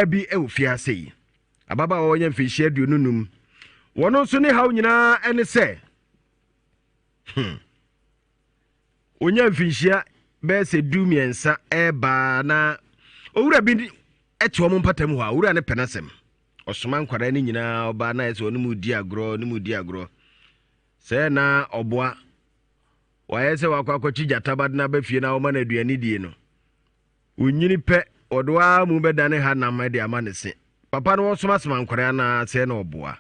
bi e ofiase yi ababa wo nya mfihia aduonum wono so ne haw nyina ene se onya mfihia be se dumiensa eba na owura bi eto mo mpatam ho owura ne penasem osoma nkwara ne nyina oba na ese onum di agro se na oboa waye se wakwakochi jatabad na bafie na wo ma na aduani die no onyini pe odwa mu bedane ha na ma de amanese papa no osoma soma nkwara na se na oboa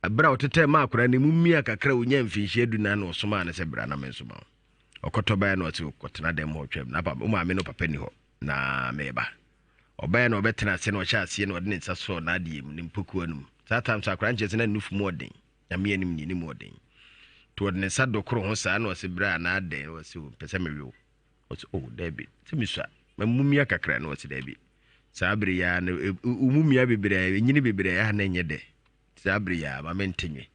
abra otete ma akwara ne mumia kakra onya mfinhie aduna na osoma na se bra na mensoma okotoba na oti okotena dem ho twem na papa ma me no papa ni ho na meba obaya na obetena se na ocha ase na ode ne nsa so na ade mu ne mpoku anum sometimes akwara nche na nufu mu oden ya me anim ni mu oden to ode ne sa dokoro ho sa na ose bra na ade ose pese mewe o David timiswa mamumia kakra na ose David sabri ya na umumia bebre nyini bebre ya na nyede sabri ya ma mentenye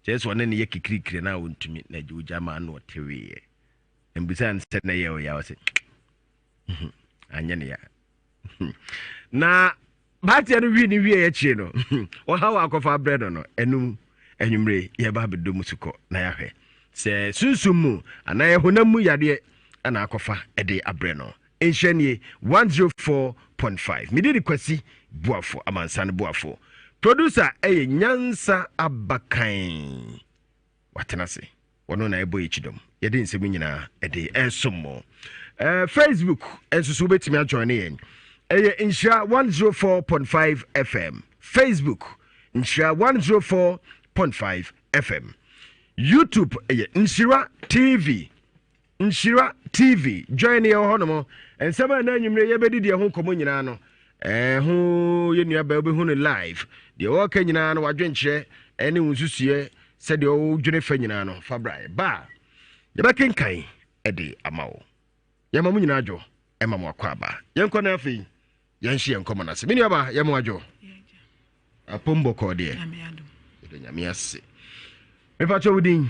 jesu one ne ye kikirikire na wontumi na juja ma na otewe embisa nse na ye o ya ose anyane ya na batia no wi ni wi e chi no o ha wa akofa bread no enum enwumre ye ba bedo musuko na ya hwe se sunsumu ana ye honamu yade ana akofa ede abre no enhwanie 104.5 midiri kwasi buafo amansan buafo producer eye nyansa abakan watenase wono na ebo ichidom yede nsemu nyina ede ensomo Facebook ensusu betimi a join yen eye Nhyira 104.5 FM Facebook Nhyira 104.5 FM YouTube eye Nhyira TV join ye honomo ensema na anyumre ye bedi de ho komo nyina no ho ye nua ba obehu no live de wo ka nyina no wadwenkyere ene unsusue se de o dwene fa nyina no fabrai ba ye ba kenkan ede amawo yama mu nyina adwo ema mo akwaba yenko na afi yenhye yenko na se mini aba yama adwo apombo ko de de nyame ase me pacho wudin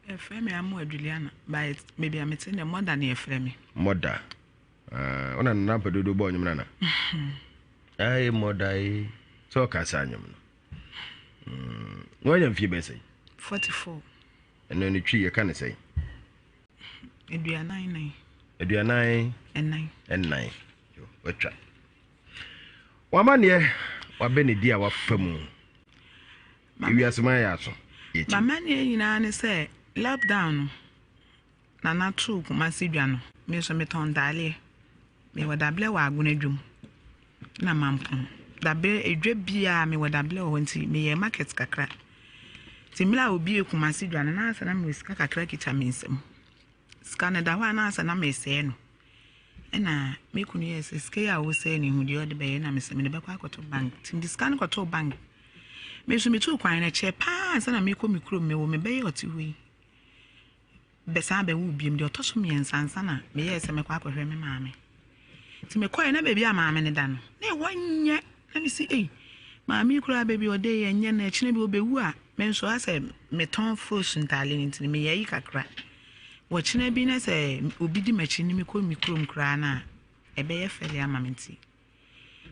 efreme amu aduliana by maybe I'm saying the more than efreme moda ona na padodo bo nyum na ai moda ai so ka sa nyum no wo nyam fi be sei 44 eno ni twi ye ka ne sei Eduanai N9 yo wetwa wamane wabene dia wafamu iwi asema ya so mama ne nyina ne say lockdown na na tru kuma sidwa no me so meton dale me wadable wa agunadwum na mampon dabe edwa bia me wadable ho nti me ye market kakra timila obi kuma sidwa na asa na me sika kakra kita me nsem scan da wa na asa na me se no ena me kunu yes sika ya wo se ni hu de ode be na me se me be kwa akoto bank tim di scan koto bank me so me tu kwan na che pa asa na me ko mikro me wo me be yoti hui besa be wo biem de otoso me ensansa na me yes me kwa akohwe me maame ti me koy na bebi a maame ne da no na wanye na me si maame kura bebi ode ye nye na chine bi obewu a me nso asa me ton fos ntale ni ti me ye kakra wachina bi na se obi di machi ni me ko mikrom kra na ebe ye fele amamenti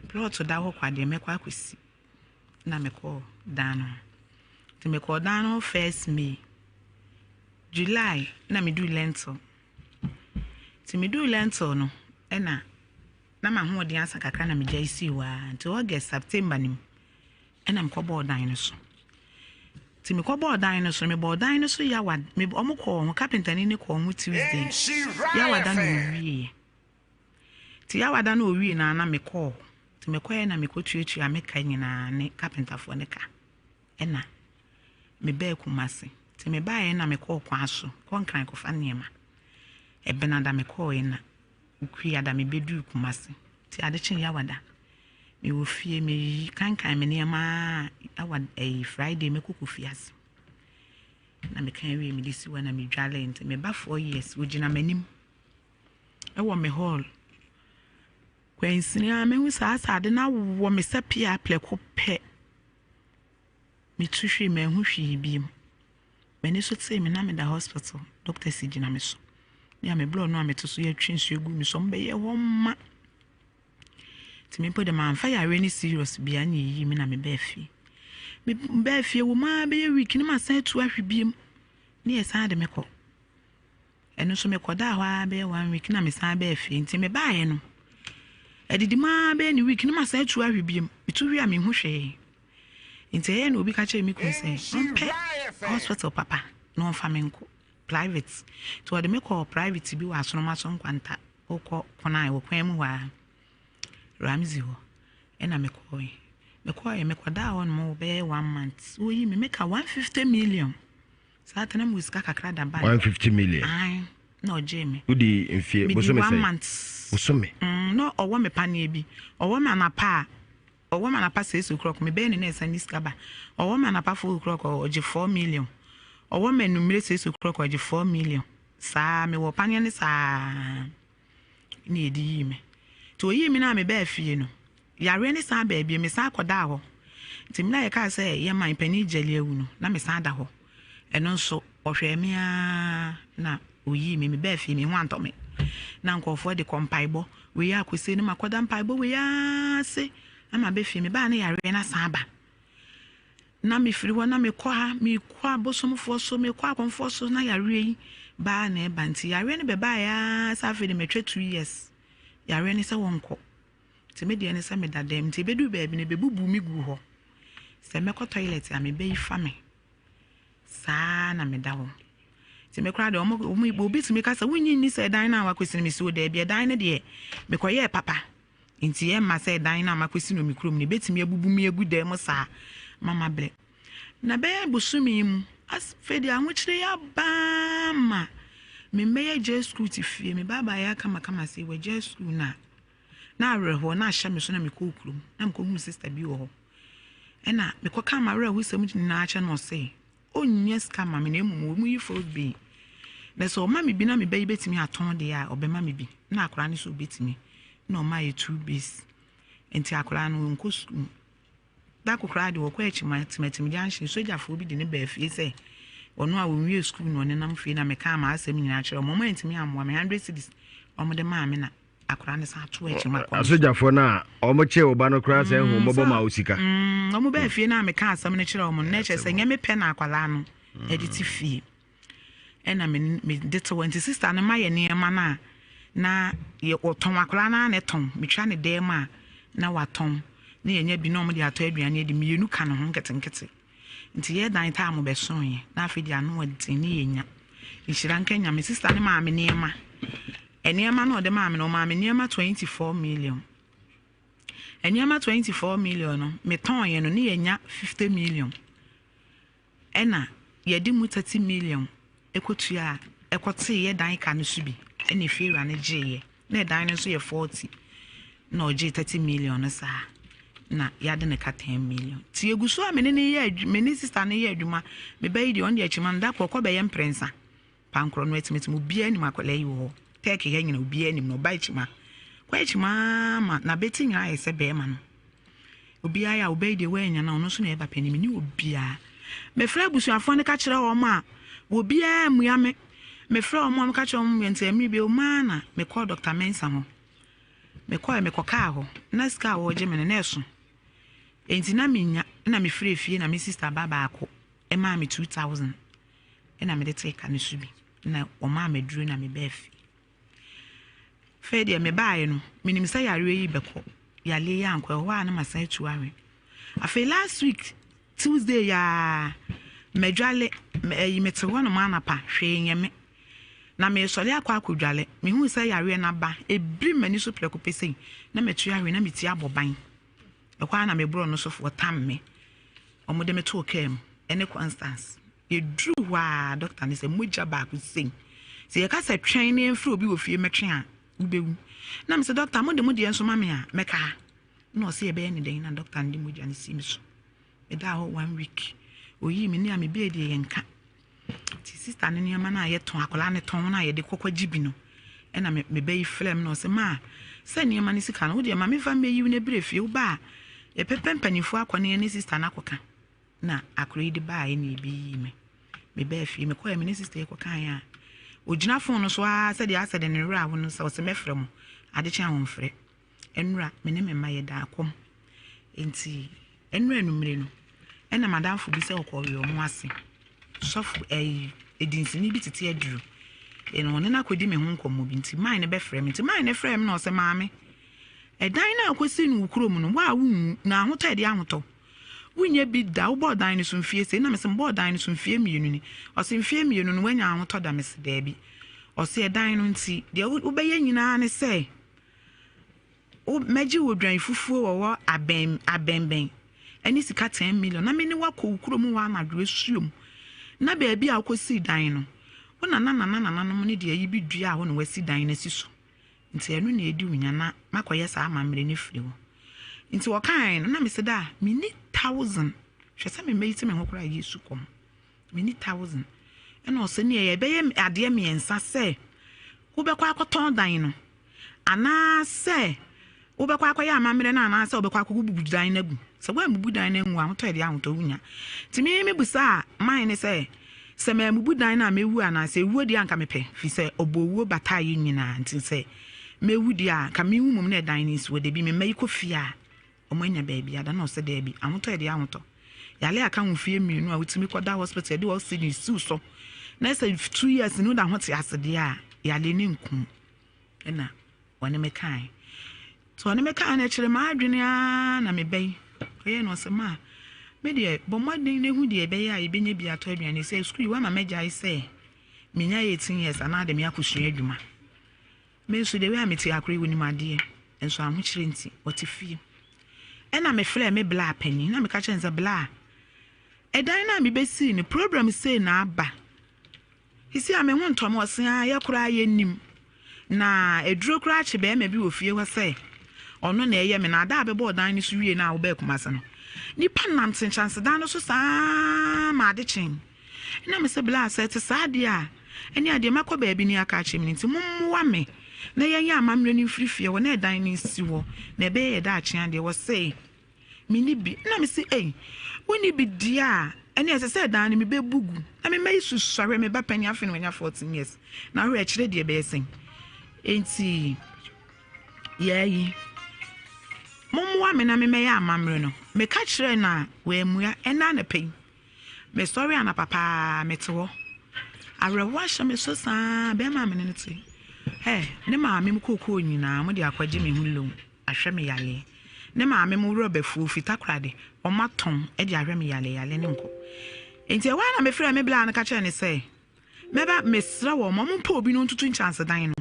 plot da ho kwade me kwa kwesi na me ko dano ti me ko dano first May July na me do lentil ti me do lentil no na ma ho odi asa kakra na me jai si wa ti August September nim na me ko board dan so ti me ko board dan so me board dan so ya wa me omko carpenter ni ko mu Tuesday ya wa dan no wie ti ya wa dan no wie na me ko ti me ko na me ko tuetu ameka nyina ne carpenter fo ne ka na me ba kumase ti me ba na me ko kwa so kon kan ko fa niema ebe na da me ko na ukua da me bedu kumase ti ade chin ya wada me wo fie me kan me niema awa Friday me kuku fias na me kan we me disi wa na me dwale nt me ba 4 years wo gina manim e wo me hall kwensinia me hu sa ade na wo me sapia pleko pe me tuhwe me hu hwi biem me ni so tse me na me da hospital doctor si gina me so ya me blow no me to so ya twinsu egu mi so mbe ye wo ma ti me put the man fire really serious be any yi me na me befi me befi wo ma be week ni ma san tu ahwebiem ne yesa de me ko eno so me koda hwa be 1 week na me san befi nti me baaye no edidi ma be ni week ni ma san tu ahwebiem bitu wi a me hu hwe nti e na obi ka che me ko say hospital papa no fa me nko private to de me ko private bi wa sono ma so nkwanta okọ kona wo kwan mu wa Ramsey ho ena me koda on mo be 1 month so yi me make 150 million sa tana mu iska kakra da ba 150 million ai no Jamie udi mfie boso me say 1 month boso me no owo me pa na bi owo me anapa say so krok me be ne na san iska ba owo me anapa 4 krok oje 4 million owo me numere say so krok oje 4 million sa me wo panye ne sa ni edi yi me to yi me na me ba fie no yare ne sa ba bia me sa akoda ho nti me na ye ka say ye man pani jeli ewu no na me sa da ho eno nso ohwe me a na oyi me ba fie me ho anto me na nkofo de kompaibo we ya kwese ne makoda mpaibo we ya se ama ba fie me ba na yare na sa ba na me firi ho na me kɔ ha me kɔ abosomfo so me kɔ akonfo so na yare yi ba na e banti yare ne be ba ya sa fe de metwe 2 years yare ne se wonko ti me de ne se me dadam ti bedu ba bi ne bebubu mi gu ho se me kɔ toilet a me be ifa me sa na me da ho ti me kra de omo ibo bi ti me ka sa wonyi ni se dan na wa kwesi me si o da bi dan ne de me kɔ ye papa nti e ma se dan na ma kwesi no mi krom ne betimi abubu mi agu da mo sa mama ble na be busumi mu as fedi anwuchire ya ba ma me meye je school ti fie me baba ya kama se we je school na reho na ahya me so na me ko okrum na me ko hu sister bi wo ena me ko kama reho sem na acha no se onye ska ma me na emu mu yi for bi na so ma me bi na me be betimi aton de ya obema me bi na akora ne so betimi na o ma ye 2 base enti akora no nko school da kokra de wo kwa echima timatim janshi soja fo bi de ne ba fie se ono a wonwie school no ne nam fie na me ka ma asem nyina kire moment mi amwa me 100 cedis omo de ma me na akora ne sa to echima kwa soja fo na omo che oba no kra se hu mobo ma osika omo ba fie na me ka asem ne kire omo na che se nye me pe na akwala no editi fie ena me de to 20 sister ne ma ye ne ma na ye oton akwala na ne ton me twa ne dem a na waton ne yenya bi no mo de ato aduane de mienu ka no ho nketenkete nti ye dan ta mo be so ye na afidi anu wadi ne yenya nhira nka nya me sister ne ma me niema eniema no de ma me no ma me niema 24 million eniema 24 million no me ton ye no ne yenya 50 million ena ye di mu 30 million ekotua ekote ye dan ka no subi ene fiera ne gye na dan no so ye 40 na oje 30 million na sa na yade ne ka 10 million ti eguso a mene ne ye me ne sister ne ye adwuma me bayi de on de achima nda kokko be ye mprensa pankro no etimetim obi ani makola yi wo take he nyina obi ani no ba achima kwa achima ma na beti nya ye se be ma no obi aya obi de we nya na ono so na e ba pani ni obi a me fra busuafo ne ka kire wo ma obi a mua me fra wo mo ka kire wo mo ente mi be o ma na me call Dr. Mensa ho me call me koka ho na ska wo je me ne eso enti na minya na me free fie na me sister baba ako e ma me 2000 e na me de take anu subi na o ma me duru na me befi fe de me baaye no minim say yare yi beko ya le ya anko ho na masan tuare afi last week Tuesday ya medwale yi mete ho no ma na pa hwe nyeme na me sole akwa akudwale me hu say yare na ba ebri mani so preko pese na me tuare na me ti aboban ekwa na me bro no so fo tam me omo de me to kem ene Constance ye dru wa doctor ne se moja ba ku sen se ye ka se twen ne mfiri obi wo fie metwe a ubewu na me se doctor mo de enso ma me a meka no se ye be ne den na doctor ndi moja ne sim so e da ho 1 week oyi me ne a me be de ye nka ti sister ne ma na ye ton akola ne ton na ye de kokwa gibi no e na me be yi flem no se ma se ne ma ne sika no wo de ma me fa me yi ne brefie wo ba e pepempanifu akwane ne sister na koka na akore di ba ye ne bi me be fi me ko me ne sister ko kan ya ogina phone no so a se de ase de ne ra wo no se o se mefrɛ mo ade kyan ho mfrɛ enra me ne me maye da akom enti enra enumre no ena madam fu bi se okori omo ase sofu edinsini bi tete aduru eno ne na kodi me ho nkomo bi nti mine be frem nti mine frem na o se maame edan na akosi no ukrom no wa wu na ahotade ahoto wunye bi da wo bodan ni sumfie se na me se bodan ni sumfie mienu ni o se mfie mienu no wanya ahoto da me se da bi o se edan no nti de wo be nyina ne se o meji wo dwan fufuo wo abemben ani sika 10 million na me ne wa ko ukrom wa na dwe suom na ba bia akosi dan no wona na no ne de yi bi dua wo no wasi dan na siso nti enu na edi unya na makoye sa amamre ne firi wo nti wokan na me se da me ni 1000 hwese me meyi me hokora Yesu kom me ni 1000 ena o se ne ye be ye ade me ensa se wo be kwa akoton dan no ana se wo be kwa akoya amamre na ana se wo be kwa akogubu dan na gu se wa mubu dan na nwu ahoto ede ahoto unya ti me busa man ne se me mubu dan na mewu ana se ewu di anka mepe fi se obowo bataye nyina nti se mewu di a ka mewu mum na dan ni so de bi me mai kofia omanya baabi ada na o se de bi ahoto ede ahoto yale aka nwufie mienu a wutimi koda hospital de wo se ni su so na se 2 years no da hote asede a yale ni nkum ena wone me kan so wone me kan na kire ma adwene a na me bai oye no se ma me de bomodin ne hu de bai a ibenya bi ato aduane se school wa ma meja ise menya 18 years ana de me akusua adwuma me so de we ameti akure woni made enso ahokire nti otifie ena me frɛ me bla panyi na me ka kyenza bla edan na me besi ni program say na aba hisi ame ho ntom ose a yakura yenim na eduro kura che be ma bi ofie ho say ono na eye me na ada abebo dan ni so wie na wo be kumase no nipa nante chance dan no so saa ma de chen na me se bla say te saa de a eni ade makọ ba bi ni aka che me nti mumwa me na yenya amamre ni frifie wo na edan ni si wo na ebe ye da ache ade wo say mini bi na me se woni bi dia ene ese se dan ni me be bugu na me mai susare me ba pani afi no nya 14 years na hwe kire de be esen enti yeyi mumwa me na me ya amamre no me ka kire na we mua ena na pen me sorry ana papa me to arewa hye me so saa be ma me ne ti ne ma me mkoko nyina mo de akwaje me hulo ahwe me yale ne ma me mu robe fu fitakrade o maton e de ahwe me yale ne nko enti e wa na me frɛ me bla na ka kire ne sɛ meba mesra wo mo mpo obi no ntutu chance dan no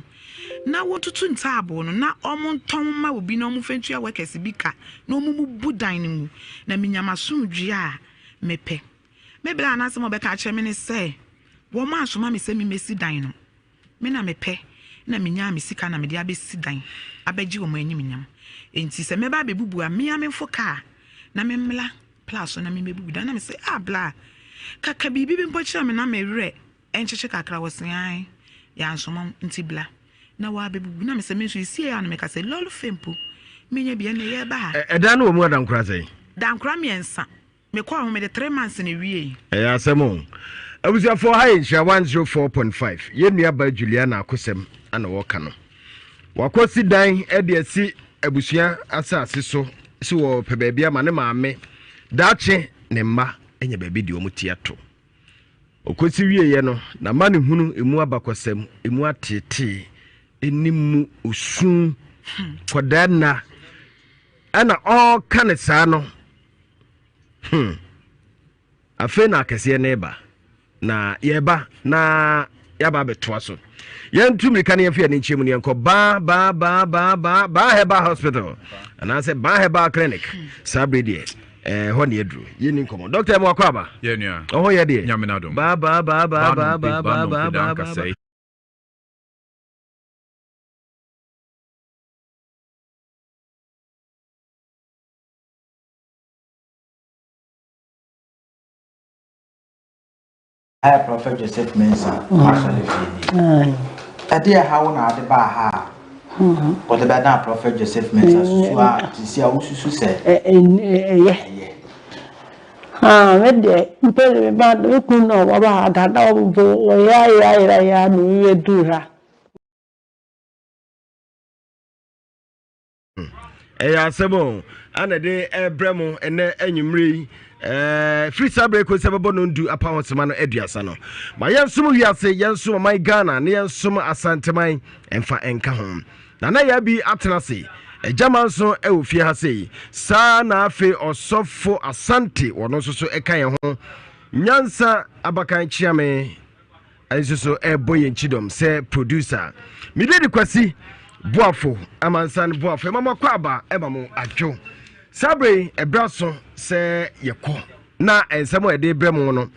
na wo tutu ntaabo no na omo nton ma obi no mo fentua workers bi ka na omo bu dan mu na menyama somdwe a mepe me bla na se mo be ka kire me ne sɛ wo ma asoma me sɛ me mesi dan no me na mepe na menya me sika na me de abesi dan abeji wo mo anyim nyam enti se meba bebubu a me amefo ka na me mla plus na me bebubu dan na me se bla kaka bibi bi mpo kira me na me werɛ encheche kakra wo se ai ya nsoma nti bla na wa bebubu na me se me so isi ya na me ka se lolu fempo menya bia na ye ba edan no mu adankura sei dankura me ensa me kwa ho me de 3 months na wie ya asemo abusia for high insha 104.5 yenua ba Juliana akosem ana woka no wakosi dan e de asi abusua asase so si wo pe ba bia ma ne maame dache ne mma enya ba bi de omutiato okosi wie ye no na ma ne hunu emu abakosem emu atete enimu osun kodana ana all kan saa no afe na akese ne ba na yeba na yaba betoa so yentumi kan yefia ne nchemu ne enko ba heba hospital ana say ba heba clinic sabredi ho ne edru yeni nkomo doctor mo akwaba ye nua ho ye de nyaminado ba Prophet Joseph Mensa, actually feeding. A dear how now the bar, what about Prophet Joseph Mensa, to see how you say, mpele ba do kuno baba dada bo ya no ye dura asemo ana de ebremo ene enyumre free sabre ko sebebo no ndu apa hosema no aduasa no ma yensum wiase yensum my Ghana ne yensum asanteman emfa enka ho na ya bi atenase ejamanso ewofie ha sei sa na afe osofo asante wono so ekan ho nyansa abakan chiame ayiso eboye nchidom se producer midedi kwasi boafo amansan boafo mama kwaba emamo adwo sabre ebraso se yeko na ensemo ede bremo no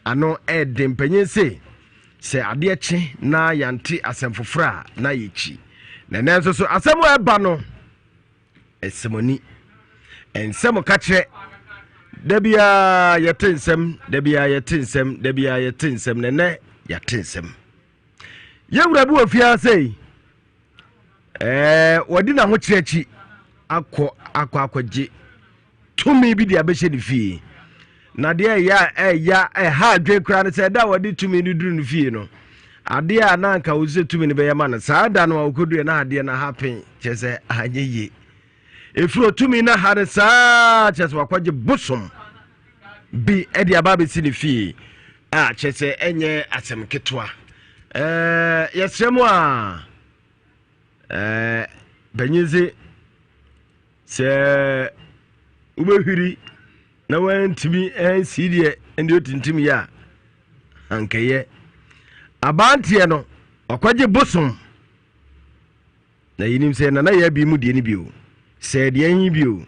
ano ede mpanyin se ade echi na yanti asemfofra na yechi na nenso so asemo eba no esemoni ensemo kachre debia yetensem nene yatensem yewurabu ofia sei wadi na ho kirechi akwaje tumi bi dia behye ni fie na de ya ha dwe kra ne se da wadi tumi ni duru ni fie no ade a na nka wo se tumi ni be yama na saa da no akodu na ade na happen chese anyeye efuro tumi na hare saa chese wakwaje bosom bi edi ababe si ni fie chese enye asem ketwa yesremu a banyize se ubehiri na wantimi sidie ende otintimi ya ankeye abantie no okwaje bosom na yinim se na ya bi mu die ni bio se de yin bio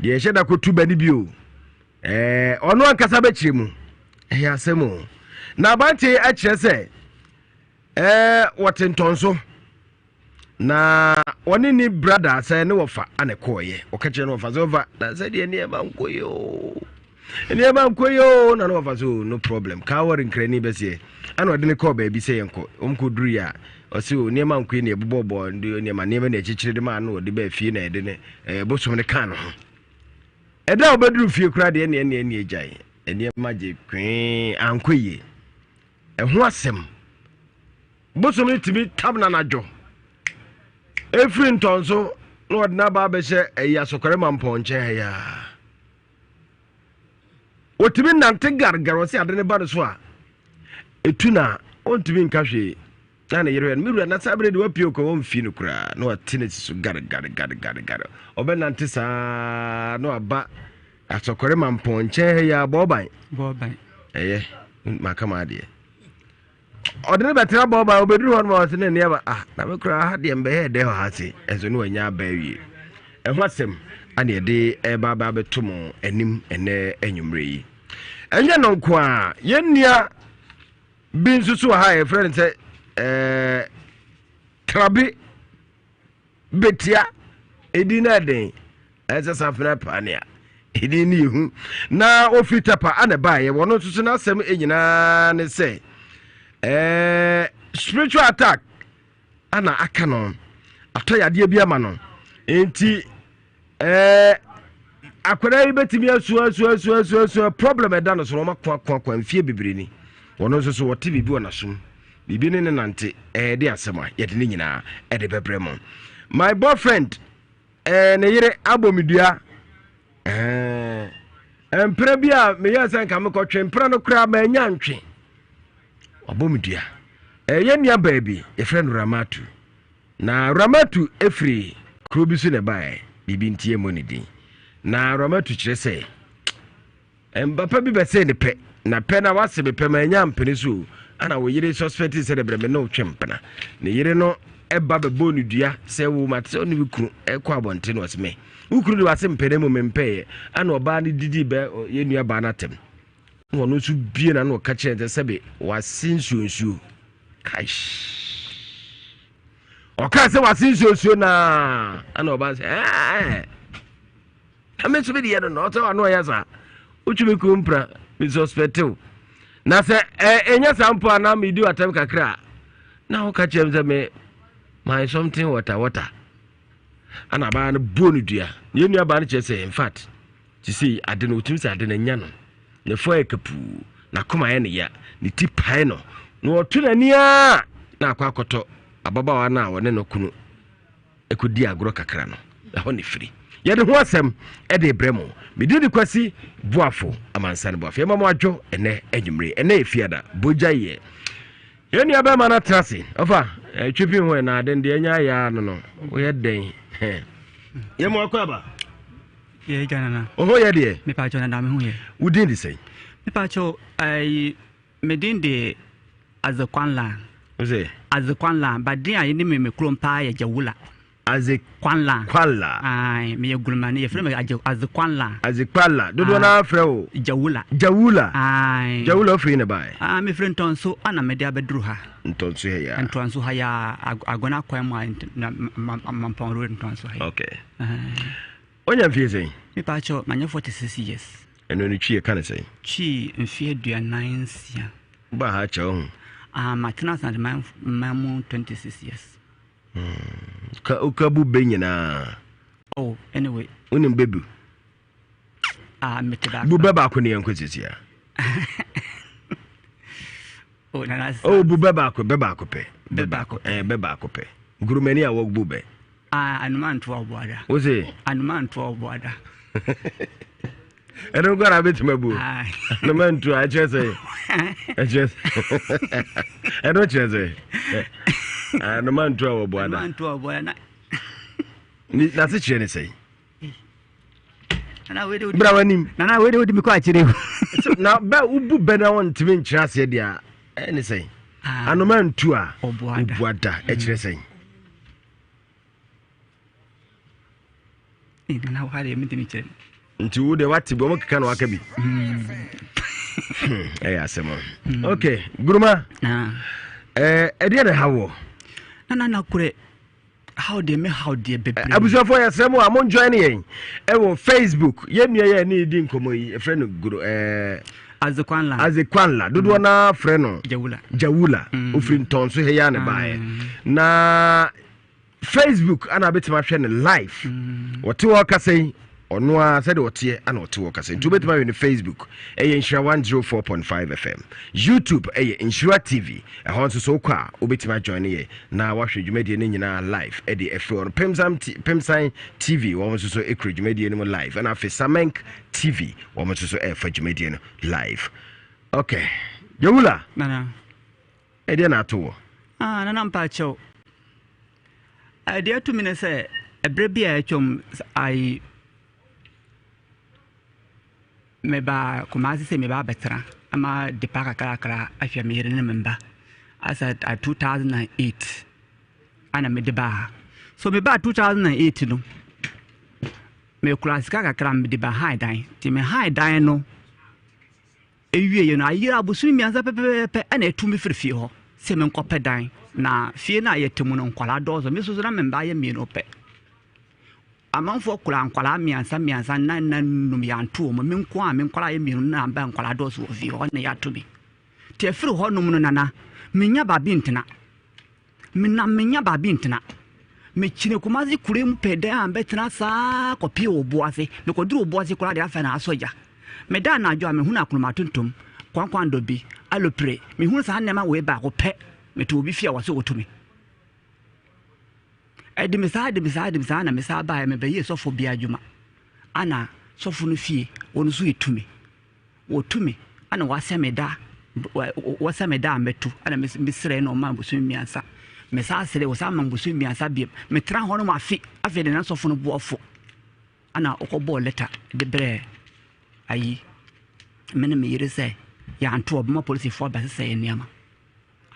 de hyeda kotuba ni bio ono ankasa be kiremu asemu na abantie a kire se wotentonso na woni ni brother say ne wofa anekoye okache no wofa zova na say de ne ba nkoyo na no wofa so no problem ka wori nkrani besie ana wode ne call ba bi say enko omkoduru ya o se o ne ma nkoye ne bobobo ne ma ne na echichire de ma na wode ba fie na ede ne bosom ne kan no eda obeduru fie kura de ne ejai ene ma je kwen ankoye ho asem bosom ne tibi tabna na jo efri ntonso no wadna ba be hye eya sokore mamponche ya otibi nante gargar wo se ade ne ba so a etuna ontibi nka hwe na yere no miru na sabre de wapio ko won fi no kura no atine so gargar obe nante sa no aba asokore mamponche ya boban eye makama de odene betera boba obeduru hon ma otene ne ba na me kura ha de mbe de ho hase enso no anya ba wie ehwo asem ane de eba ba betum anim ene anwumre yi enye no nko a yennia bi nsusu ha e friend say trabi betia edina den esa safina pania edini hu na ofitapa ane ba ye wono nsusu na asem enyina ne say spiritual attack ana akanon atoyade bia ma no enti akwara ibetimi asu problem eda no so makwa mfie bibiri ni wono so wote bibi wona sum bibi ne nante de asema yede ne nyina de bebremo my boyfriend ne yire abomidua empre bia me yasa nka me kotwe empre no kra ma nya ntwe obomidua yenia baby e friend Ramatu na Ramatu efri krobisu ne bae bibi ntie monidi na Ramatu kire se mbapa bi be se ne pe na pe na wase be pe ma nya mpene so ana wo yire suspect se de breme no twempena ne yire no eba be bonu dua se wo mate oni bi kru ekwa bonte no osme ukru de wase mpene mo mempe ana oba ne didi be yenua ba na tem wono su bie na no ka kire sebe wasinsuonsuo kaish oka se wasinsuonsuo na ana oba se amesu bi de no to ano ya sa utumi kumpra mi suspectu na se enya sampo ana mi di atam kakra na o ka chem se me my something water ana ba na bonu dua ye nua ba na che se in fact ti see ade no utumi se ade na nya no ne fo ekapu na koma ye ne ya ne ti pai no no otu na nia na akwa akoto ababawa na wone no kunu ekodi agro kakra no ɛhɔ ne firi yɛde ho asɛm ɛde brɛ mo mede de kwasi boafo amansa no boafo yɛma mo adwo ɛnɛ adwumere ɛnɛ ɛfiada bogya yɛ yɛnua bɛma no trase ɔfa twipi ho na den de anya ya no woyɛ den yɛmo akɔ aba ye janana oho yɛ de me pa jona na me hu ye wudin de sɛn me pa cho ai me din de azakwanla ose azakwanla ba din ayi ni me krom pa ye jawula azakwanla ai me ye gulmani ye frema azakwanla dodo na frɛ o jawula ai jawula free ne bai me friend ton so ana me de abedru ha ntonso he ya ntonso ha ya agona kwa na mampon road ntonso ha okay onya mfie sɛn me pa cho manya 46 years ɛno ne twie ka ne sɛn chi mfie 29 ba ha cha ho matena sa mamu 26 years ka ukabu benyina oh anyway unim bebu meteba bu baba ko ne yankotisia oh nana oh bu baba ko pe baba ko pe gurumani a wo bu be anuman to oboada o se anuman to oboada eno gwara betima bu anuman to a chese eno chese anuman to oboada anuman to oboada ni na se chene sei na wede brawanim na wede mi ko akire na ba ubu be na won timi nkyira se dia ene sei anuman to a oboada e kire sei na wale mi timi kire nti wo de wati bo mokeka no aka bi asemo okay guruma dia na hawo na kure how they bebre abusafo ya semo a mon join yen wo Facebook yemia ye ni di nkomo yi friend guru azekwanla dodo na friend jawula ofri ntonso he ya ne bae na Facebook ana betima hwe ne live wote wo kasei ono a said otie ana wote wo kasei ntu betima we ne Facebook Nhyira 104.5 FM YouTube Nhyira TV ehon so kwa obetima join ye na wahwe dwumadi ne nyina live de efro Pemsan TV wo so ekro dwumadi ne mo live ana fe Samenk TV wo so efa dwumadi ne live okay Yawula nana dia na to nana mpa cho dia to me say ebre bia atwom ai meba kumasi se meba betra ama de paka kala afia me yere ne memba as at 2008 ana me de ba so me ba 2008 no me kula sika kakra me de ba high dan ti me high dan no ewie ye no ayira abusu mi anza pepepe ana etu me firifie ho se me nkope dan na fie na yetemu no nkwala dozo me so na memba ye mi no pe amanfo kula nkwala miansa na num yanto mo me nkwala ye mi na ba nkwala dozo fie ho na ya to me ti afiri ho num no nana menya ba bi ntena me chine kumazi kure mu pede ambe tena sa kopi obuase me koduru obuase kula de afa na asoja me da na adwo me hu na kunuma tontom kwankwan do bi alopre me hu sa nema we ba ko pe me to obi fia wase wotumi edi me sa na me sa ba me be ye sofo bi adwuma ana sofo no fie wonu so yetumi wotumi ana wase me da metu ana me sire no ma busu miansa me sa sire wo sa ma busu miansa bi me tra ho no ma afi de na sofo no boafo ana okobo letter de bre ayi me ne me yire se ya anto obma police for ba se niama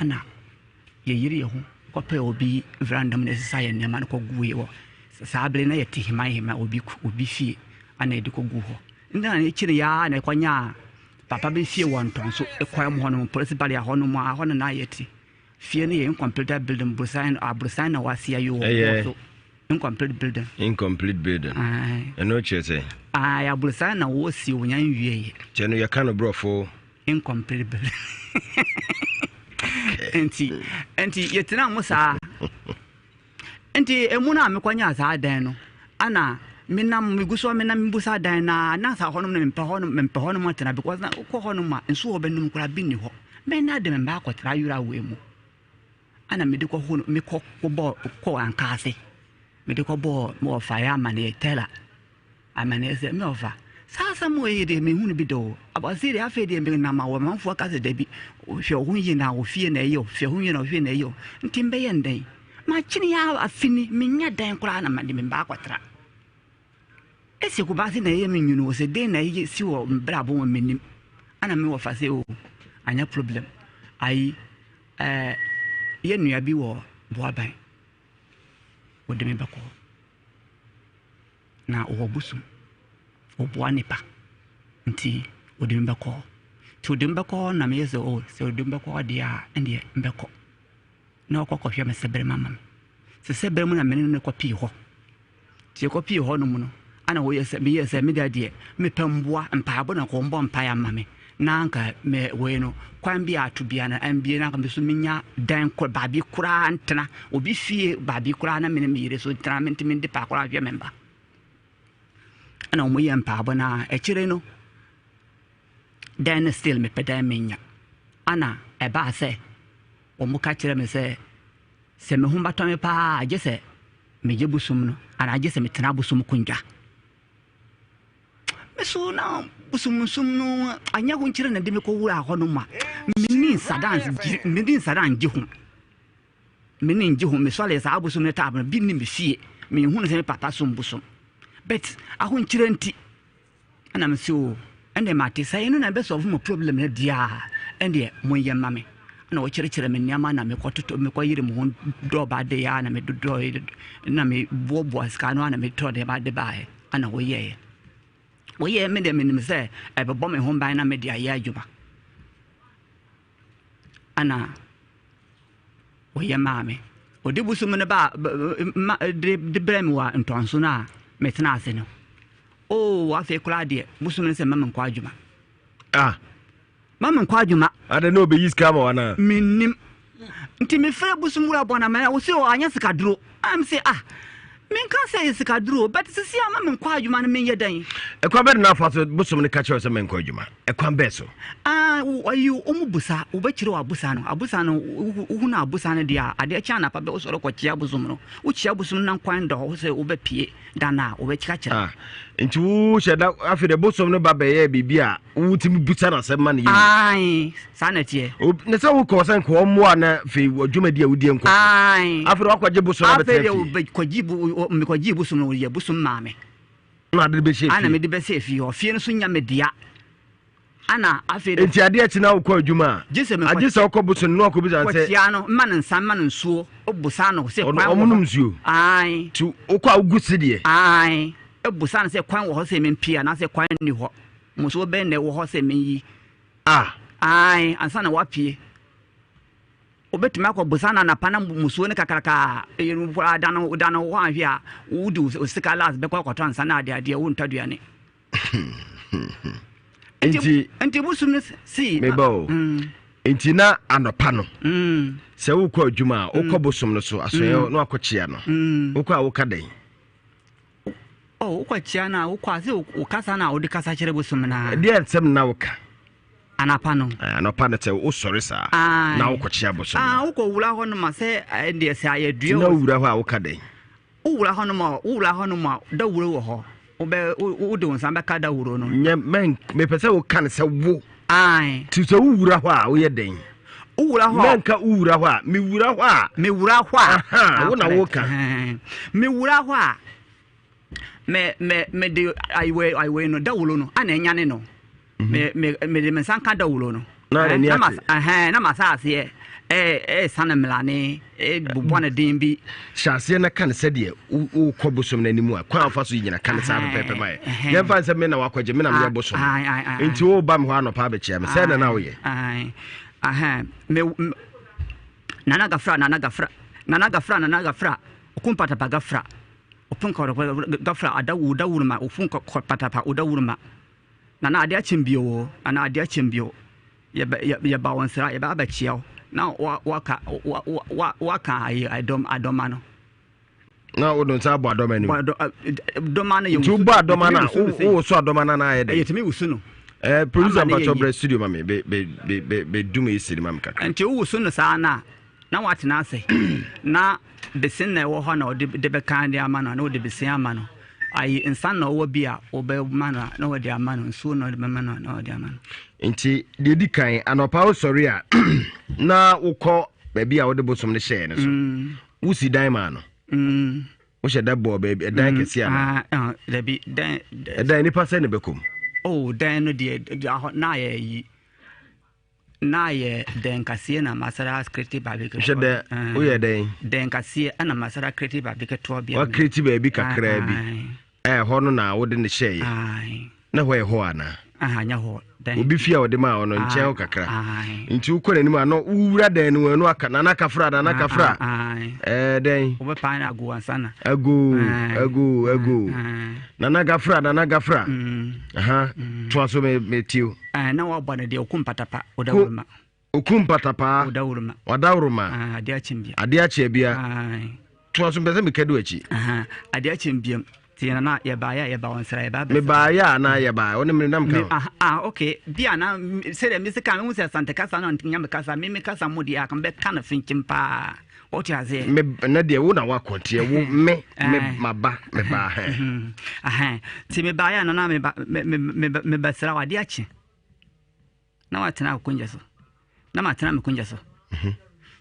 ana ye yire ye ho kope obi vrandam ne se ya niama no koguye wo sa abre na ye hima obi fie ana de kogu ho nda na chire ya na kwanya papa be fie won ton so ekwan mo hono police bali a hono mo a hono na yeti fie ne incomplete building brusign na wasia yo so incomplete building eno chese ya brusign na wo si onyan wie cheno ya kan brofo incomplete building enti yetina mo sa enti emuna amekwanya sa dan no ana minam miguso minam busa dan na sa hono mempa hono matena because na ko hono ma nso obenum kura bi ni ho me na de memba akotra yura we mu ana me de ko hono me ko bo ko ankase me de ko bo mo fa ya mane tela amane se me ofa sasa mo yede me hunu bi do abasiri afa de me na ma wo manfo ka se da bi hwe ho yi na wo fie na yo hwe ho yi na wo fie na yo ntimbe ye ndai ma chini ya afini me nya dan kura na ma de me ba kwatra esi ko ba se na ye me nyunu se de na ye si wo mbra bo mo menim ana me wo fa se o anya problem ai ye nua bi wo boaban wo de me ba ko na wo busum oboa nipa nti wo de me ba ko to de me ba ko na me yeso o se de me ba ko dia ende me ko na okoko hwe me sebre mama se sebre mu na me ne ko pi ho ti ko pi ho no mu no ana wo yese me da die me pamboa mpaabo na ko mbo mpa ya mame na anka me we no kwan bi atubia na ambie na ka me so menya dan ko ba bi kura antena obi fie ba bi kura na me ne me yire so tra me ntimi de pa kura hwe memba ana mo yem mpaabo na e kire no dan still me peda menya ana e ba se o mo ka kire me se me humba to me pa age se me je busum no ana age se me tena busum kunja me so na busum no anya ho nkire na de me ko wura ho no ma minin sadan ji ho minin ji ho me so le sa busum ne tab bi ni me fie me hu no se me papa so busum but aho nkire nti ana me so ende mate sai no na be solve mo problem na dia ende mo yem mame na wo kire me niama na me kototo me ko yire mo do ba de ya na me do na me bobo aska no na me to de ba de ba he ana wo ye me de me say e be bo me ho ban na me dia ya adwuma ana wo ye mame o de busu me ne ba de brem wa ntonso na me tena ase no o wa fe kula de busu me se mama nkwa adwuma mama nkwa adwuma ada no be yiska ma wana minim nti me fere busu mura bona me wo se o anya sikaduro am say men kan say sikaduro but sisi mama nkwa adwuma no men yedan e kwa be na fa so busu me ka che se men nkwa adwuma e kwa be so ayu omu busa wo be kire wa busa no hu na busa no dia ade cha na pa be wo so ko chia busu no wo chia busu na kwan do wo se wo be pie dana wo be kira kira nti wo sheda afi de busu no ba be ye bibia wo timi busa na se ma ne ai sanete ne se wo ko sen ko mo na fi adwuma dia wo die nko afi de wakwaje busu no be tafi afi de ko jibu me ko jibu busu no ye busu mame na de be shefi ana me de be se fi ho fie no so nya me dia ana afede enti ade a china ukọ adwuma agise ukọ buso no akọ bisa nse kwatia no man nsan man nsuo obusa no se kwan omunum nsuo ai tu ukọ agusi de ai obusa no se kwan wo ho se mempia na se kwan ni ho muso be ne wo ho se menyi ai ansa na wapie obetuma akọ busa na pana muso ne kakaraka yenu dano wo ahwe a wudi osika las be kwa ansa na ade wo ntaduane enti busum si mebo enti na anopa no se wo kwa adwuma wo busum no so asoye no akochia no wo kwa wo kadan wo kwa chia na wo kwa se wo kasa na wo de kasa kire busum na de ensem na wo ka anapa no te wo sori sa na wo kochia busum wo ko wura ho no ma se de se ayeduo na wura ho a wo kadan wo wura ho no ma da wura wo ho wo de wonsan be ka da wuro no nye men me pese wo kan se wo ai ti so wura ho a wo ye den wura ho men ka wura ho a me wura ho a wo na wo ka me wura ho a me de aiwe no da wuro no ana nya ne no me de mensan ka da wuro no na masase sana melane bubwana dembi shase na kan se de wo kobosom na nimu a kwa afa so nyina kan sa pepe mai ye fa se me na wakwaje me na me bosom enti wo ba me ho anopa be chia me se na wo ye me nana gafra okumpata pa gafra opunka gafra adawu ma ofunka pata pa odawuruma nana ade achimbio ye ba wonsra ye ba chia na waka adoma no na wo don sa bo adoma ni adoma na you bo adoma na wo so adoma na na ye de yetimi wusu no producer Pacho Bre studio mame be dum e siri mam kaka enti wo wusu no sa na na watena ase na besin na ɛwɔ hɔ na ɔde de bɛka de ama no na ɔde besin ama no ayi nsan na ɔwɔ bi a ɔbɛ ma no na ɔde ama no nsuo na ɔde bɛma no na ɔde ama no nti de di kan anopa wo sɔre a na wokɔ baabi a wode bosom no hyɛɛ no so wosi dan ma no wohyɛ da bɔ baabi ɛdan kɛse a dabi dan ɛdan nipa sɛ ne bɛkɔm dan no deɛ na yɛ yi na yɛ den kaseɛ na masara creative barbecue hyɛ dɛ woyɛ den kaseɛ ana masara creative barbecue to bia wa creative baabi kakra bi hɔ no na wode ne hyɛɛ na hɔ yɛ hɔ ana nya hɔ obi fia wode ma ɔno nkyɛn kakra nti wokɔ n'anim a no wura dan no anu aka na nakafra den wobɛpa na ago ansana ago na nagafra aha toa so metio na wabɔ ne deɛ okum patapa odawuruma wadawuruma ade akyɛ bia toa so mpɛsɛ mekadu akyi ade akyɛ biam tiana na yɛba ɔnsra yɛba mebaaya na yɛba wone me nam ka okay bia na sɛ me sika me sɛ sante kasa na ntinya me kasa me kasa mo dia kan bɛka na finkim pa ɔte aze me na de wo na wakɔnte wo me maba ti me baaya na na me basra wade akye na watena akonja so na matena me konja so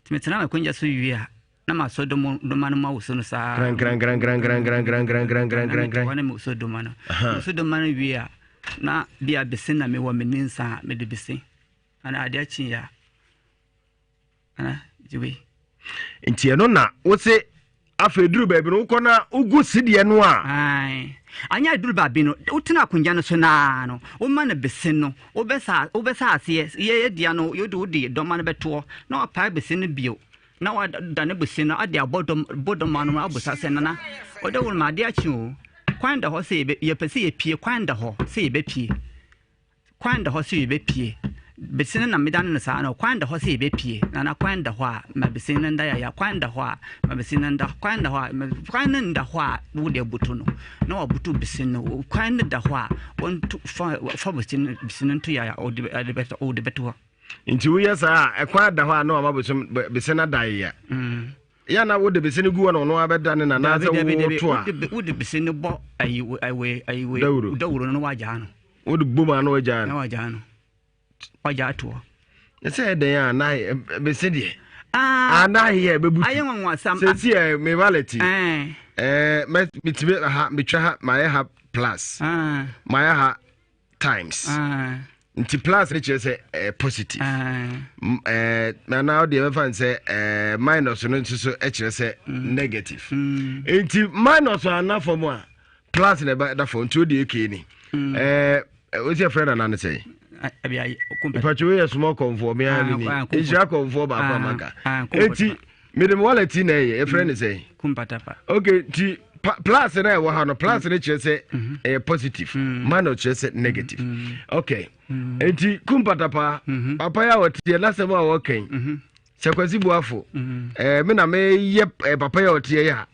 ti me tena me konja so yia na maso do mano ma uso no sa gran wane mo so do mano wia na bia besin na me wo meninsa me de besin ana ade achi ya ana jiwe ntie no na wo se afeduru baabi no ukɔ na ugu sidie no a anya duru baabi no utena akunja no so na no wo ma na besin no wo besa ase ye dia no yodu di do ma no beto na opa besin no bio na wa da ne besin no ade abodom ma no abusa se nana oda wo ma ade achi o kwan da ho se ye pese ye pie kwan da ho se ye be pie kwan da ho se ye be pie besin na medan no sa na kwan da ho se ye be pie na kwan da ho a ma besin nda ya kwan da ho a ma besin nda kwan da ho a kwan nda ho a wo de butu no na wa butu besin no kwan da ho a won fa besin nto ya o de beto nti wo yesa ekwa da ho a na ma besin na dai ya ya na wo de besin gu no no abeda ne na na ze wo to a wo de besin bo ayi dawuro no waja no wo de boma no waja no waja to ne se den ya na besin de ana here bebutu ayi nwa sam se me valeti mitime ha mitwa ha my ha plus my ha times nti plus ne chere say positive na now the fan say minus no nso so e chere say negative nti minus ana for mo plus ne ba da for nti o de eke ni what's your friend and say abi pacho we small conform ya ni ejira conform ba kwa maka nti me dem wallet na e friend say kumpatapa okay nti plus na e wo ha no plus ne chere say positive minus chere say negative okay enti kumpatapa papa ya wotie na se ma wo kan sekwasi buafo me na me ye papa ya wotie ya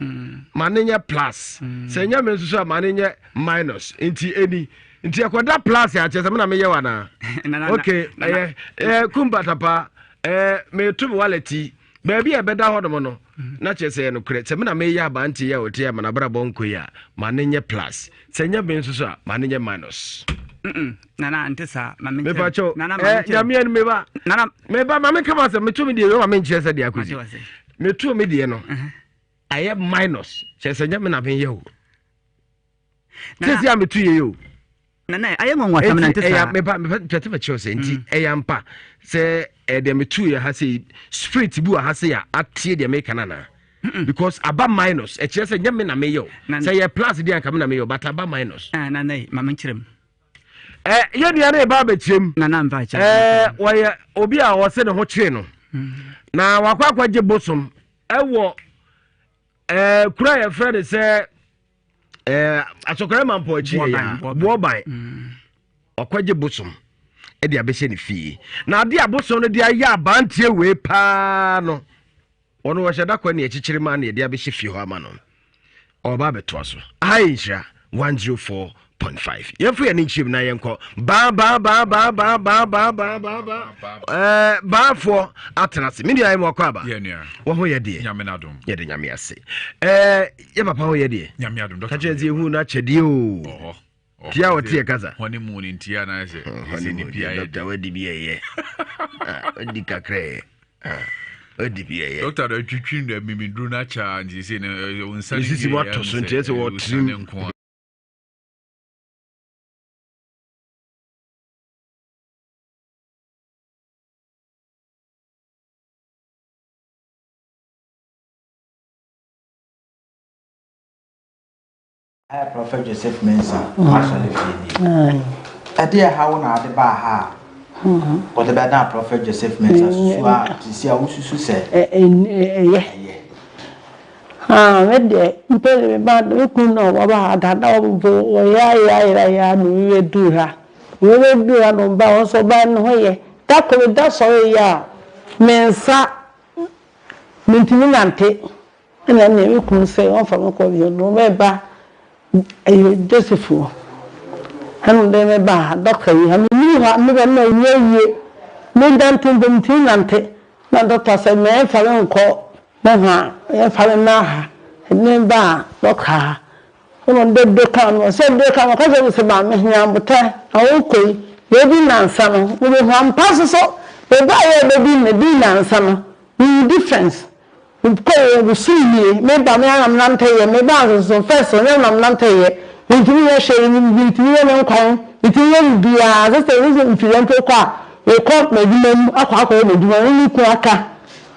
ma ne nya plus se nya me nsusu ma ne nya minus enti eni nti akoda plus ya chese me na me ye wana okay kumpatapa me tu wallet baabi e beda hodom no na chese no kure se me na me ye aba nti ya wotie ma na bra bonko ya ma ne nya plus se nya me nsusu ma ne nya minus nana antesa mama me pacho ya me me ba nana me ba mama kama se me tu me die yo mama nche se dia akuzi me tu me die no aye minus che se nya me na ben ye o tesi ya me tu ye yo nana aye nwa sam na antesa me ba tete ba che o se nti mpa se de me tu ye ha se spirit bu ha se ya atie de me kanana because aba minus e che se nya me na me yo se ye plus dia nka me na me yo but aba minus nana mama nchirem ye dia na ba betrem nana mba cha woye obi a wo se ne ho kire no na wakwa je bosom ewo kura ye friend se asokore mampo achi ya boban okwaje bosom e dia be hye ne fie na ade abosom no dia ya abantie we pa no ono wo hyeda kwa ne echichiri ma na dia be hye fie ho ama no oba beto so Nhyira 104 105.5 yɛmfo yɛ ne nkyim na yɛnkɔ baafoɔ atena ase me nua yɛ mɔkɔ aba wɔ ho yɛ deɛ yɛde nyame ase yɛ papa ho yɛ deɛ ka kyerɛ sɛ yɛhu no akyɛdeɛ o tia wɔte yɛ kasa honeymoon ntia na sɛ dɔkta wadi bi ɛyɛ wadi kakrɛ wadi bi ɛyɛ dɔkta da twitwi no mimiduru no akyɛ nti sɛ no nsa no sisi wato so nti sɛ wɔtrim Prophet Joseph Mensah, actually feeding. A dear how now the bar, what about Prophet Joseph Mensah? To see how you say, read the bad, we couldn't know about that. We will do her. We will do her on bounce or ban way. That could that's all, yeah. Mensah Mintinante, and then you couldn't say off from a call you no Joseph, and then a bar, doctor, I mean, you have never known ye, made them to them tinante. Now, doctor said, man, fallen call, Mama, fallen now, and then bar, doctor. When they come, said they come, because it was about me, but I okay, they didn't answer, we will have passes up, they buy a baby in the dinner and summer, difference. We see me, maybe I'm not telling maybe I was so first, and then I'm not telling you. If you are sharing with you, and come, if you will be as a reason to enter a car, we caught my woman, a quack over the only quacker.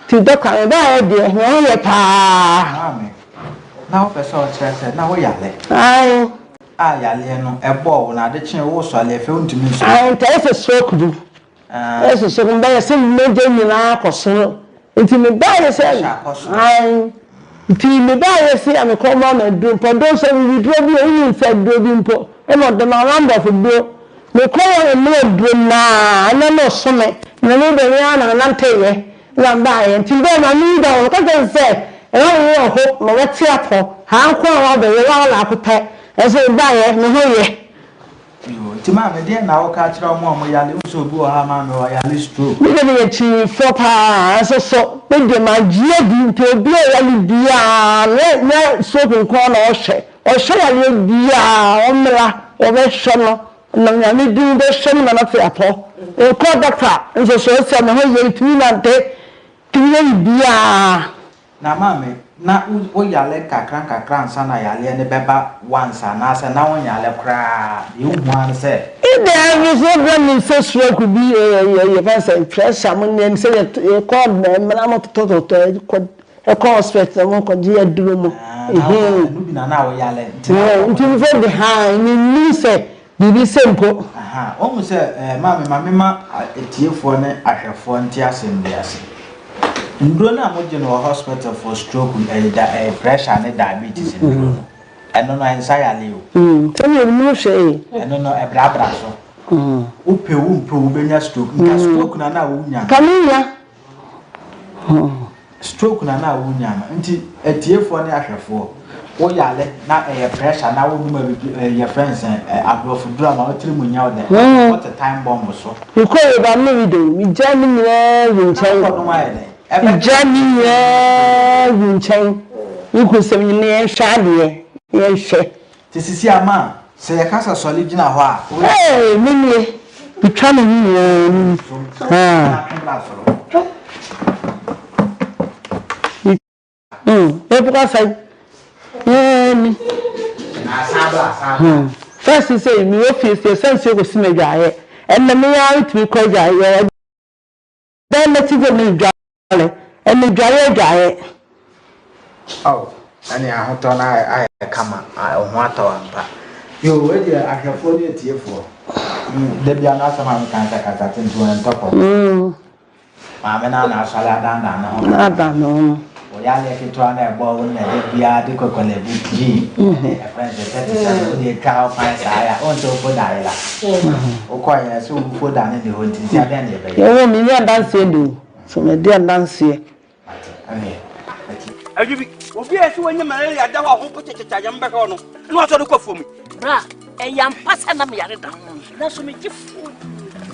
To the car, dear, no, pa. Now, Professor said, now we are late. Aye, Yaliano, a ball, and I did change also, I found to me. I tell a stroke. As a second day, some major milk or so. Until me buy yourself, until me buy yourself, I'm a common and do for those who drove you inside driving po. And not the Maranda for bill. Me call a more dream now, and I know summit, and I know the Rihanna and I'll tell you, and buy until then I need all, because I said, and I will hope, no, what's here for, how come the real appetite, as I buy it, no, to my dear now catch our mom, Yali, so go a man or Yali stroke. We can achieve 4 pounds, so with the magic to be a little let soaping corn or share you be a omra or vegetable, and then I do the same and a apple. They call doctor, and so some way to me that day to be a. Now, mammy, now we yale crank sana yali and the beba once and as and now when yale cry, you want say. If there is no one in such work could be a person, press someone and say that you called them, and I'm not total a call spec, I won't dear doom. Now yale. Until you behind, you say, be simple. Almost say, mamma, a tear for me, I have 4 tears in the Ndrona mo general hospital for stroke and pressure and diabetes in and no anxiety o. Tell me no say. And no e bra so. Upe benya stroke. Stroke na wunya. Kamia. Stroke na wunya. Nti etiefo ne ahwefo. Wo yale na pressure na wo duma your friends abrofu drama o tiri munya o de. What a time bomb so. You call it ba me do. Mi jami ni in China. Jami in China. You could say me shady. Yes. Tisisi ama se yakasa solid na ho a. Hey, mimi. We trying because first you say me office the sense you go see me guy and the me out to call guy then let you me guy and me guy oh and ya hoto na kama o ho atawampa yo we dia ahwefo ne tiefo de bia na sama kan kata tintu en topo ma me na asala dan na ho na dan no yale kitwa na ebo na bia de kokole bi e friends that is the cow fine saya on to for daila o kwa ya so for da ne ho ti sia den de be yo mi ya dance do so me dia dance ani ajubi obi esi wonye malaria da ho ho pochechecha yamba ka no no so de ko fomi bra yam pasa na me yare da na so me gifu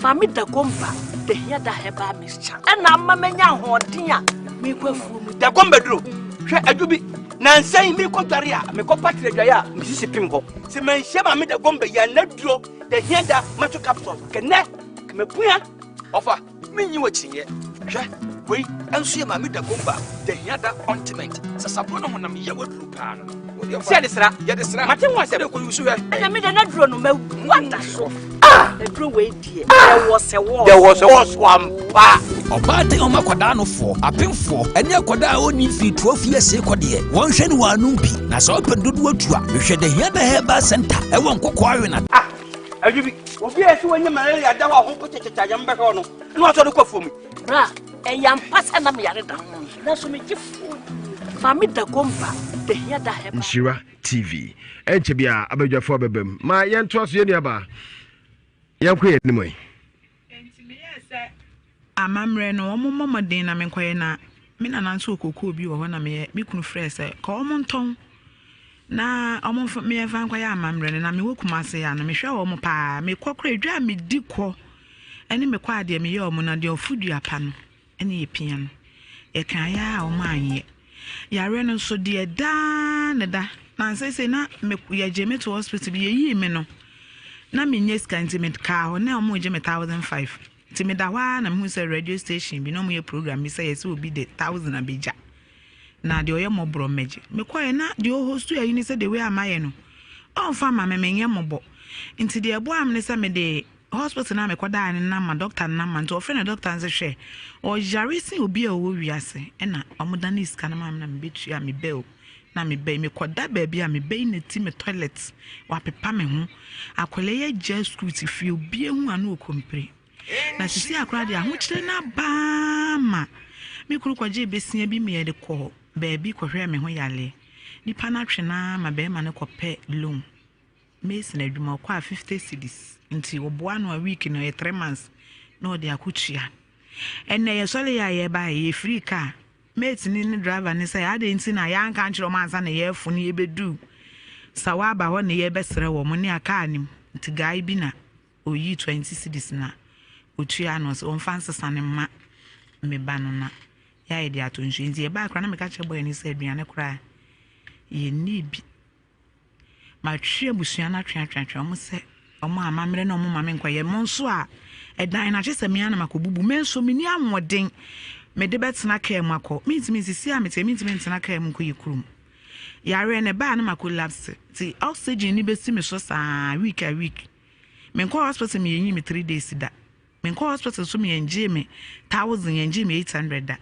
ma me da gomba de hia da heba mixture na amma menya hoden a me kwafu mu da gomba duro hwe adwubi na nsan me kotware a me kopatre dwaye a me sisi pim ho se man hye ma me da gomba ya na duro de hia da mato capsule kene me pua ofa me nyi wachinye hwe wei enso ye ma me da gomba de hia da ointment sasabo no honam ye waduru pa no se de sra ye de sra mate ho asebe ko yusu hwe na me da na duro no ma wanda so the duro we die there was a wampa Oba de oma kwada no fo apemfo ene kwada oni fi 12 years ekode won hwe ni wanu bi na so pendodo atu a hwe de hia da heba center e won kokko awe na adwubi obi ese wonye malaria da ho kochechecha yam beka no no so de kwafo mi bra yam pasa na me yare da na so me gifu ma me da gomba de hia da heba Nhyira TV enche bia abadwafo bebem ma yento aso ye nuaba yankwe ni moy amamre no omomodin na menkoye na me na nanso okoko bi wo ho na me kunu frɛ sɛ ka omonton na omon me fa nkoye amamre na me wokuma se ya no me hwɛ wo mo pa me kokora dwa me dikɔ ene me kwa ade me ye omo na de ofudu apa no ene ye pia no e kan ya o ma anye yare no so de da ne da na nsese na me ye je me to hospital bi ye yi me no na me nye scantimet ka ho na omo je me 1005 ti me da wa na me hu se radio station bi no mo ye program bi se yes obi de 1000 abija na de oye mo bro meje me koye na de o host ya yini se de we amaye no on fa ma me menye mo bo nti de ebo am ne se me de hospital na me koda ni na ma doctor na ma nti o friend doctor nze hwe o jarisi obi a wo wiase e na omoda na iska na ma na me betu ya me bel na me be me koda ba bia me be na ti me toilet wa pepa me ho akole ye just school ti fi obi ehu anu okompre na sisi akora de ahokyere na ba ma me kuru kwaje besia bi me ye de ko ba bi ko hwe me ho yale nipa na twe na ma be ma ne ko pe loan mes na adwuma kwa 50 cedis nti oboa no a week no 3 months no de akuchia enne ye sole ya ye ba ye free car mate ni driver ni say ade nti na ya nka nkyero mansa na ye fu ni ye bedu sawaba ho na ye besere wo mo ni aka anim nti guy bi na oyi 20 cedis na otua no so onfanse sane ma me ba no na ya ye de atonhwe nti ye ba akra na me ka che boy ni say aduane kra ye ni bi ma twa busua na twa mo se omo amamre na omo mame nkwaye mo nso a edan na kyese me ana makobubu me nso me ni amoden me de betena ka mu akọ mintimi sisi a mintimi ntena ka mu koyi kurum yare ne ba na makolapse ti oxygen ni besi me so saa week a week me nko hospital me yin me 3 days da me nko hospital so me enje me 1000 enje me 800 da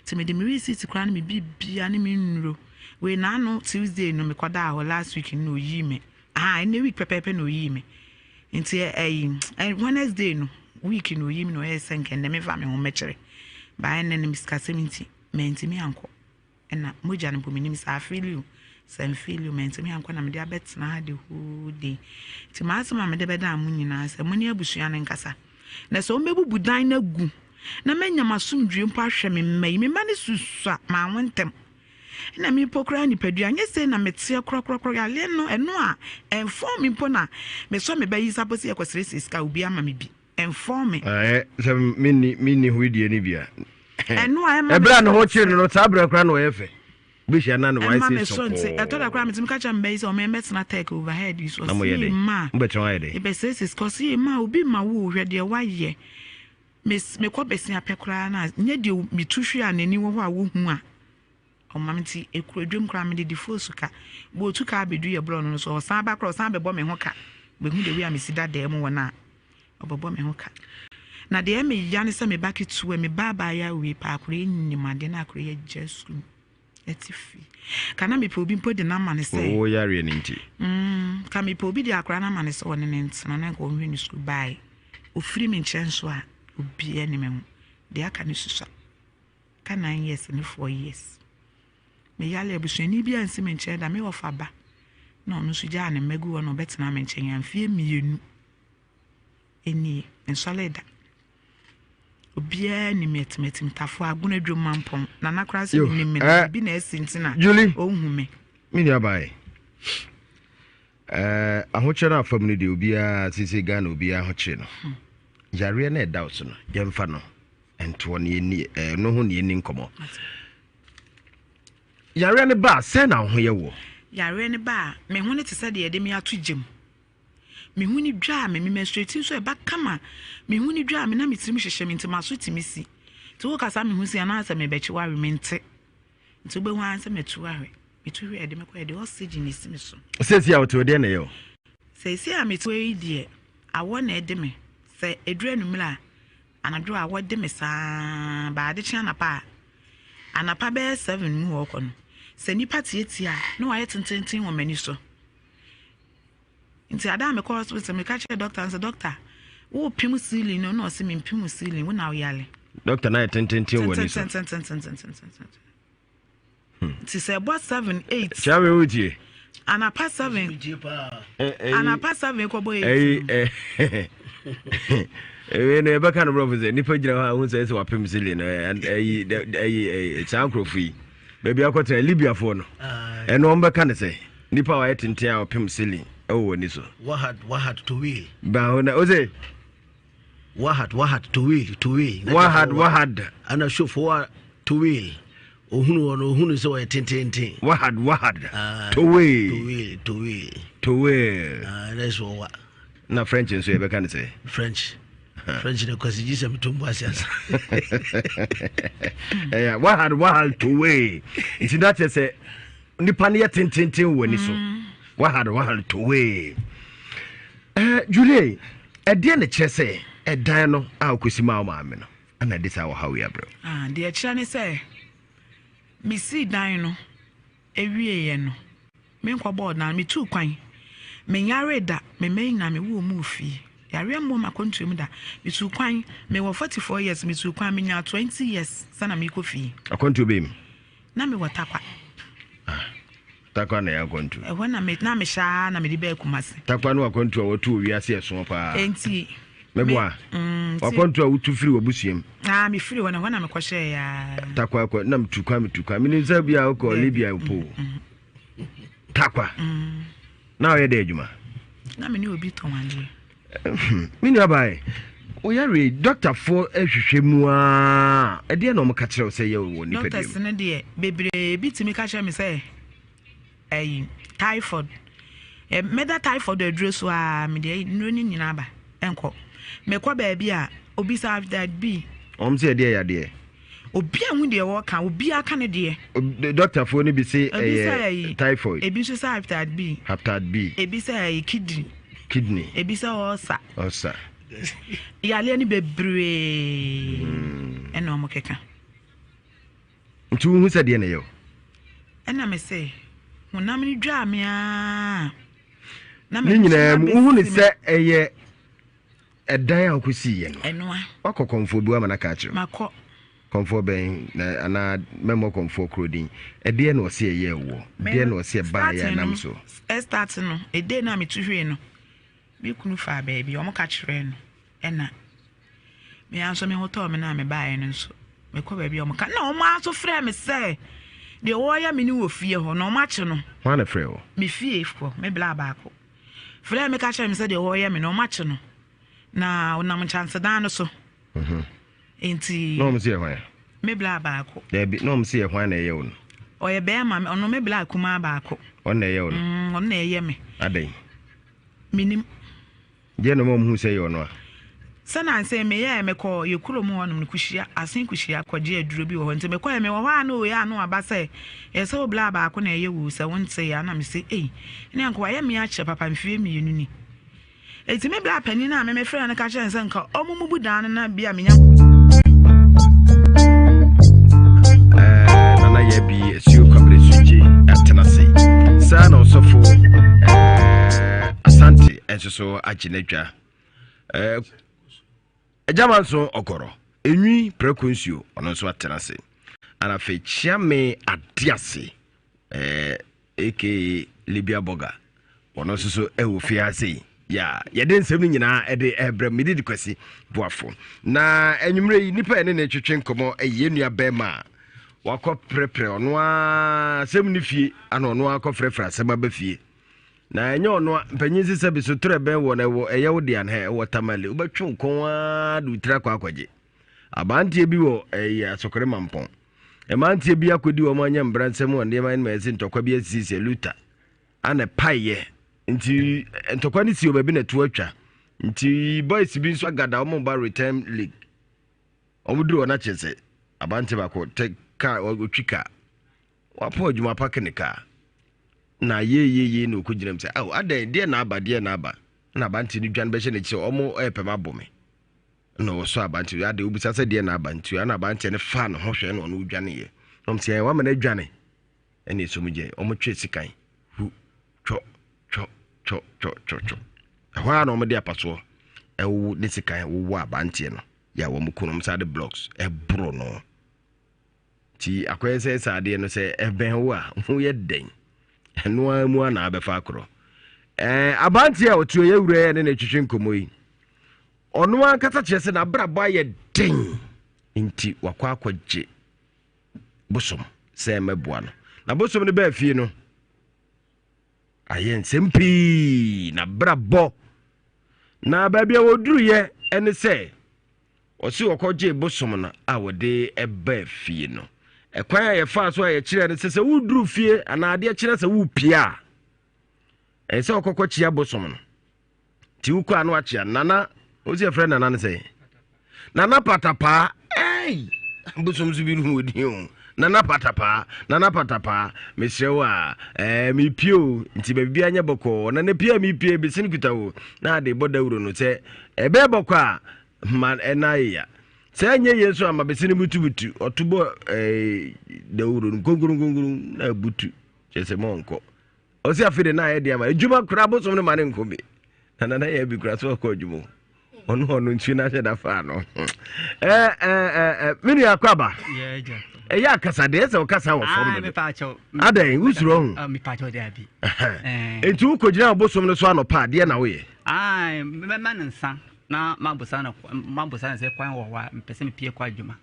ti me de me receipt kra na me bibia na me nuro we na no Tuesday no me kwada ho last week no yi me any week pepepe no yi me nti Wednesday no week no yi me no senken de me fa me ho mekere ba ene ne miska 70 mentimi anko ena moja no pomini misa afiliu san filiu mentimi anko na me de abetna ha de hudi ti ma asema me de beda amu nyina se muni abusua ne nkasa na so mebubu dan na gu na menya masumdwe mpo ahwe me mai me mane susua ma wontem na mi pokra ni padua nye se na metie krokro ya le no eno a inform mi mpo na me so me bayi saposi ekwesere ska obi ama me bi inform me se minni huidie ni bia eno a ema ebra no ho chiri no tabra kra no efe bi hia na no wai se so so nti etoda kra metim ka cha mbayi so me metna take overhead is was ma mbetwa wa de ebe se cause ma obi ma wo hwe de wa ye me ko besia pekra na nye de mi tuhwe anani wo ho a wo hu a omamti ekuradwem kra me de difosuka bo tuka abedu ye bro no so san ba kra san be bo me ho ka be hu de wi amesida de mo wona obobo me ho ka na de me ya ne se me back to me baba ya wi pa akra nyimade na akra ye jesu etifi kana me pe obi mpo de na ma ne se o yare ni nti ka me pe obi de akra na ma ne se woni ne ntina na ko hwe ni school bai ofiri me nchenso a obi ene me ho de aka ne susa kana yes ne 4 years me yale abusuani bia nsi me nche da me wofa ba na onu su ja ne megu wo no betena me nche yan fie mienu eni ensolida obia ni metemetim tafo aguna dwom mampon na nakra se ni me bi na esintina Julie ohun me ni abai ahokyere afam no de obia sisi Ghana obia ahokyere no yare na ɛda so no yɛmfa no ɛnto ne ni no ho ne ni nkomo yare ne ba sɛ na ho yɛ wo yare ne ba me ho ne te sɛ de yɛde me ato gyem me hu ni dwa me menstruating so e ba kama me hu ni dwa me na me tirim hyehyɛ me ntima so timisi to wo kasa me hu si ana asɛ me bɛkyi ware me nte nti be hu ansɛ me tu ware me tu hwe de me kɔ de oxygen isi me so sesi a wote de na yo sesi a me tu yi de awɔ na de me sɛ edura numla anadwo a wɔ de me saa ba de kyi anapa be 7 mu wɔ kɔ no sɛ nipa tietia na wayɛ tententen wɔ mani so nti ada me call hospital me catch a doctor and say doctor wo pim ceiling no no se me pim ceiling wo na wo yale doctor na tententen woni so nti sɛ bo 7 8 chawe wutie anapa 7 anapa 7 ko boy ne baka no bro say nipa gira ho say wa pim ceiling sankrofui baby akota Libya fo no eno mbeka ne say nipa wa tenten a pim ceiling ni so wahad to wheel ba ona oze wahad to wheel wahad ana chauffeur to wheel ohunu so wa tenten wahad to wheel that's what na French nso e be kan say French ne kwasi jisa mitumbo asiasa wahad to wheel it's not say nipa ne tenten woni so wahad to way Julie ede ne kyese edan no a okosima ma ame no ana de sa wo hawe abro de kyerɛ ne sɛ mi si dan no ewie ye no me nkɔbɔ na me tu kwan me nyare da me na me wo mu fi yare mo ma kontum da me tu kwan me wo 44 years me tu kwan me nya 20 years sana me ko fi akontu be mi na me wo takwa takwa na ya kontu wana me na me sha na me di be kumase takwa no akontu a wotu wiase eso pa enti meboa akontu a wotu firi obusuam me firi wana me kwhye ya takwa ko na mtu kwa me ni zabia ko Libya po takwa na o ye de adwuma na me ni obi to wanje me ni abai o yare doctor for ehwehwe mu a e de na o mka kire o say ye wo ni pedem doctor ne de bebre bitimi ka kire me say typhoid meda typhoid address wa me de no ni nyina ba enko me kwa ba bia obi sa that be say de ya de obi anwu de wo ka obi aka ne de doctor for ni bi say typhoid ebi so say hepatitis B ebi say kidney ebi say ulcer yale ni bebre ena o mokeka ntu hu say de na yo ena me say honam ni dwa me a na me nyina mu hu ni se eye edan a kosi ye no eno a wakokonfo bi wa mana ka akire makọ konfo ben na ana memo konfo krodin ede na o se eye wo de na o se ba ya nam so start no ede na me tuhwe no bi kunu fa ba bi o mo ka kire no ena me anso me hoto me na me ba ye no so me ko ba bi o mo ka na o ma so frɛ me se de wo ya me ni wo fie ho no ma che no wana frɛ wo me fie fo me bla ba ko frɛ me ka kire me se de wo ya me no ma che no na onam chance dan no so enti no mo se hwan me bla ba ko de bi no mo se hwan na ye wo no o ye be ma ono me bla kuma ba ko on na ye wo no on na ye me adan minim je no mo hu se ye wo no a sana nse me ye me ko ye kuro mu wono kuhia asen kuhia kwaje aduro bi wo nti me ko me wo ha na o ya no aba se ye se o bla ba ko na ye wu se wonte ya na me se ne anko wa ye me a che papa mfie me yenu ni eti me bla pani na me frɛ na ka kye nse nka omumubu dan na bia me nya nana ye bi esio kwamre suji atenase sa na osofo asante enso so aginadwa ejaman so okoro enwi prekonsio ono so atenase ana fe chiame adiase aka Libya boga ono so ewo fiase ya yɛde nsɛm no nyinaa ɛde ɛbrɛ mede de kwasi boafo na anwumre yi nipa ene na twetwe nkɔmɔ ɛyɛ nua bɛma wakɔ prɛprɛ ɔno a sɛm ne fie ana ɔno akɔ frɛfrɛ asɛm aba fie na enye ono panyin sise bi so tre ben wo na wo eye wo dia na wo tamale ubetwe nkonwa du tra kwa akwaje abantie bi wo asokore mampon emantie bi akodi wo manya mbransem wo ndie man ma esi ntokwa bi asisi luta ana paye nti ntokwa ni si obabi na tu atwa nti boys bi nso agada wo ba return league omuduru na chese abantie bako teka otwika wapo adwuma pakenika na ye no kugirem se adan de na aba na abantie ni dwan be hye ne kye omo epema bome no so abantie ade obisa se de na abantie na abantie ne fa no hwehwe no no dwane ye no se wa mana dwane ene so muje omo twe sikan hu cho hwa no mo de apaso ewu ne sikan wo abantie no ya wo mukunom sa de blocks bro no ti akwese sa de no se ben wo a hu ye den eno amu na abefa akro abantie a otuo ye wure ne twetwe nkomo yi ono an kata kyese na braba ye den nti wakwa akwaje bosom se meboa no na bosom ne ba fie no ayen sempi na brabo na babia woduru ye ene se osi okoje bosom na awode eba fie no ekwan ya fa so ya kire ne se wuduru fie anade kire se wupia se okokochi ya bosom no ti wuko anu achia nana ozi friend nana ne se nana patapa bosom zu bi nu wodi o nana patapa mesrewa mi pio nti baby anya boko na ne pia mi pie be sin kutawo na de bodawuro no se ebe boko a man enaya se nye yeso ama be sin butu otubo dawuro ngonguru na butu chese monko osi afide na ye de ama ejuma kura bosom ne mane nkobe nana ye bi kura so ko jumo ono nchi na heda fa no mini akwaba ya kasa de ese okasa wo fom me pa cho adan usuro hu me pa cho de abi entu ko gina obosom no so anopa de na wo ye me manansa na mabusa na se kwan wo wa mpese me pie kwa adwuma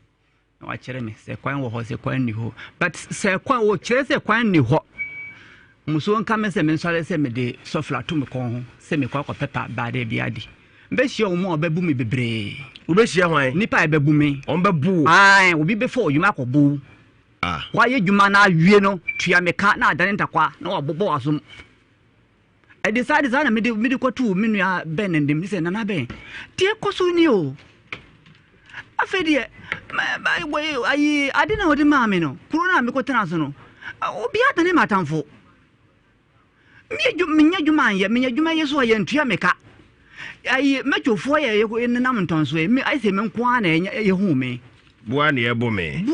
na wa kire me se kwan wo ho se kwan ni ho but se kwan wo kire se kwan ni ho muso nka me se me nsole se me de sofla to me kon ho se me kwa pepa ba de bia di mbehia wo mo obabu me bebre ubehia hwan nipa ebabu me onbabu obi before yuma kobu wa ye dwuma na awie no tua meka na adane ntakwa na wabobo asum I decided na me de kwatu me nua ben ndem ni se nana ben tie koso ni o afedi ayi ade na odi ma me no kuro na me ko tena so no obi adane matamfo me dwuma ye so ye ntua meka ayi mejofo ye nenam ntonso me ai se me nko ana ye hu me bua na ebo me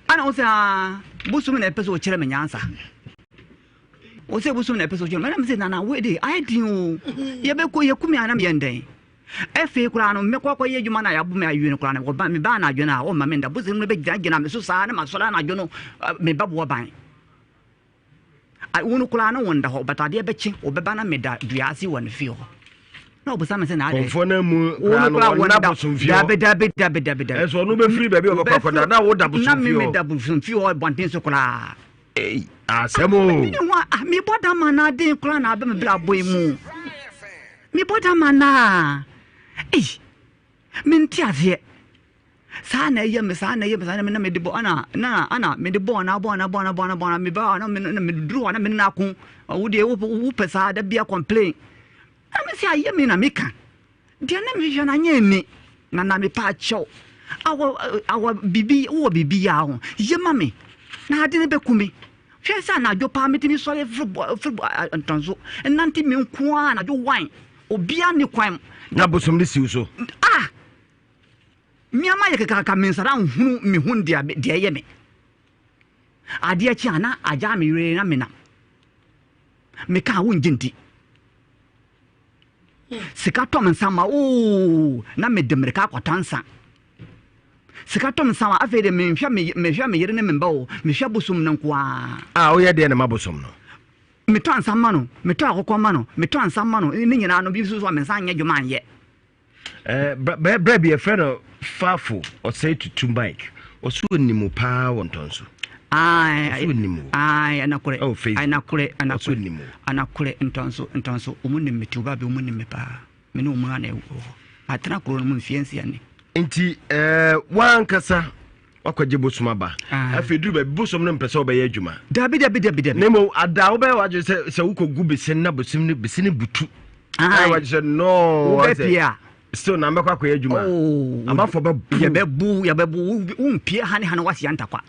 ana osa busum na epeso kire me nyansa ose busum na epeso kire me na we dey ai din o ye be ko ye kumi ana me nden efe kura no me kokko ye dwuma na ya bu me ayu ne kura na go me ba na adwo na o ma me nda busum no be gina me so saa na masola na adwo no me babo ban I won't call no wonder how, but I did bet you, or Babana made that Diasi one feel. No, but some said, I for no more, dabby. As one will be free, baby, of a crocodile. Now, what double some few or one thing so cry. Eh, Samo. Me bought a man, I didn't cry, I've been black boy moo. Me bought a man, eh, Mintia here. Sana ye me me de bona na me de bona me ba na me dru na me na ko wo de wo pesa da bia complain na me say ye me na me kan de na me jana nya ni na me pa cho awo bibi wo bibi ya ho ye ma me na ade ne be kumi hwe sa na jo pa me ti mi sole fru antonso nanti me nko na jo wine obia ni kwan na bosom ni siw so miama ye kaka mensara nhunu mi hundia de ye me ade achi ana aja me re na menam me ka wo njinti sika tom nsama na me demre ka kwatansa sika tom nsama afede me hwa me yere ne memba o me hwa bosum nko o ye de ne mabosom no me to ansama no me to akokoma no me to ansama no ni nyina no bi so me nsanya dwuma anye brebi a friend of Fafo or say to Mike or so nimu pa wontonso anakore ntonso omunim metu ba be omunim me pa me no mu ana atena kro no mu mfiansi ane nti wankasa wakwaje bosoma ba afeduru ba bosom no mpese obeye adwuma dabi nemo ada wo be waje se wukogu besin na bosim ne besin butu waje no wapia still na mbekwa kwa adwuma amafo ba ya bebu umpie hane wasi antakwa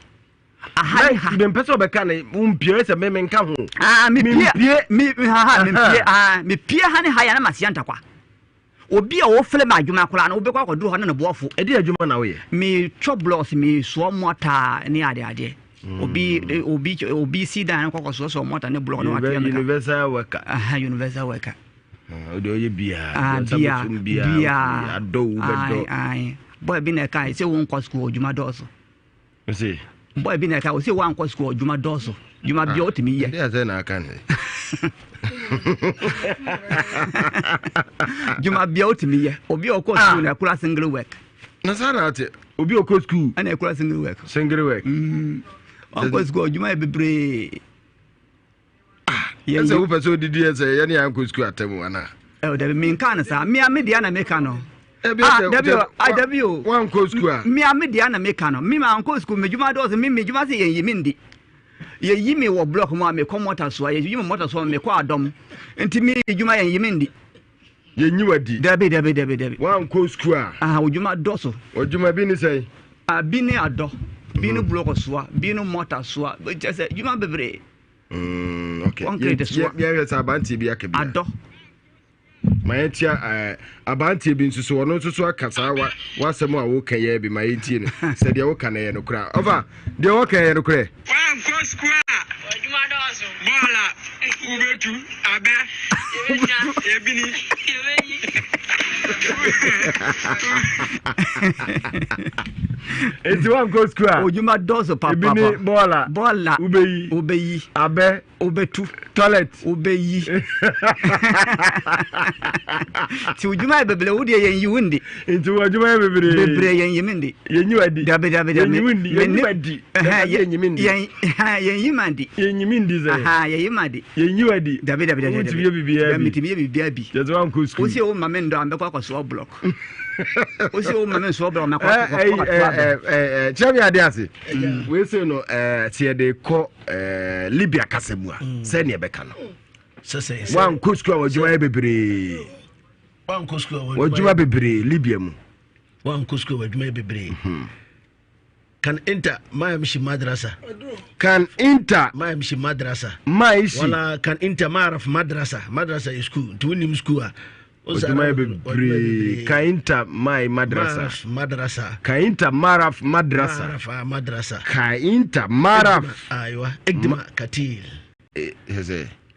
ahani ha be mpese obeka na umpie se me nka ho mepie hane ha ya na masi antakwa obi a wo fele ma adwuma kola na obekwa koduru ho na boafo edi adwuma na wo ye me choblos me so mota ni ade obi si dan ko so mota ne block na wa universal worker universal worker odo ye bia ado bedo boy bi na kai se won ko school adwuma doso see boy bi na kai se won ko school adwuma doso adwuma bia otimi ye dey say na aka ne Juma bia otimi ye obi okọ school na kula single work na sana ate obi okọ school ana kula single work okọ school juma bebre yes wo person didi yes ye ne anko school atemu ana da me nka sa me dia na meka no wan ko school me dia na meka no me ma anko school me juma do me juma se yen yimindi ye yimi wo block mo me ko motor so ye yimi motor so me ko adom enti me juma yen yimindi ye nyiwadi dabi wan ko school ojuma doso ojuma bi ni sei bi ni ado bi ni block so bi ni motor so just juma bebre okay ye sa banti bi akabia ado mayetia abanti bi nsusu wono nsusu akasa wasem a wo kan ye bi mayetie no se de wo kan ye no kra over de wo kan ye no kra wan ko square ojuma dozo bola ubetu abe ebini eti wan ko square ojuma dozo papa ebini bola ubeyi abe ubetu toilet ubeyi ti ujuma bebele wudi yen yiwundi enti ujuma bebele yen yimindi yen yiwadi dabe yen yiwundi yen yiwadi yen yimindi yen yimandi yen yimindi ze yen yimadi yen yiwadi dabe mitibiye bibia bi mitibiye bibia bi jezo wan ko school osi o mame ndo ambe kwa so block osi o mame so block na kwa chami ade ase we say no tie de ko Libya kasemu a se ne be ka no wan ko school ojuma bebre wajuma bebre Libya mu wan ko school wajuma bebre kan enter mayamshi madrasa wala kan enter madrasa is school to win school ojuma bebre kan enter madrasa kan enter madrasa aywa egdima katil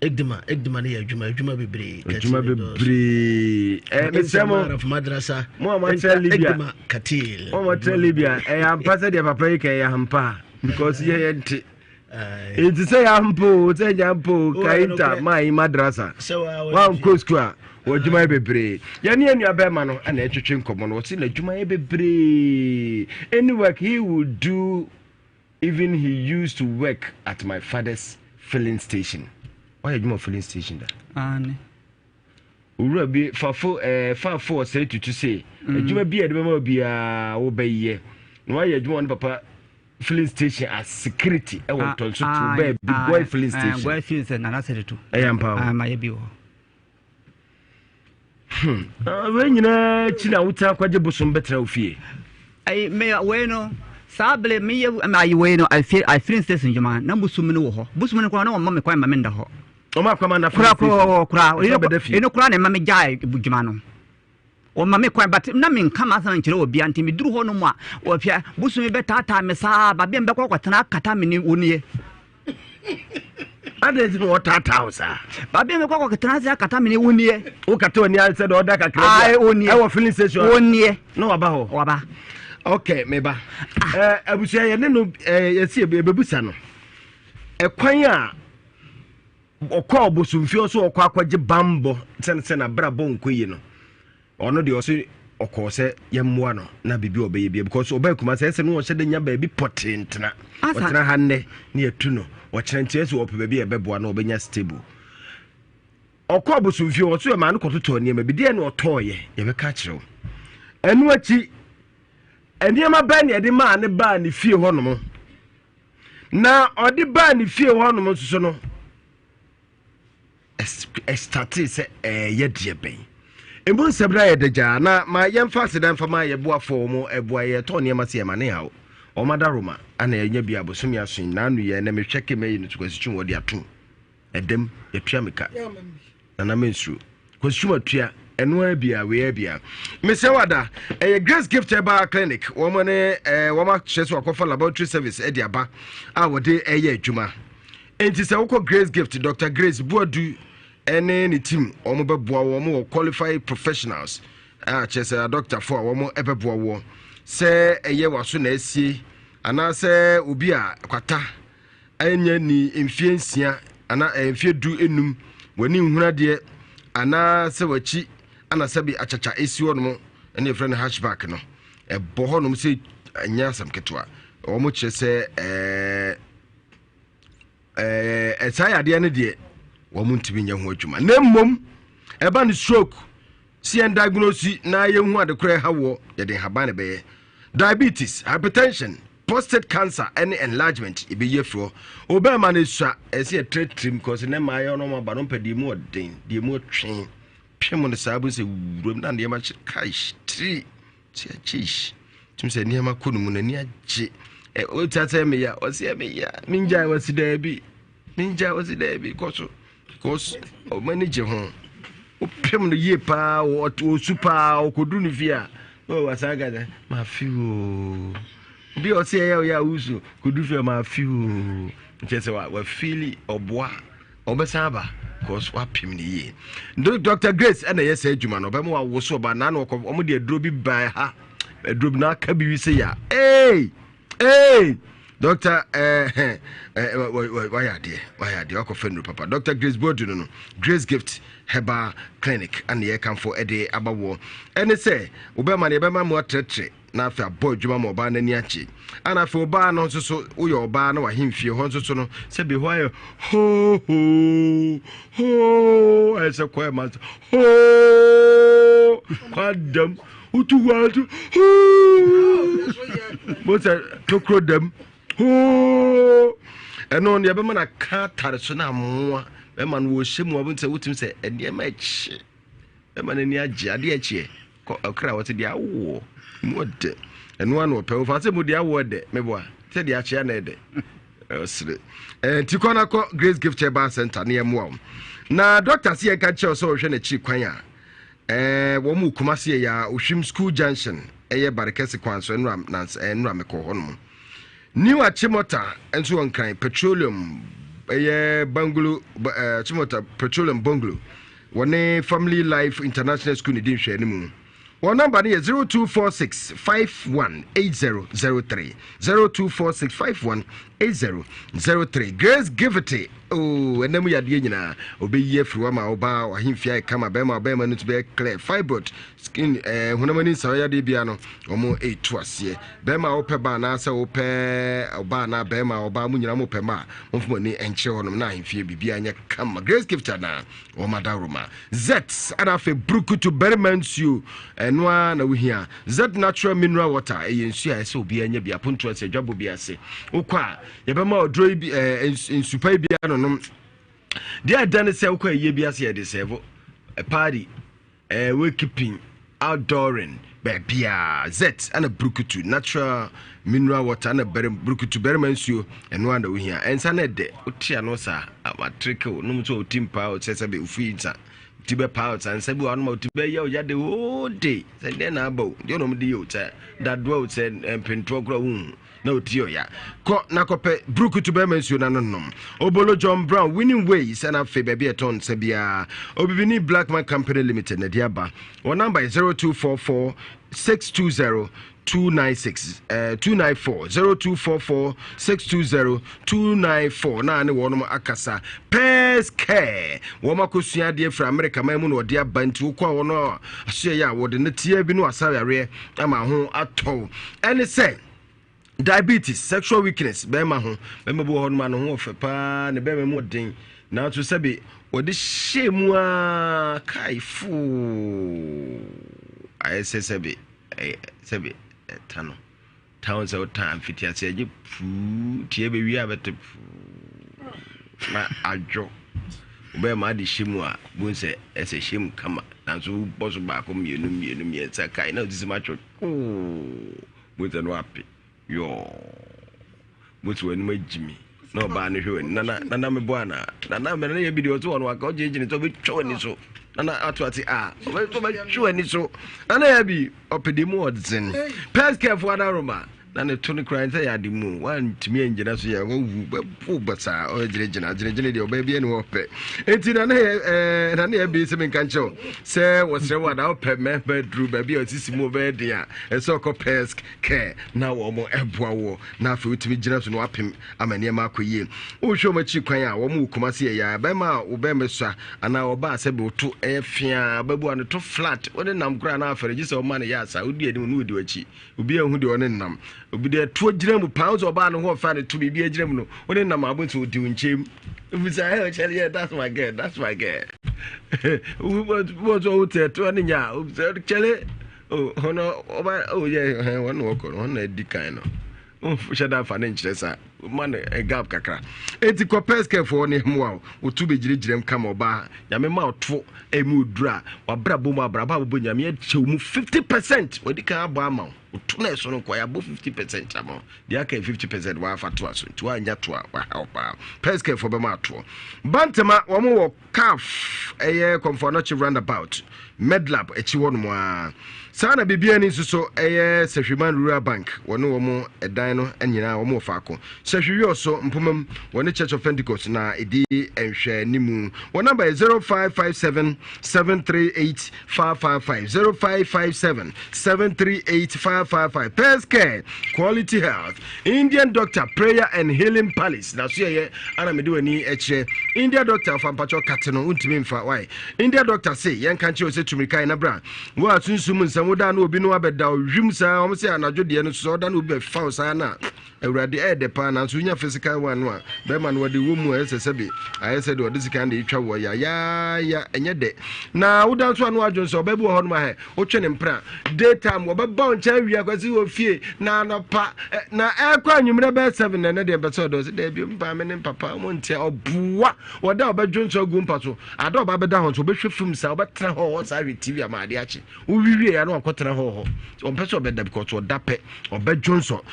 egdima ne ajuma bebre mesemo madrasa mo ma tell Libya egdima katil mo tell Libya ampasa de papa yake ya hampa because ye enti it say ampo say jampo kainta mai madrasa wan ko school wajuma bebre yani enu abema no na etwetwe nkomo no wose na juma bebre any work he would do. Even he used to work at my father's filling station. Why you filling station da? Ani. Ura bi fafo say to say. Ejuma bi ade ma bia wo baye. No why ejuma no papa filling station as security e won tonso to be big boy filling station. Boy filling station na say to. E yampa. Ma ye bi wo. We nyina china wuta kwaje bosom betra ofie. Ai me we no sable me ye ma yi we no I feel station juma na busum no wo ho busum no kwa na mo me kwa ma me nda ho o ma kwa ma na kura eno kura na ma me jai bujuma no o ma me kwa but na me nka ma san kire obi anti me duru ho no mo a o pia busum be tata me sa ba be kwa kwatena kata me ni wonie ade ti no tata usa ba be me kwa kwatena sa kata me ni wonie o kata oni al se do da kakra ai wonie e wo filling station wonie no waba ho waba. Okay, meba. Abusia ye ne no yesi ebebusa no. Ekwan a okọ obosumfio so okọ akwaje bambo sense na brabo nkoyi no. Ono de ɔkɔ yɛmmoa no na bibi ɔbɛyɛ bia because ɔbɛyɛ kuma sɛ no wɔhyɛ de nya baabi pɔtentena ɔtena ha nnɛ ne yɛtu no wɔkyerɛ ntiɛ sɛ wɔpɛ baabi yɛbɛboa no ɔbɛnya stable ɔkɔ abosomfie wɔ so yɛ maa no kɔtotɔ nneɛma bi deɛ ne ɔtɔɔyɛ yɛbɛka kyerɛ wo ɛno akyi nneɛma bɛn ne yɛde maa ne baa ne fie hɔnom na ɔde baa ne fie hɔnom nso so no ɛstate sɛ ɛyɛ deɛ bɛn emu nsɛbra yɛ dagya na ma yɛmfa aseda mfa ma yɛboafo mu ɛboa yɛtɔ nneɛma sɛ yɛma ne haw ɔmada roma ana yɛnya bi abosom yɛaso na anu yɛ na mehwɛ kema yi no kwasitwum wɔde ato ɛdɛm yɛtua meka na mensuro kwasitwum atua ɛno abia wei abia mesɛ wada ɛyɛ Grace Gift Herbal Clinic wɔn ne wɔn ahyɛ so akɔfa laboratory service ɛde aba a wɔde ɛyɛ adwuma enti sɛ wokɔ Grace Gift Dr. Grace Buadu ɛne ne team wɔn bɛboa wɔn wɔ qualified professionals a kyerɛ sɛ doctor for wɔn ɛbɛboa wɔn sɛ ɛyɛ waso na asie anaasɛ obi a kwata ɛnyɛ ni mfie nsia ana mfie du enum wɔni nhuradeɛ anaasɛ wachi ana sɛbi achacha esi hɔ nom ɛne efrɛ no hatchback no ɛbɔ hɔ nom sɛ anya asam ketwa wɔn kyerɛ sɛ ɛsaa yadeɛ no deɛ wɔn ntumi nyɛ ho adwuma na mmom ɛba no stroke CN diagnose na yɛhu adekora ha wɔ yɛde haba ne bɛyɛ diabetes hypertension prostate cancer and enlargement ibeye fro obema na sua ese tretrim cause na ma ayo no ma ba no padi mu odin de mu twen twem no sabu se wurom na de ma kai tri chiach tum se ne ma konu mu na ni agye o tata me ya o se me ya minja wasi da bi cause o manage ho o pem no ye pa o super o kodu ni via o wasaga da ma fi o bi o se ya usu kudu fe ma fi o nche se wa feel oboa obesaba cause wa pim ni ye Dr. Grace na yes adwuma no be mo wa woso ba na no omo de aduro bi ba ha aduro na ka bi se ya Doctor why are they okofenro papa Dr. Grace Bodu no Grace Gift Herbal Clinic and ye kan for ede abawo ene say obema na ebema mo tretre na afa boy dwuma mo ba na ni achi ana afa oba no nso so uyo oba na wa hemfie ho nso so no se be ho ese kwa ma kwadam utu watu bosa tokro dem eno ne be mana ka tare so na moa be man wo hyemu obunse wotim se ene ma echi be man ni age ade echi okra wote dia wo mode eno anu ope fa se mu dia wo de meboa se dia ache na ede osire tikona ko Grace Gift Herbal Center na yemo na doctor se ka che so hwe na chi kwan a wo mu kuma se ya Ohwim School Junction eye barekese kwan so enura meko hono New Achimota enso wonkan petroleum bungalow Chimota petroleum bungalow one Family Life International School ni din hwe ni mu one number is 0246 518003 0246 518003 Grace Givity enemu yade nyina obeyi friwa ma oba wahimfia kama bema no to be clear fibroid skin hunamani sa yade bia no omo etu ase bema opeba na asa ope oba na bema oba mu nyina mo pema mfo ni enche honom na ahimfia bibia nya kama Grace Gifter na o madaroma Z adafe bruku to bermansu enwa na wuhia Z natural mineral water eyensu a ese obi anya bia ponto ase dwabo bia ase okwa yebema odro bi ensupai bia no dia dane se ukwa ye bia se de serve a party we keeping outdooring bia Z and a brukutu natural mineral water and a brukutu bermansuo eno anda wo hia ensa na de utia no sa amatrickle no mto timpa o se be ufinta tibe pounds and sabi one more tibe ya ya de whole day say then na abo de no de yo ta that do say pentro kro hu na otio ya ko na kope brukutu be mensu na no obolo John Brown winning ways and afi baby eton sabia obibini Blackman Company Limited na diaba one number is 0244 620 296 294 0244 620 294 na ne wonom akasa Pescare woma kosua de fra America man mu no de abanti wo kwa wono ahye ya wo de ne tie bi no asaware ama ho atɔ ene say diabetes sexual weakness be ma ho be ma bo ho no ho fe pa ne be mu den na to sebe wo de shemu a kaifu ayesesebe sebe tano town so time fit ya se pu tie be wi abete na ajo be ma de shemu a bun se ese shemu kama na so boso ba ko mienu sa kai na disi macho mo te no api yo mo tu enu majimi no ba ne hwe na me bo ana na me na ye video to ono aka o je to be twa ni so na atuati o be to be twa ni so na ya bi opedimu odzen Pescare for Adaroma na ne to ne kran say ya dimu wan timi enjina so ya wu basa o jire de o ba bi ene wo pe enti na ya bi se men kancho se wo sre wa da o pe me bedru ba bi o sisi mo be dia e so ko Pescare na wo mo eboa wo na afi utimi jina so no apem amane ma akoyie o hwo ma chi kwan a wo mo kuma se ya ba ma wo be me so ana wo ba se be to e fia ba bu an to flat wo ne nam kra na afere gi se o ma ne ya sa wo di eni no di wachi obi ehu de o ne nam obi de to gyina mu pounds oba no ho fa ne to bibia gyina mu no woni nam abuntu odi unchem ifisa hey chele yeah that's my girl what to ani nya chele oh hono oba oh yeah one work on na di kan no shada fa ne nkyeresa man a gap kakra enti ko Pescare for ne hmo a otu be girigirem kama oba nyame ma oto emu dura wabra bom abraba bo nyame achew mu 50% odi kan abo ama otu na so no kwa ya bo 50% ama dia aka 50% wa fa to aso to anya to wa help Pescare for be ma to bantama wo mo wo calf eye comfort roundabout medlab echi won mo a sana bibia ni so eye Sehwiman Rural Bank wono wo mo edan no anyina wo mo fa ko Sehwi oso mpomam woni Church of Pentecost na edi enhwe nimu wo number is 0557 738 555 0557 738 555 Pescare quality health Indian doctor prayer and healing palace na so ye ana me de wani eche India doctor fa mpacho kateno untimi mfa why India doctor say yen kan che o se tumika na bra wo asunsumu nsam no obi no abeda hwim sa o se anajo de no so da no be fa sa na awurade de pa na so nya physical one no a be man wo de wo mu esesebe ayese de odisikan de twa wo ya enye de na wo dan so anu adwon so obabu ho no ma he wo twe ne mpra daytime wo be ba ncha wi akwasi wo fie na no pa na ekwa anwumre be 7 na ne de be so do se de bi mpa me ne papa mo ntia obuwa wo da obadwon so gu mpa so ada oba be da ho so be hwe film sa obetra ho sa wi tv amade achi wo wiwie ya no akotera ho ompese obeda because odape obadwon so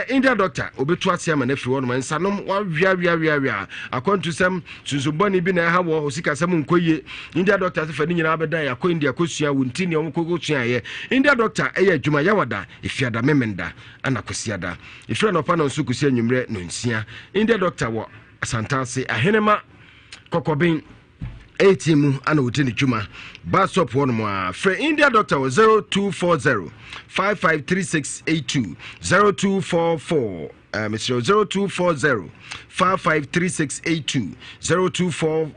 India doctor obetu ase ama na firi wono mansanom wa wia akwantu sem sunsumboni bi na ha wo osika sem nkoye India doctor se fa ni nyina abeda ya ko India kosua wunti ne omkoko sua ye India doctor adwuma yawada ifiada memenda ana kosiada ifira no pa no nsu kosia nwumre no nsia India doctor wo asantase ahenema kokobin 18 mu ana wotini dwuma basop won mo a free India doctor 0240 553682 0244 Mr. 0240 553682 0240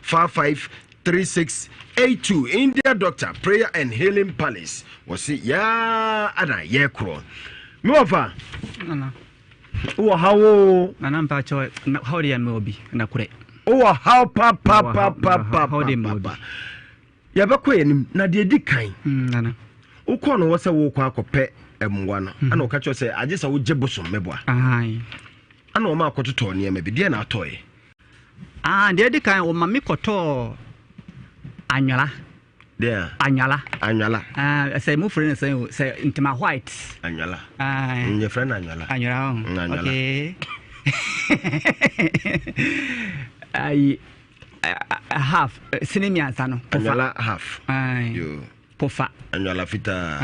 553682 India doctor prayer and healing palace was it ya ana ye kro me ofa nana wo hawo nana mpa cho how dey me obi na kure oh how papa ya beko enim na de di kan nana ukọ no wo se wo kwa akọpẹ emwa no ana o ka cho se age sa wo je bosom meboa ai ana o ma akototo ne me bi de na atoye de di kan o ma me koto anwala there anwala say mo friend say intima white anwala your friend anwala okay I half cinema sano anwala half yo pofa anwala fita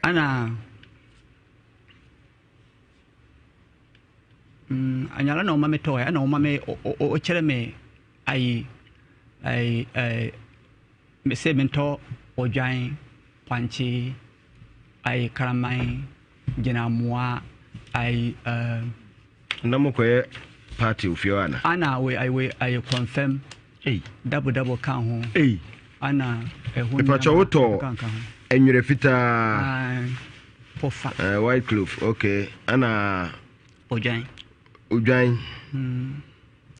ana anwala no mame toy ana o mame o chere me ai me se mento odwan Panchi, I Karamai, Genamua, I Namokoye party of Fiona. Anna, I confirm. Hey, double count. Hey, Anna, a Pachoto, and you're a fitter. White cloth, okay. Anna Ujain.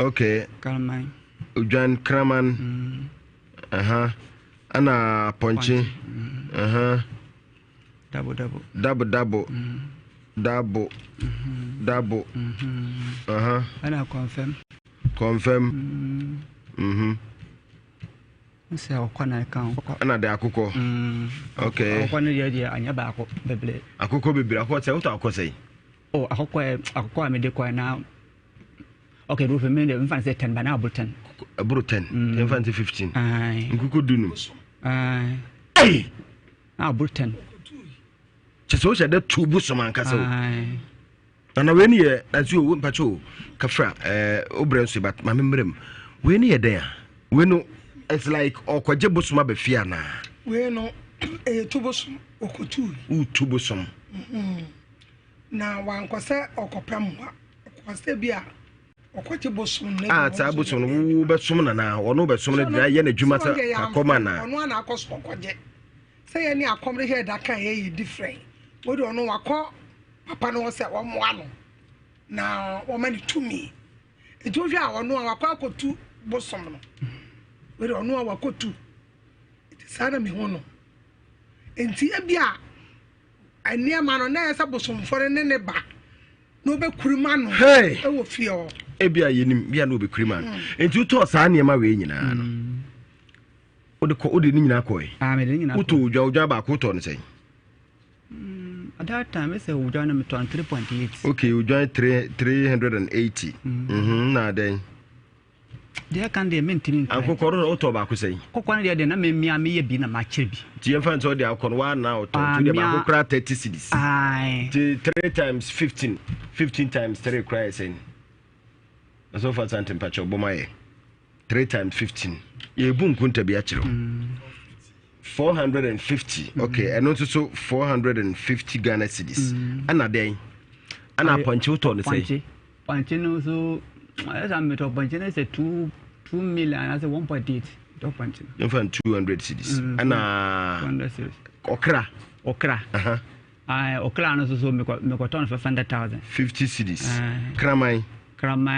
Okay. Karamai. Ujan Kraman. Anna Ponchi. Double. Anna confirm. Say Okwana account. Anna de Akuko. Okay. Okwana the anya baako bebre. Akuko bebre. Akuko say what Akuko say? Oh, Akuko me de kwa now. Okay, roof me the infant say 10 but now 10. About 10. Infant 15. Aye. Nkuku dunu. Aye. Hey. Now 10. Cheso she de tubu so man kasa. Aye. Na we ni ye as you wo mpacho kafra obrenso but ma memrem. We ni ye there. We no it's like okwaje bosoma be fia na. We no tubosum okotu. Tubosum. Na wankose okopem wa. Okwase bia okwaje bosum na. Ta bosum no wo besom na ono besom na ye na dwuma ta akoma na. Ono na akoso okwaje. Say any akomre here that can ye different. We do ono wakọ papa no say wo mo ano. Na wo mani to me. Ejohwe a ono wakọ akotu bosom no. We do ono wakotu. It is ana me ho no. Enti ebia ania ma no na esa bosom fore ne ba. No be kurima no. Hey. E wo fie o. Ebia yenim bia no be kurima. Enti uto sa ania ma we nyina no. Ode ni nyina koy. Me de nyina. Uto udwa ba ko to no say. At that time I say udwa na me to 3.8. Okay, udwa 380. Na den. They can dey maintain. Anko koro auto ba ko say. Kokwan dey na me ye bi na ma kire bi. Ti enfan so dey akon wa na auto. Ti dey ba ko kra 30 cedis. Aye. 3 times 15. 15 times 3 cry saying. So far santim pacho bomaye. 3 times 15. Ye bu nkunta bi a kire. 450. Okay, and also 450 Ghana cedis. Ana den. Ana ponchi auto no say. Ponchi no so as I'm to ponchi no say 2 million I say 1.8. To ponchi. You find 200 cedis. Ana 200 cedis. Okra. Okra no so me ko turn 500,000. 50 cedis. Kramai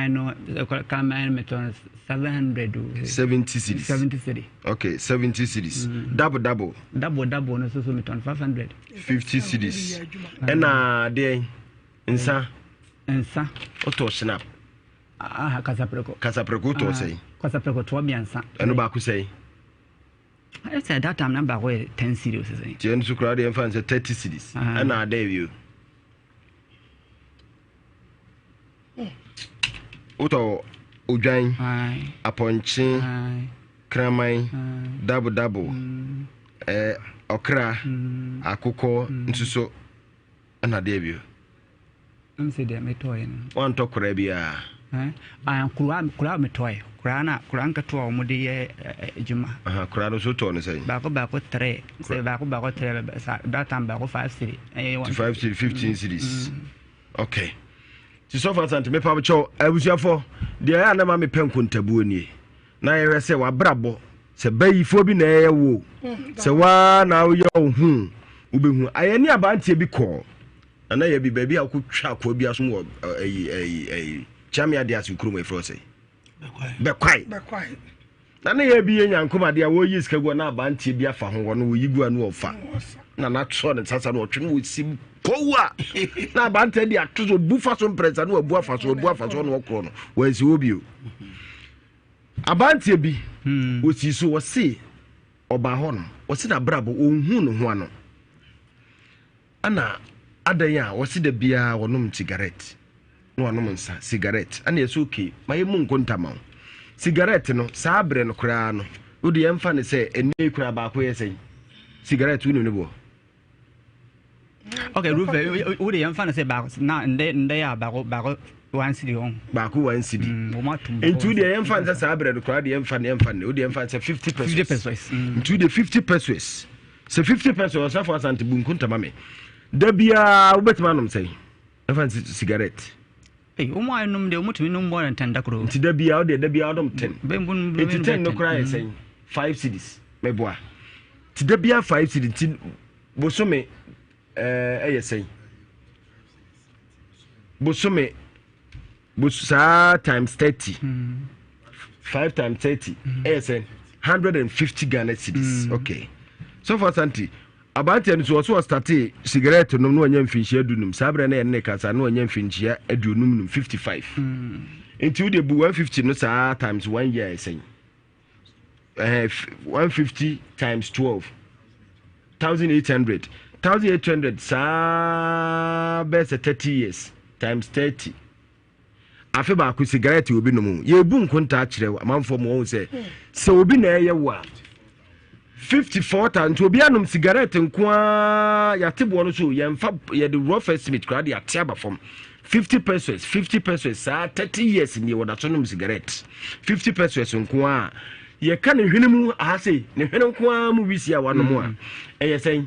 no Kramai me turn 700. 70 cedis. 70 cedis. Okay, 70 cedis. Double no so me turn 500. 50 cedis. Ena dey insa auto snap. Kasapreko to say. Kasapreko to biansa. Eno ba ku say. I said that time number we 10 cedis say. Ti en su crowd en fan 30 cedis. Ena dey you. Auto Udwan, Aponchi, Kramai, double, Okra, Akuko, Nsuso, and a debut. I'm saying they're toy. One talk Arabia. I am Kura me toy. Kuranka to Mudi Juma. Kurado Suton say. Bako 3. Say Bako 3. That time Bako 5 city. 5 city, 15 cities. Okay. Ti so far sant me pa cho abusuafo de ya na ma me penkontabu oni na ye se wa brabo se bayifo bi na ye wo se wa na wo ye hu ubehu ayani abantie bi ko na ye bi ba bi akotwa ko bi aso wo chamia de asu kuro me fro say be kwai na ye bi ye nyankoma de wo yi sika go na abantie bi afa ho wo no wo yi gu anu ofa na tso ne sasa no twem wo sim powa na bante dia tuzo bufa so mpresa no abu afa so no okro no wansi obio abante bi osi so wo se oba ho no wo se na brabo onhu no ho ano ana adan a wo se da bia wonom cigarette no wonom nsa cigarette ana yeso okay maye mu nkontama cigarette no saa bre no kra no wo de yemfa ne se ene kra ba ko yesen cigarette wonu ne bo. Okay, Rufe, we the young say back now and they are back 1 city on. Back 1 city. Into the young fans, the crowd, the young fan, the young fan, 50 pesos. Into the 50 pesos. So 50 pesos or for Santi Bunkunta Mame. Debia Ubetmanum say, I fancy cigarette. Hey, I know the motive no more than 10 dacro. To Debia out there, Debia out 10. It's 10 no cry saying 5 cities. Me boy. To Debia 5 cities. Bosome, say. Bosome, Bosa times 30. 5 times 30. ASN 150 Ghana cedis. Okay. So for Santi, about and so also started cigarette no one finchia dunum, Sabrina and Necas, no one finchia edunum 55. Into the 150 no times 1 year, I say. 150 times 12. 1,800. 1,800, sa best 30 years times 30. Afe ba ku cigarette obi no mu. Ye bu nkonta akire wa manfo mo say se obi na eye wa 54 obi anum cigarette nkoa yatebo no so ye mfa ye the rough estimate crowd ya tia ba from 50 pesos sa 30 years ni woda so no cigarette 50 pesos nkoa ye ka ne hwene mu ahase ne hwene nkoa mu wisi a wano mu a eye say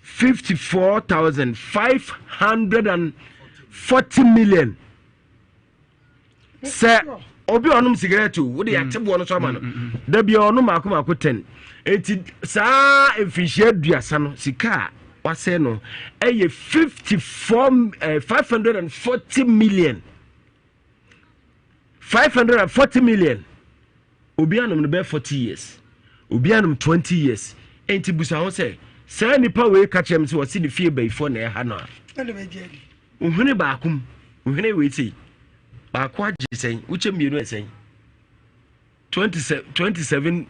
54,540 million. Sir, obi onum cigarette wo de yatebo no so ma no da bia onum akoma 10 eti sa efihie aduasa no sika wase no eye 540 million 540 million obi anum no be 40 years obi anum 20 years enti busa ho say sa nipa we ka chem se wasi ne fie baifo na ha no a uhune baakum uhune we ti baako agye sen uche mienu esen 27,000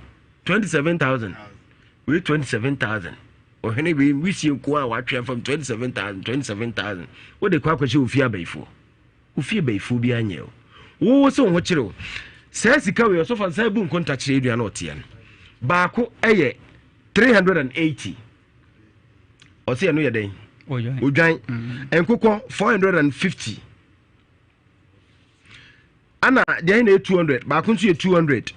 we 27,000 ohene we wisi nko a watwe from 27,000 wo de kwa kwache ofia baifo bi anye wo so ho kire se sika we so fa sai bu nkonta kire edua na ote an baako eye 380 o se no ye den odwan enkokọ 450 ana dey na 200 baako nso ye 200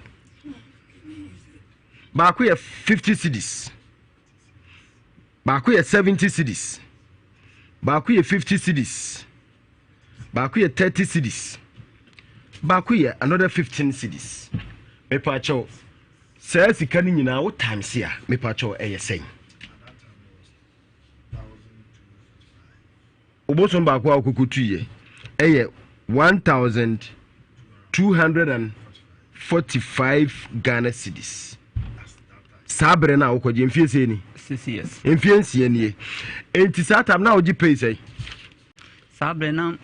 baako ye 50 cedis baako ye 70 cedis baako ye 50 cedis baako ye 30 cedis baako ye another 15 cedis me pa cho say sika ni nyina wo times ya me pa cho eye sen oboson baako akokotu ye eye 1,245 Ghana cedis. Sabre na ukoje mfie se ni 6 years. Mfie nsie ni. Enti satam na oji pay say. Sabre na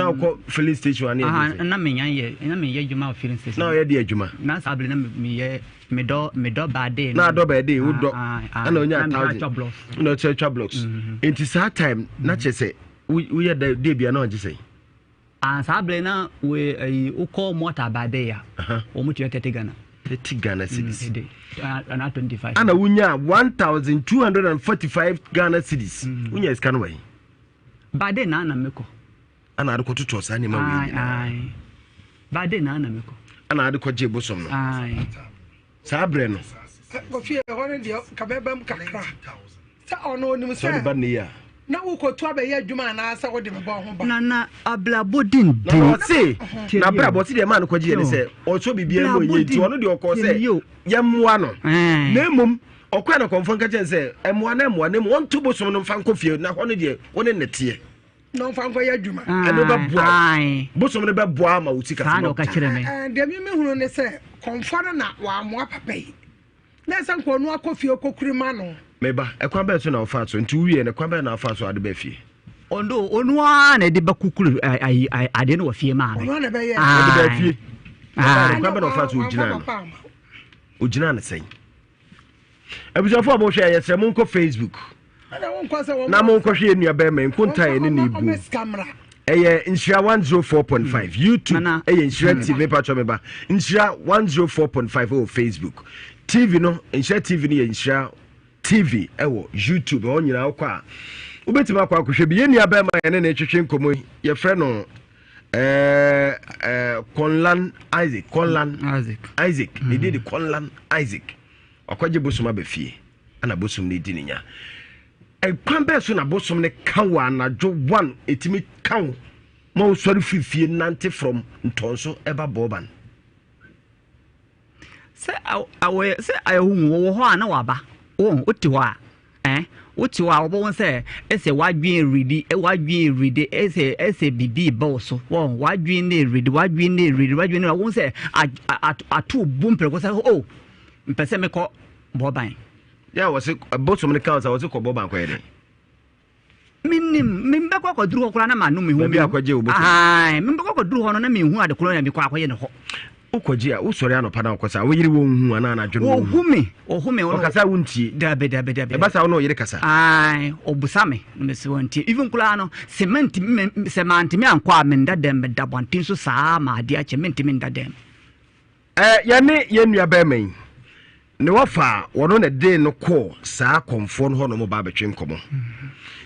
uko filling station ani. Na menye adwuma filling station. Na ye de adwuma. Na sabre na me do bade. Na do bade wo do. Ana onya 1,000. No church blocks. Enti satam na chese we ye de bia na oji say. Sabre na we uko motor bade ya. Omutu 30 Ghana. 30 Ghana cedis. Ana 25. Ana unya 1,245 Ghana cedis. Unya iskan way. Bade na ana meko. Ana adiko tuto sa ni ma wi. Ai. Bade na ana meko. Ana adiko je bosom no. Ai. Sabre no. Go fie hono de kabebam kakra. Sa ono nim sa. So ba ne ya. Na wo ko to abaye adwuma na asa wo de me ba ho ba. Na ablabodin. Na say na ablaboti de man ko je ne say o so bibia mo ye ti ono de o ko say yemwa no. Na mum okwa na konfon ka chen say emwa na won to bosom no fan ko fie na hono de woni nete. No fan ko ye adwuma. Eno ba boa. Bosom no ba boa ma wuti ka. Sa na ka kire me. De me hunu ne say konfon na wa mo papa yi. Na san ko no akofie kokuri no. Meba ekwan be so na ofa so nti wiye ne kwan be na ofa so ade be fie ondo onua na de ba kukuru ade no fie ma no na be ye ade be fie kwan be na ofa so ojina na sen ebusafo abo hwe ye se mo nko Facebook na mo nko hwe enua be ma nkonta ye ne na ibu eye Nhyira 104.5 YouTube eye Nhyira TV patcho meba Nhyira 104.5 o Facebook TV no Nhyira TV ni Nhyira TV ewo YouTube on nyina akwa ubetima akwa akohwe bi yeni aba ma yene na etwetwe nkomo ye frɛ no Conlan Isaac ne dey Conlan Isaac akwaje bosoma ba fie ana bosom ne di nya kwan bɛ so na bosom ne ka wa anadwo 1 etimi kan ma wo sɔre fifie nante from ntonso eba boban sɛ awu wo ho ana waba wo oti ho a woti wa wo sɛ ɛsɛ wadwen ridi ɛsɛ bibi ba so wo wadwen ne ridi wo sɛ ato bum preko sɛ oh mpɛsɛ mekɔ boban ya wɔse bosom ne ka wɔse kɔ boban kɔ yɛde minim bɛkɔ kɔduru hɔ kora na ma no mehu bi akɔgye wo bosom bɛkɔ kɔduru hɔ no na mehu ade kora na mekɔ akɔyɛ ne hɔ ukɔgye a wosɔre anɔpa na ɔkɔsa wo yiri wo hu ana na adwene wo ohume ɔkasa wo ntie dabe ɛbasa wo na ɔyere kasa obusame mese wo ntie even kula no cement me ankɔ a menda dem da bɔnten so saa ma ade akyɛ mentimi nda dem yɛne yɛnnua bɛma yi ne wɔfa wɔno na de no kɔ saa kɔmfoɔ no hɔ no mo ba bɛtwe nkɔmmɔ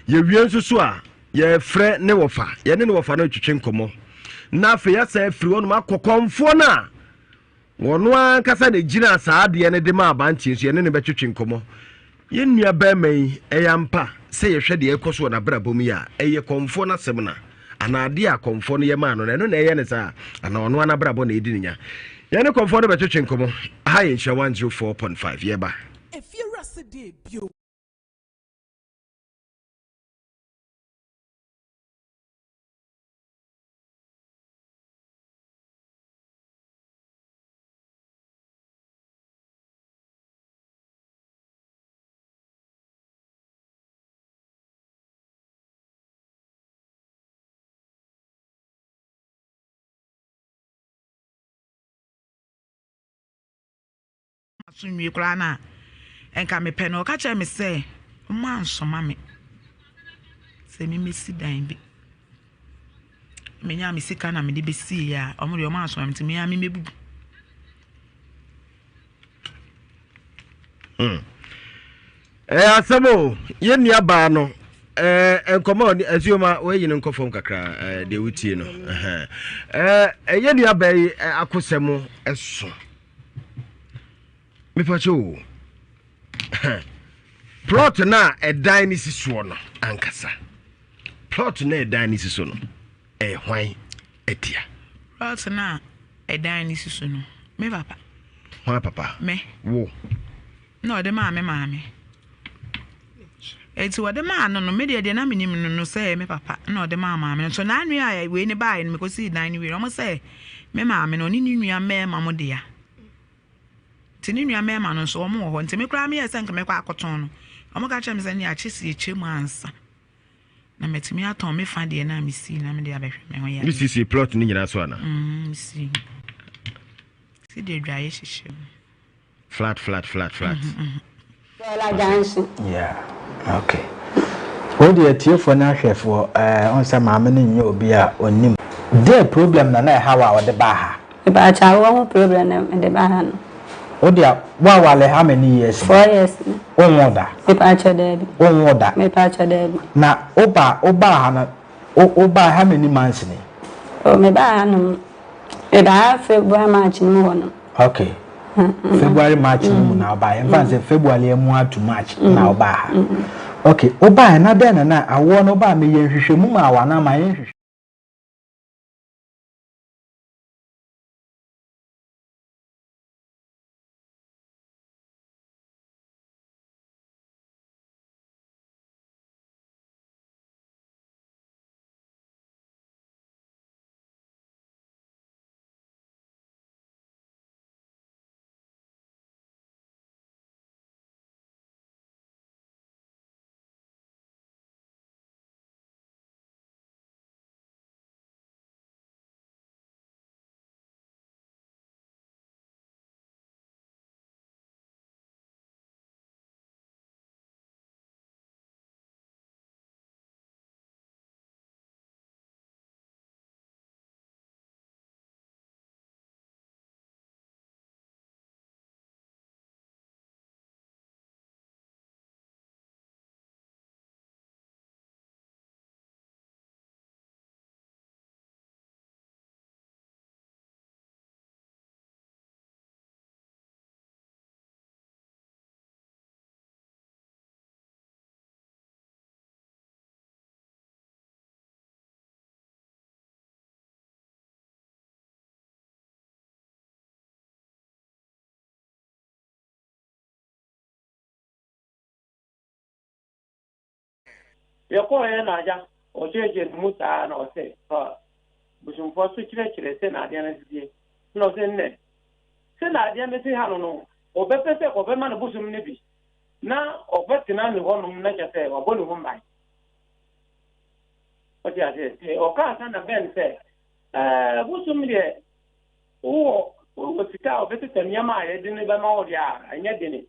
yɛwie nso so a yɛfrɛ ne wɔfa yɛne ne wɔfa no twetwe nkɔmmɔ na afei yɛsa afiri hɔ no makɔ kɔmfoɔ no a wɔno ankasa ne gyina saa adeɛ no de ma abantie so yɛne ne bɛtwetwe nkɔmmɔ yɛnnua bɛma yi ɛyɛ mpa sɛ yɛhwɛ deɛ ɛkɔ so wɔ n'abrabɔ mu yi a ɛyɛ kɔmfoɔ no asɛm na anaadeɛ a kɔmfoɔ no yɛ maa no na ɛno na ɛyɛ ne saa ana ɔno anabrabɔ na ɛdi ne nya yɛne kɔmfoɔ no bɛtwetwe nkɔmmɔ aha yɛ nhyɛ 104.5 yɛba sunwi kura na enka me pɛ no ka kyerɛ me sɛ ma nsoma me sɛ me mesi dan bi me nya me sika na me de besi ya ɔmo de ɔmo asoma me ti me ya me mebu asɛmo yɛnnua baa no nkɔmmɔ asioma wɔayi no nkɔfɔm kakra deɛ wotie no yɛnnua baa yi akosɛm ɛso mepacho plot na ɛdan ni sisuo no ankasa plot na ɛdan ni sisuo no hwan etia plot na ɛdan ni sisuo no me papa hwan papa me wo na ɔde ma me maame eti ɔde ma no me de na me nim no sɛ me papa na ɔde ma maame so na anua a we ne bae no me kosi dan ni we ɔmo sɛ me maame no ni nua me ma mo de ya tini nua mema no so omo ho ntimi kra me yesa nka mekwa akoton no omo ka kyerɛ me sɛ ne akyesi ekyem ansa na metimi aton me fa de na me si na me de abɛhwɛ me ho ya this is a plot ni nyina so ana si de dwaye hyehyɛ flat Well, Johnson. Yeah. Okay. What do you tear for now, chef? For on some mamma in your beer or nim. The problem na how our the baha. About our problem in the bahan. Oh dear, why how many years? 4 years. Oh mother. Departure Debbie. Oh mother. Me patcher Debbie. Na oba hana oba how many months ni? Oh me bahan. Eba February March no. Okay. February March now buy and fancy February to March now buy. Okay, oba na then na I want oba me yen hwehwɛ mu ma wana ma yen Yako na ja o jeje musa na o se ha busum fo su kire se na dia na die no se ne se na dia me se ha no o be pese o be ma na busum ne bi na o be tina ni ho no na cha se o bo ni ho mai o ti ase o ka sa na ben se busum de o sika o be te nyama ye de ne ba ma o dia anya de ni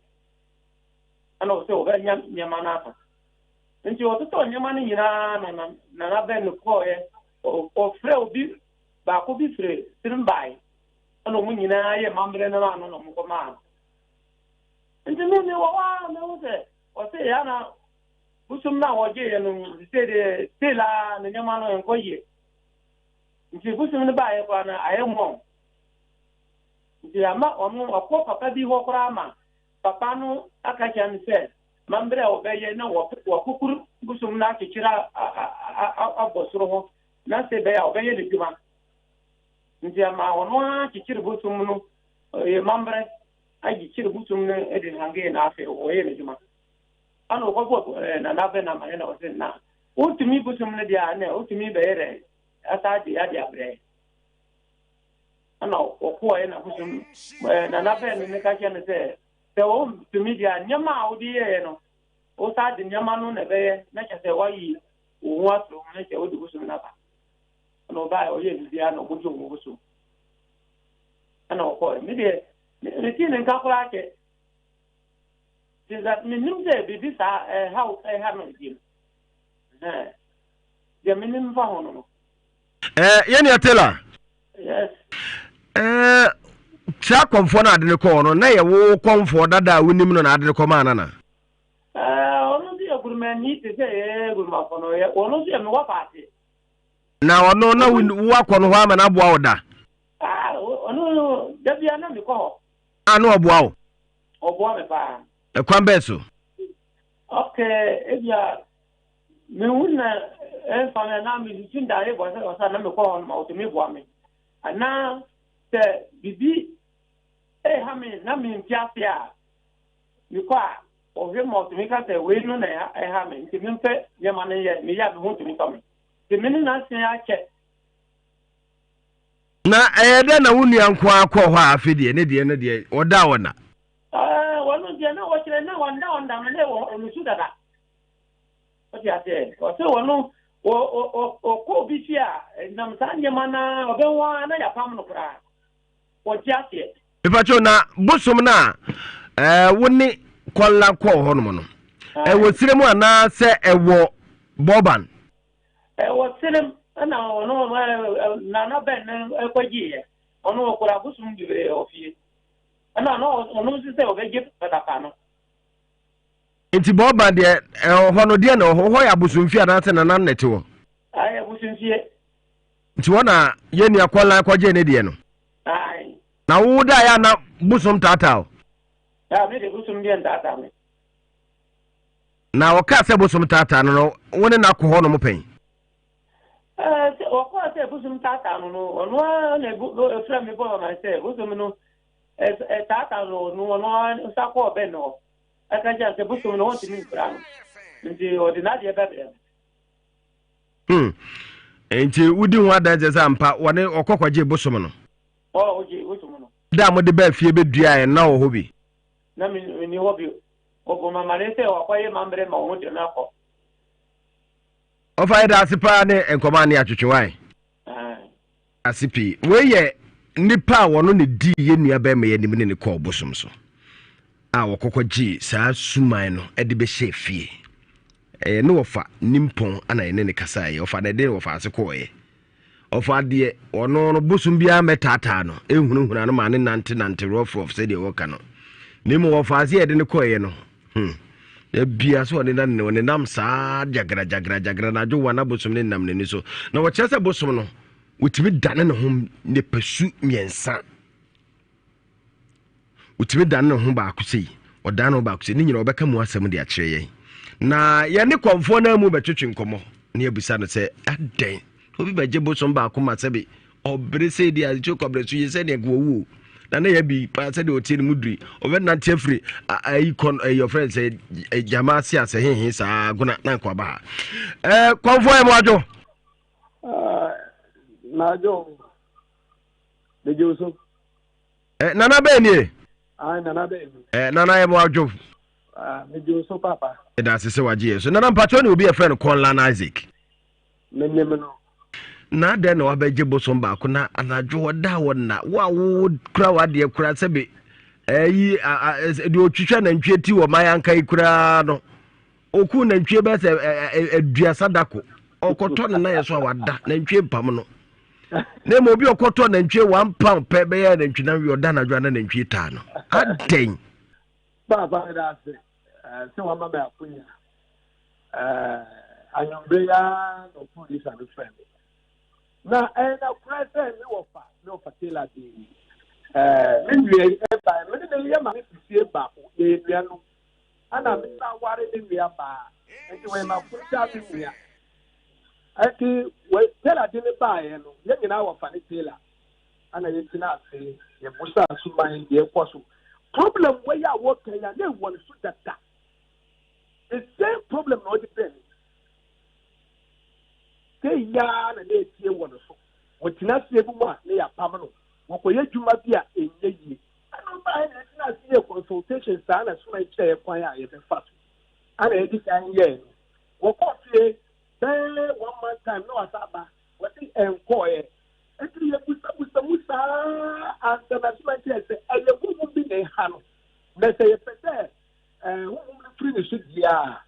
ano se o be nyama na fa nti o to nyama ni nyina na ben ko ye o frɛ obi ba ko bi frɛ sirimbai ano mu nyina ye mambre na no no ko ma nti me wa me wo se o se ya na busum na wo je ye no se de tela na nyama no ko ye nti busum ne ba ye kwa na aye mo nti ama onu akọ papa bi ho kora ma papa no aka chan se mambre o be ye na wo kukuru busum na kikira abosoro ho na se be ya o be ye de juma nti ama onu a kikiri busum no e mambre a kikiri busum ne e de hange na afi o ye de juma ano ko na be na ma na o se na utumi busum ne dia na utumi be ye asa di ya dia bre ano ko ye na busum na be ne ka chen se o tumi dia nyama o di ye no o sa di nyama no na be na cha se wa yi o wa so na che o di busum na ba no ba o ye di ya no busum ano ko mi de ne ti ne ka kura ke is that me nim de bi sa how ha no di de me nim fa ho no yeni atela yes cha komfo na ade ne ko no na ye wo komfo dada wonim no na ade ko ma na ono di agurmen ni te se gurma kono ye ono di me wa pati na ono na wo akono ho ama na aboa oda ono da bia na me ko anu aboa oboa me pa kwan beso okay ebia me wona fa na mi tinda ye bo sa na me ko ma o te me boa me ana te bibi ha me na mi mpiafia ni kwa o ve mo te me ka te we no na ha me nti me mpe ye ma ne ye me ya be ho te me to me te me na se ya che na de na wunu anko akọ ho afedie ne de oda wona wonu de na wo kire na wonda me le wo lu su dada o ti ate o se wonu o ko bi fia na msanje mana obenwa na ya pam no kra o ti ate ipacho na busum na woni kolla ko ho no no wo siremu ana se ewo boban wo sirem na ono na ben ekwaji ono okura busum dire ofie ana no ono se o beje patapa no enti boban de ho no de na ho ya busum fia na se na nan nete wo ai busum fie nti wona yeni akolla kwaje ne de no ai na wo da ya na busum tata ya me de busum de tata me na wo ka se busum tata no woni na ko ho no mo pen o ko se busum tata no ono na bu fra me bo ma se busum no tata no sa ko be no aka ja se busum no wonti mi fra no ndi ordinary be enti wudi ho adaje za mpa woni okokwaje busum no oje busum no da mo de ba fie be dua na wo hobi na mi ni hobi o mama le se o kwaye mambre ma wo de na ko o fa ida asipa ne enkoma ne atwetwewan asipi we ye nipa wono ne di ye nua ba me ye nim ne ko busum so a wokokwaji saa suman no e de be hye fie ne wofa nimpon ana ene ne kasa ye wofa de wofa ase ko ye ofa de ono no busum bia metata no ehunu no ma ne nante rough se de woka no nimo wofa ase ye de ne ko ye no e bia so ne nan ne nam saa jagra na jo wana busum ne nam ne so na wo chese busum no wutimi dane ne ho ne pesu miensa wutimi dane ne ho ba akusei odan no ba akusei ni nyina obeka mu asem de akire ye na ye ne konfo na mu betwetwe nkomo ne abisa no se aden obi beje busum ba akoma sebe obre se di ajo kobre su ye se ne gwowu na na bi pa say the hotel mudri over na free your friend say jama sia say he sa guna na kwa ba konfo e mo ajo na ajo de joso nana be ni nana be nana e mo ajo me joso papa da se waje so nana mpacho ni obi e friend Conlan Isaac menem no na de na wabeje bosom ba ko na anajo wada wona wo kura wade kura sebe yi de otwitwa na ntwe ti wo mayanka ikura no oku na ntwe be se aduasa dako okoto na yeso wada na ntwe pam no na mo bi okoto na ntwe 1 pound pe be ya na ntwe na wi oda na dwa na ntwe ta no aden baba da se wa mama akunya anyombeya no police and friend na na present me wofa tela di me nwie e ba me de ye ma fisie ba e nua no ana me sa ware de nua ba enti we ma futa bi nua enti we tela di ne ba ye no ye nyina wofa ne tela ana ye tina ase ye busa suman ye kwaso problem we ya wo kan ya na won su data the same problem no depend ya na na-etie wọ no so wotina sie bu ma na ya pam no wokoye dwuma bi a enye yi ana ba na tina sie consultation sa na so ma kire kwan a ye be fa ana edi kan ye wokofie be 1 month time no asaba wati enkoye eti ye busa musa anta na so ma kire se aye gugu bi na ha no na se ye pese gugu free ni so dia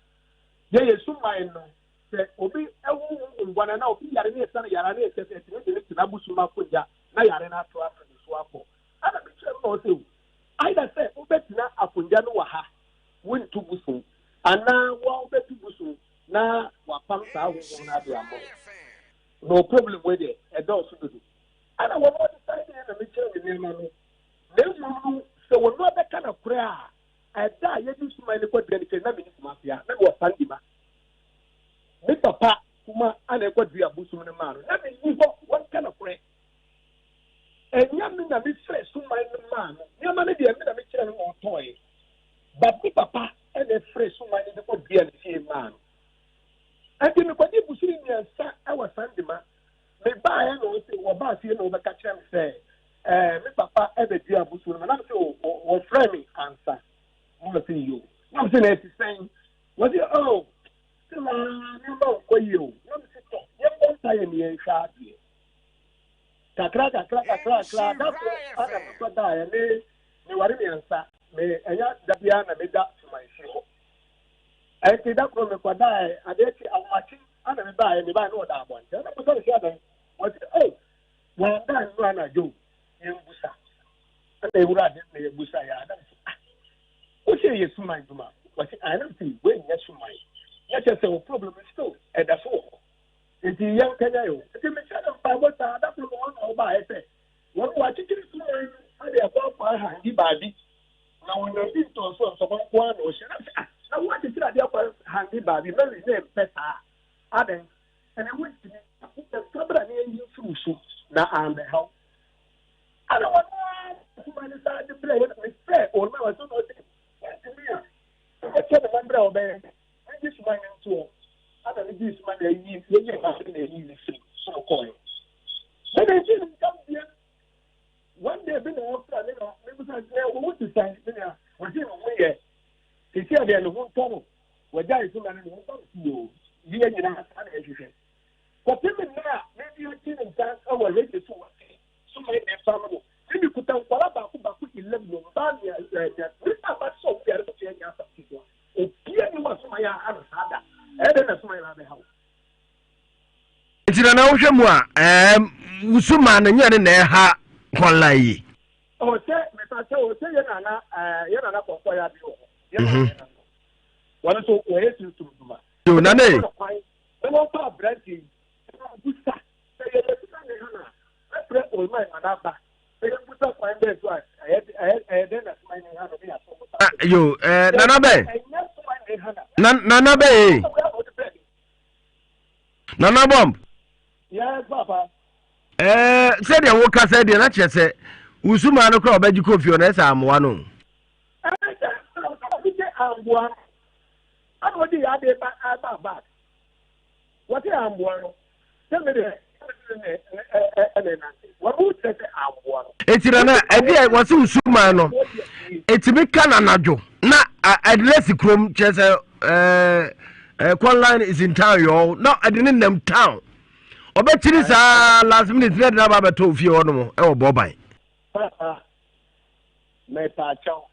ye so mai no obi ewu ngwana na obi yare ne sana yare ne tete ne tina busuma koja na yare na to afa so akọ ana bi chere no se aida se obetina akunja no wa ha won tu busu ana wa obetu busu na wa pam sa hu na do amo no problem with it e do so do ana wo mo decide na mi chere ni ma no le se wo no be kana kura a da ye di suma ni ko de ni na mi ni kuma fia na wo pandi ma me papa kuma ana ko dua busum ne ma no na me yi ho won kana kure enya me na me fresh suma ne ma no ya ma ne de me na me kire no toy but me papa ene fresh suma ne ko dua ne fie ma no enti me ko di busum ni ansa awa sande ma me ba ya no se wo ba fie no be ka kire me se me papa ebe dua busum na me se wo friend me ansa mo se yo mo se na ti sen what you oh ma no ko yo no se to ye mo ta ye ni sha die kakra da ko ana ko da ye ni wari mi ansa me enya da bia na me da my show ai ti da ko me ko da ade ti awati ana me ba ye me ba no da abon na ko so se adan what oh wa da no ana jo ye busa ana ewura de me busa ya da o se ye suma juma what I don't see when yes suma yes say the problem is still at the floor it is young Kenya yo it me tell them about that problem on ba e say won wa ti ti suma and they go for handi babi na won no bi to so ko kwa no she na what ti tira dey for handi babi me say pesa aden and I went to the sabra ni yin frusu na and the help I don't want to manage the play with say or me was so no say I tell the member of the this man into other this man you have to use so coin. Then I see them come here. One day been after maybe what to say was in way. He said they are one tunnel. Where there is one you. You are not everything. But even now, maybe you see them dance our ready to work. So many family. Maybe you could tell what about 11 Bania. This time I saw there to change your people. Ntira na wohwe mu a usuma na nya ne ha Conlan yi o se me ta se o se ye na na ko ya bi o wala so o ye tu ma yo na ne e mo pa brandy busa se ye le busa ne ha na pre o ma na ba e busa kwa ende so e den na ma ne ha no ya so yo nana be Nana be Nana bomb yes papa said the worker said the nature say Usuma no crowd beji kofi on esa amwa no. Amboa. I know the other back. What is Amboa? Tell me what would say Amboa? Etirana edi wasi usuma no. Etimi kana najo. Na adlesi krom chese Conline is in town yo. No, I didn't them town. Obetiri sa last minute let na ba beto fie ho no mo e wo boban. Me pa chow.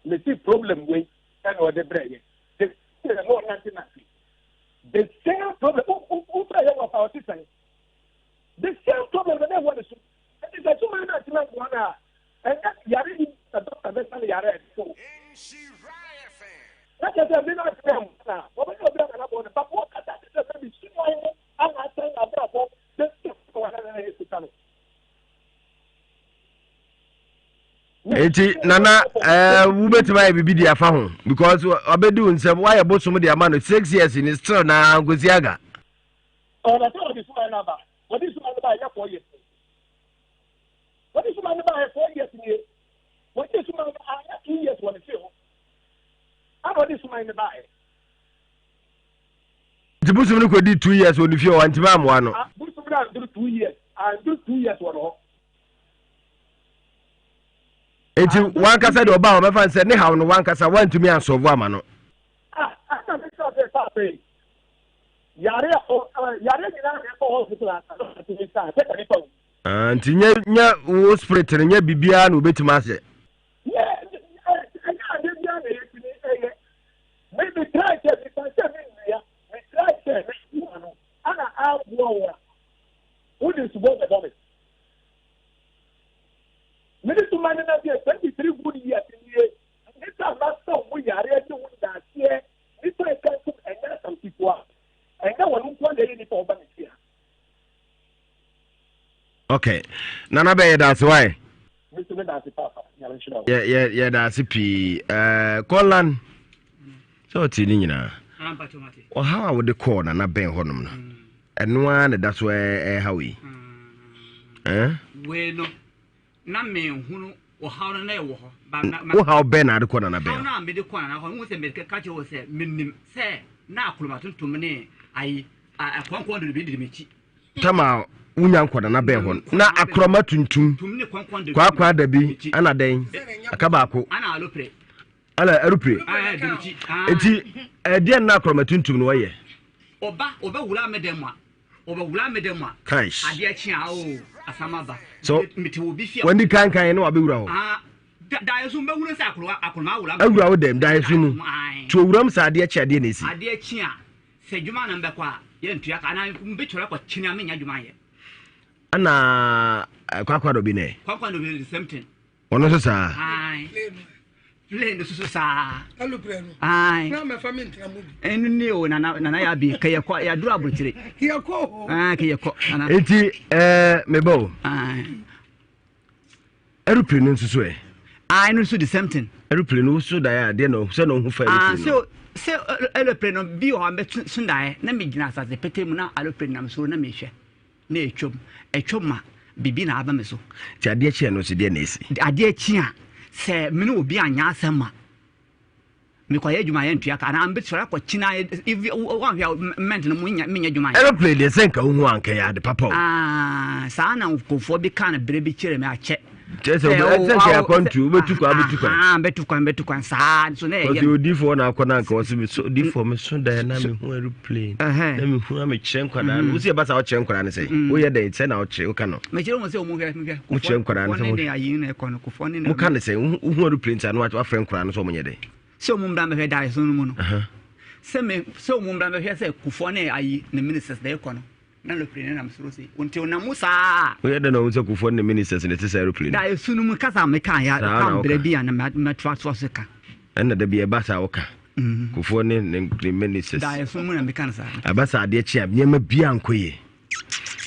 Me see problem we and what the bread. The more nothing. The same problem. Who try to our citizen? The same problem that they want to. It is a too many national one. And Yari, the doctor, that's not Yari. So. That is a bit of them now. What we know about the but what that is a very small and I think about this one is coming. Eti nana we betima bibi dia fa ho because obedu nsem why about some dia man 6 years in still na goziaga. Oh na tell this one number. What is one number 4 years? What is one number 4 years in? What is one number 2 years when it feel? How about this one number? The busum no ko di 2 years when you feel want ma mo ano. Busum na do 2 years. I do 2 years one. Eti wan kasa de oba o me fan say ne hawo no wan kasa wan tumi ansolve ama no. I can't say pape. Yare ni na ko hospital to be start. Anti nya wo spirit ne nya bibia na obetima ase. Yeah, maybe try to be conservative. We try to be ana agwo. Who is supposed to do it? Minister Manana 23 good years in the year. This is not so we are ready to that here. This is a and that's some people. And now one day for here. Okay. Nana be that's why. Mr. That's papa. Yeah, that's pi Colin. So tini nyina. O how would the call na ben honum no. And one that's where how we. We no na me hunu o hawo na e wo ho ba na wo hawo ben na de kona na ben na me de kona na ho hu se me ka che wo se minnim se na akuluma tuntum ne ai akwankwan de bi de mechi tama unya nkwana na ben ho na akroma tuntum kwa da bi ana den akaba ko ana alopre ala erupre enti edien na akroma tuntum no ye oba wula medemwa Kaish. Ade chia o asamaba. So when the kan no abewura ho. Da yesu mbewura sa akulma wula. Awura wo dem da yesu mu. To wuram sa ade chia de na si. Ade chia se dwuma na mbekwa ye ntua ka na mbetwora kwa chinya menya dwuma ye. Ana kwakwa do bi ne. Kwakwa do bi the same thing. Ono so sa. Ai. Plane so sa. Allo preno. Ai. Na me family ntra mu. Enu ni o na ya bi kaya kwa ya dura abotire. Kaya ko. Kaya ko. Enti mebo. Ai. Aeroplane nso so e. Ai no so the same thing. Aeroplane no so da ya de no so no hu fa aeroplane. So aeroplane no bi o ambe sundae na me gina asase petem na aeroplane na so na me hwe. Na etwom ma bibi na aba me so. Ti ade chi no so de na esi. Ade chi a se mene obi anya asema me kwa yedwuma ye ntua ka na ambe tsora kwa china wan hwa ment no menya dwuma ye aeroplane de senka hu anka ya de papa saa na kofo bi kan bre bi kire me ache Just a country, betukwa saa so na ye. Because you di for na akona nka wose so di for me so da na me hu aeroplane. Na me hu am chenkwada no. Wo se ba sa wo chenkwada ne sei. Wo ye da say na wo che wo ka no. Me kire mo se o mo hwe. Wo chenkwada ne sei. Ne ayi na ekọ no kofo ne. Wo ka ne sei hu aeroplane ta no wa friend kwada no so mo nye de. Se o mo mbra me hwe da so no mu no. Se o mo mbra me hwe se kofo ne ayi ne ministers da ekọ no. Na aeroplane na msoro se until na musa we da no unse kufo ne ministers ne tese aeroplane da sunu mu kasa me kan ya kan brebi an na transfer se ka na da bi e basa woka kufo ne ministers da sunu na me kan sa abasa ade chia nyema bia ankoye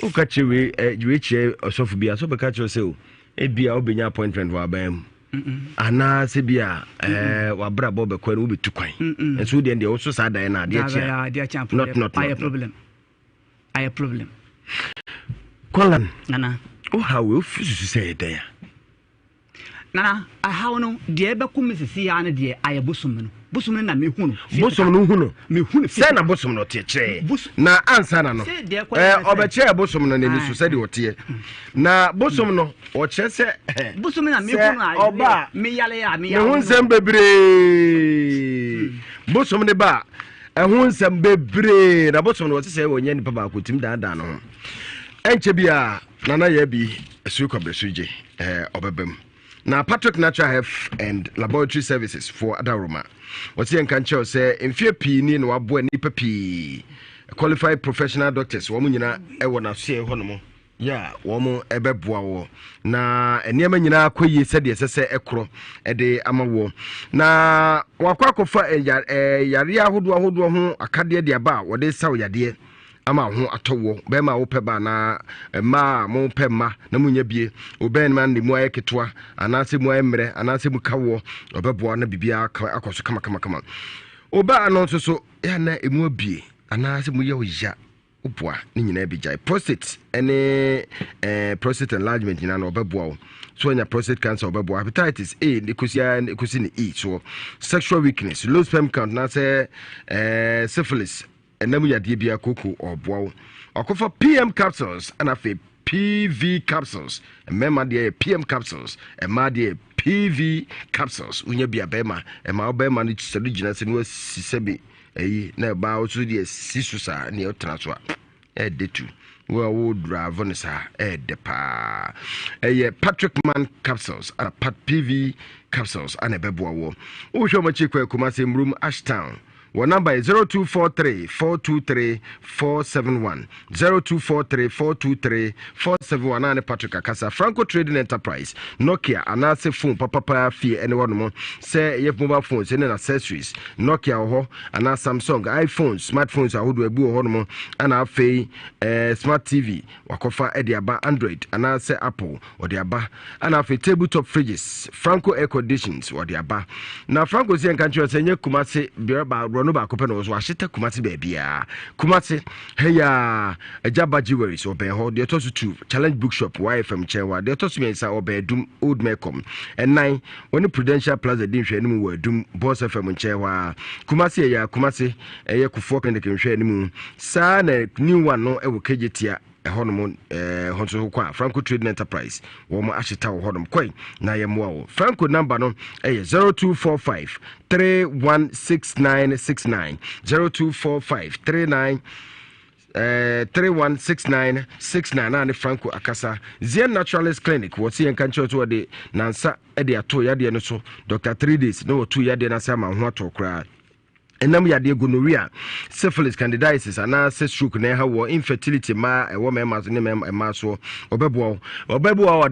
o ka chewe we chie osofu bia so be ka chio se o e bia obenya appointment wa bam ana se bia wa bra bo be kwa no be tukwan enso de nde wo so sa da na ade chia not I have problem. Colin, Nana. Oh, how will you say there? Nana, I how no, dear Bakum Mrs. Yana, dear, I a bosom. Bosom and me who. Bosom no who. Me who. Send a bosom not teacher. Na answer no. Obeche bosom no name so said what here. Na bosom no or chese. Bosom and me oba me yale me who sem bebre. Bosom ne ba. Who sem bebre. Na bosom no say when yen papa ko tim dan dan no. Enche bia nana ye bi esu ko bresuje obebem. Now, Patrick Natural Health and Laboratory Services for Adaroma. What's the encounter say in fear P ni no abo ni papi qualified professional doctors wo nyina e wona so e hono mo ya wo mo ebeboa wo na eniema nyina akoyi sɛ de sɛ ekro e de amawo na wakwa kofa yare ahodo ho akade de aba wo de saw yade ama ho atowo be ma wo peba na ma mo pema na munya bie oben man de mu ayeketwa anase mu ayemre anase mu kawo obeboa na bibia akoso kama oba no so ya na emu abie anase mu ye oya oboa ni nyina bijai prostate ene prostate enlargement nyina na obeboa so anya prostate cancer obeboa hepatitis A ekusi ni E so sexual weakness low sperm count na say syphilis enam yade bia koko oboa okofa PM capsules and afi PV capsules emma de PM capsules emma de PV capsules unya bia bema emma obema no tsadu gina se no sisebi eyi na ba o so de sisusa ne otraso a detu wo drive on sa depa Patrick Man capsules and Pat PV capsules and ebeboa wo wo hwe machi kwa Kumasi Mrum Ashtown. Our number is 0243-423-471. 0243-423-471. And Patrick Akasa. Franco Trading Enterprise. Nokia. Anase phone. Papa fee anyone more. Say you have mobile phones and accessories. Nokia or and Samsung. iPhones. Smartphones. I would do a boo hormone. And I fee smart TV. Wakofa Ediaba Android. And I say Apple or the Aba. And I fee tabletop fridges. Franco air conditions or the Aba. Now Franco say country say Kumasi Biraba. No ba ko pe no so aheta Kumasi baabia Kumasi heya Ajaba Jewelries or be ho de to 2 Challenge Bookshop YFM chewa de to so mensa or be dum Old Mecom and 9 when Prudential Plaza din hwe nimu wadum Boss FM chewa Kumasi heya Kumasi eye kufo clinic hwe nimu sa na new one no e wo kejetia honom honso kwa Franco Trading Enterprise wo mo aheta wo honom koi na ye mo wo Franco number no 0245 316969 0245 316969 and Franco Akasa Zen Naturalist Clinic what see enkancho to de nansa e de ato yade no so Dr. 3 days no 2 yade na sama ho ato kra enam yade gonorrhea syphilis candidiasis ana stroke na ha wo infertility ma e wo mema so ne mema so obeboa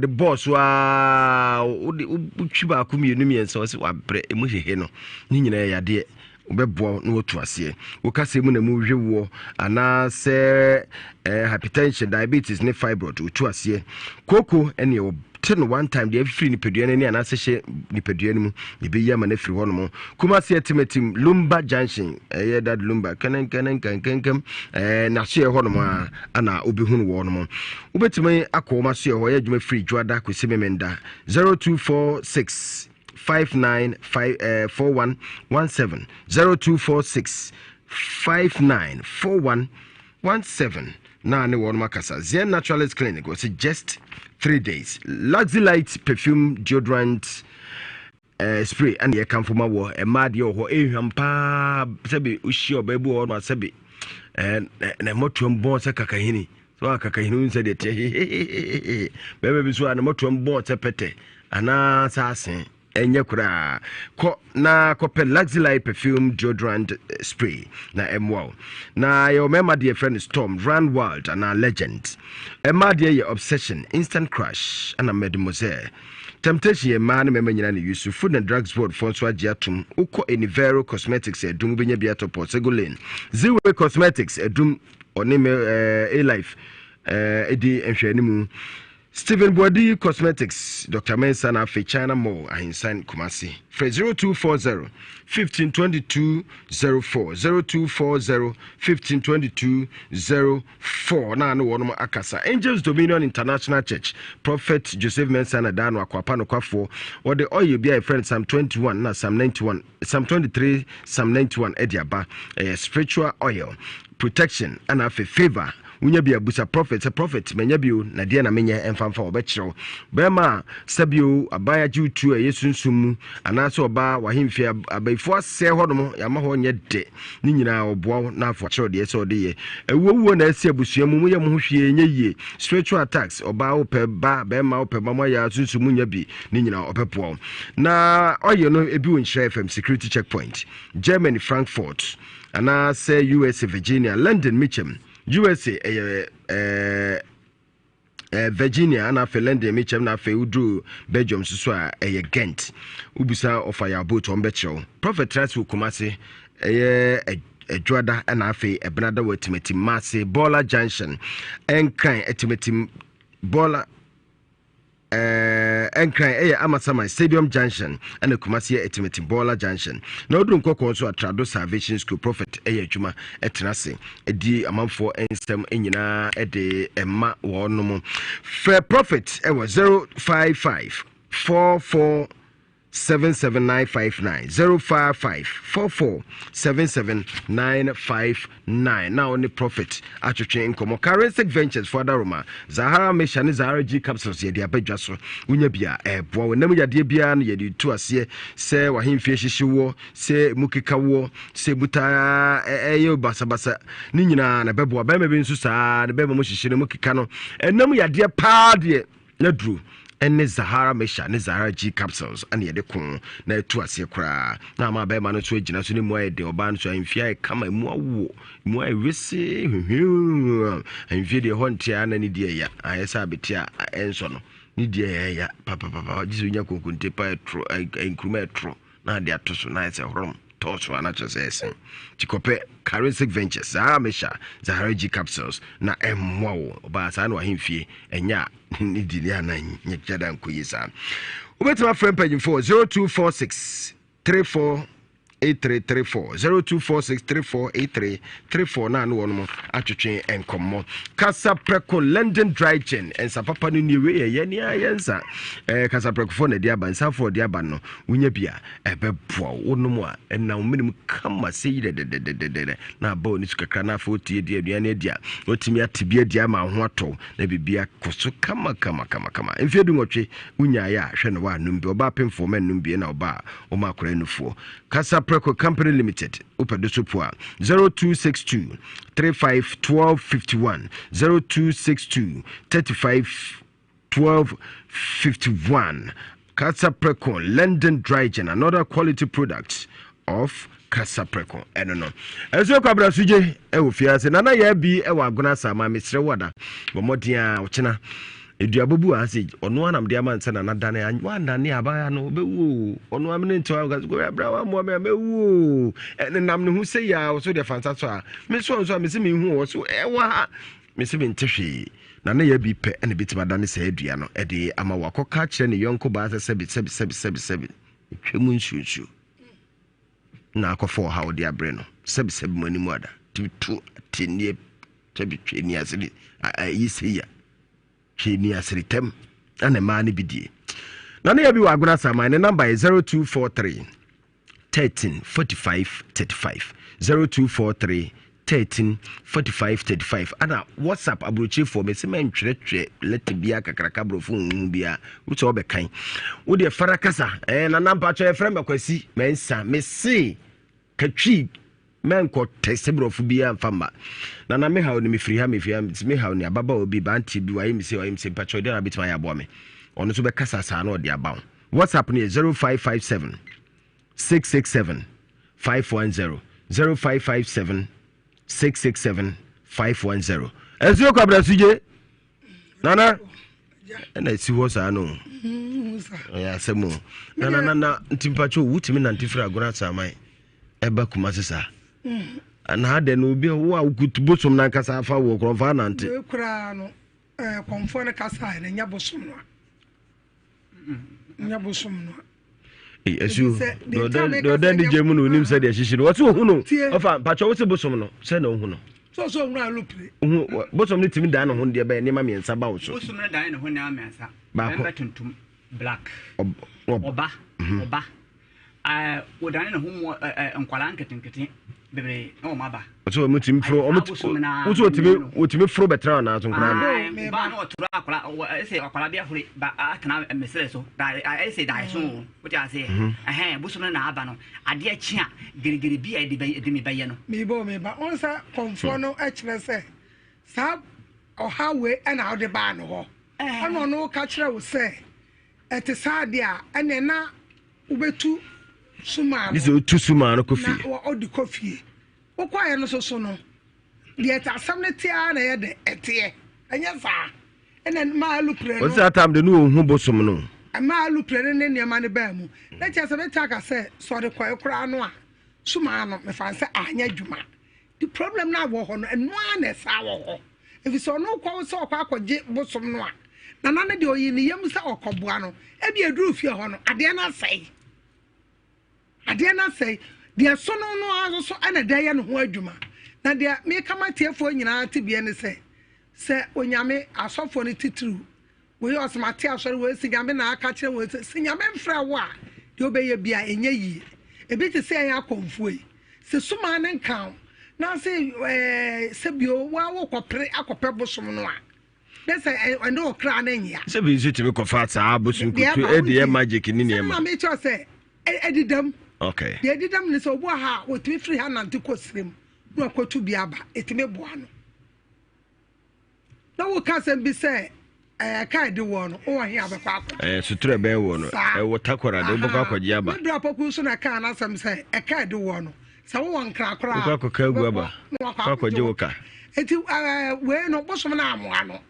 the boss wa utwiba akumienu mienso o se wa bre emu hehe no ni nyina yade obeboa no otu ase wo kase mu na mu hwewo ana se hypertension diabetes ne fibroid otu ase koko ene o ten one time the free ni peduane ni anase hye ni peduane mu ni be yama na free hono mo Kumasi etimetim Lumba Junction that Lumba kanen na hye hono mo ana obehunu wo hono mo ubetime akoma hye ho ya dwuma free dwada kwesememenda 0246 594117 0246 594117 na ne won makasa Zen Naturalist Clinic was just 3 days. Luxelite perfume deodorant spray and ye come from a war a mad yo ho ehwampa sebi ushi obabu o no sebi na motuam bon se kakahini so kakahini unse de te bebe so na motuam bon se pete ana sasen enye kura ko na ko pe Luxelite perfume deodorant spray na emwo na your mema dear friend Storm Run Wild and a legend emma dear your obsession instant crush and a mademoiselle temptation ye man mema nyina ne use food and drugs board for so agiatum uko Nhyira cosmetics edum benya biato port segolane Zero cosmetics edum onime a life edi enhwanimu Stephen Body Cosmetics, Dr. Mensa na fe China Mall, Ahinsan Kumasi. For 0240 1522 04 0240 1522 04. Na no one akasa. Angels Dominion International Church. Prophet Joseph Mensa na Dano Akwapano Kwafo. Or the oil be a friend Psalm 21 na Psalm 91, Psalm 23, Psalm 91 Ediaba. Spiritual oil, protection and a favor. Unya bia busa prophet menya bio na dia na menya emfamfa obekiro bema sabio abaya jutu yesunsumu anaso oba wahimfia abaifo ase hodom yama ho nye de ni nyina oboa na afo kiro de se ode ye ewuwo na ase abusuamu ye mo hwie nye ye spiritual attacks oba ope ba bema ope mama ya sunsumu nya bi ni nyina opepo na oye no ebi won share FM security checkpoint Germany Frankfurt ana say USA Virginia London Mitcham USA Virginia and after London Mitcham na after Udru Belgium so a Ghent ubusa of fire boat on Betcho Prophet Transfer Kumasi a Joada and afe a brother with Timothy Massey Bola Junction and kind Timothy Bola and cry Amasama Stadium Junction and the Kumasi Timothy Bola Junction. No don't go also a Trado Salvation School Prophet Juma etnasi edi amamfo ensem enyina ede emma wo no fair prophet ewa 055 44 77959 055 44 77959. Now only prophet atwetwe nkomo Naturalistic Ventures for Daroma Zahara Mesha ne Zahara G capsules ye de abadwa so unya bia eboa wonam yade bia no ye de tu ase se wahemfie hyehyewo se mukika wo se buta eyo basabasa ni nyina na beboa ba mebe nsu saa de beba mo hyehyere mukika no enam yade pa de na duru ene Zahara Mesha ne Zahara G capsules ane yede kon na etu ase kra na ma ba ma no so agina so ne mo ayede oba no so amfia kama mu awo mu ayesi amfia de hontia na ne die ya ayesa betia enso no ne die ya papa jisu nya konkonte pa etro enkruma etro na de atoso na ese horom toso ana chese chikope Naturalistic Ventures Zahara Mesha Zahara G capsules na emwo oba sa na wahemfie enya ni dilia na nyekada nkoyisa ubetima friend page 0246 34 8334 0246 34 na no wono atwetwe enkomo Casa Preco London Dry Gin ensa papa no ni we ye ne ayensa Casa Preco for na dia ban sa for dia ban no wunya bia ebeboa wonom a enna womenim kama sei de na ba oni sukakra na afo tie dia aduane dia otimi atibia dia ma ho ato na bibia koso kama emfiedu nwotwe wunya ya hwe no wa numbi oba pemfo ma numbi na oba o ma akora nufuo Casa Preco Company Limited Upadusupua 0262 35 12 51 0262 35 12 51 Casa Preco London Dry Gin another quality product of Casa Preco no ezo kwabra suje e wo fiase nana ya bi e wa agona sama mesre wada bomodia ochina eduabobu ase ono anam de amansa na nadane anwanda ne abaya no bewu ono amene nto go abrawa mo mewu nam ne hu se ya so de fansa so a me so a me se me hu wo so ewa me se me ntehwe na na ya bi pe ene bitima dane se adua no e de ama wakoka kire ne yonko ba sebi twemu nsusu na akofo ha wo de abre no sebi manimu ada tutu tenie sebi twani asiri ayise ya Chini asiritem ane mani bidie na ne ya bi wa aguna sama ne number is 0243 13 45 35 0243 13 45 35 ana WhatsApp abrochi for me se men twetwe let bia kakraka brofo hu bia wuto obekan wo de farakasa na number cho e frem akwasi mensa mesi katwi men ko tesebrofu bia mfamba na me ha oni me free ha me ha oni ababa obi banti bi wa yimi se pacho de na bitima ya bo me ono so be kasa sa na odi abaw WhatsApp ni 0557 667 510 0557 667 510 ezio kwabra suje nana na si wo sa no ya semo na ntimpacho wutimi na ntifra agora samai eba kumasisa na hade no bi wo akutubo som na nkasa afa wo kronfa nante kura no konfo kasa na nya bosom no nya bosom no esu do dan di jemu no nim se de hihiri wo se ohu no ofa pacho wo se bosom no se na ohu no so ohu alupre ohu bosom no timi dan no ho de ba ni ma miensa ba wo so bosom no dan no ho na miensa ba tuntum black oba wodan no ho nkwala nketenkete bebre no maba so mutim fro otimi fro betra na tonkra me ba no turu akwala ese akwala bia furi ba akana mesere so da ese da so what you say busum na aba no ade achi a gerigeri bia de me baye no me ba onsa konfo no akire se sa ohawe na ode ba no ho ana no ka kire wo se ete sa de a ene na ubetu suma this is too suma no coffee na odi coffee o kwaye no so no de ta samneti a na ye de ete anya sa ena ma alupre no o sa tam de no hu bosom no ma alupre ne ne ma ne ba mu na cha se beta ka se so de kwaye kura no a suma no me fa se anya dwuma the problem na wo ho no eno na sa wo ho if so no kwa so kwa akọje bosom no a na ne de oyi ne yam se okoboa no e bi eduru fie ho no ade na sai dia so no aso so ana da ya no ho adwuma na dia me kama tiefo nyina tibie ne se onyame asofo ne titru we osmate asori we sinyame na aka kire we sinyame mfra wo a de obeye bia enye yi ebi te se ya konfuo se suma ne nkan na se bio wa wo kopre akopɛ bosom no a dese endo kra na nya se bi ziti me kofa ta bosom kutu e de magic ni ne ma me cho se edidam okay de edidam ne so bo ha wo timi free ha na ntiko srem no akotu bi aba etime boa no na wo ka se bi se ka de wo no o hia be kwa sutura be wo no wo takwara de bo kwa kwaji aba me dra poku so na ka na sam se ka de wo no sa wo nkra kra kwa ka gu aba kwa kwaji wo ka eti we no bosom na amoa no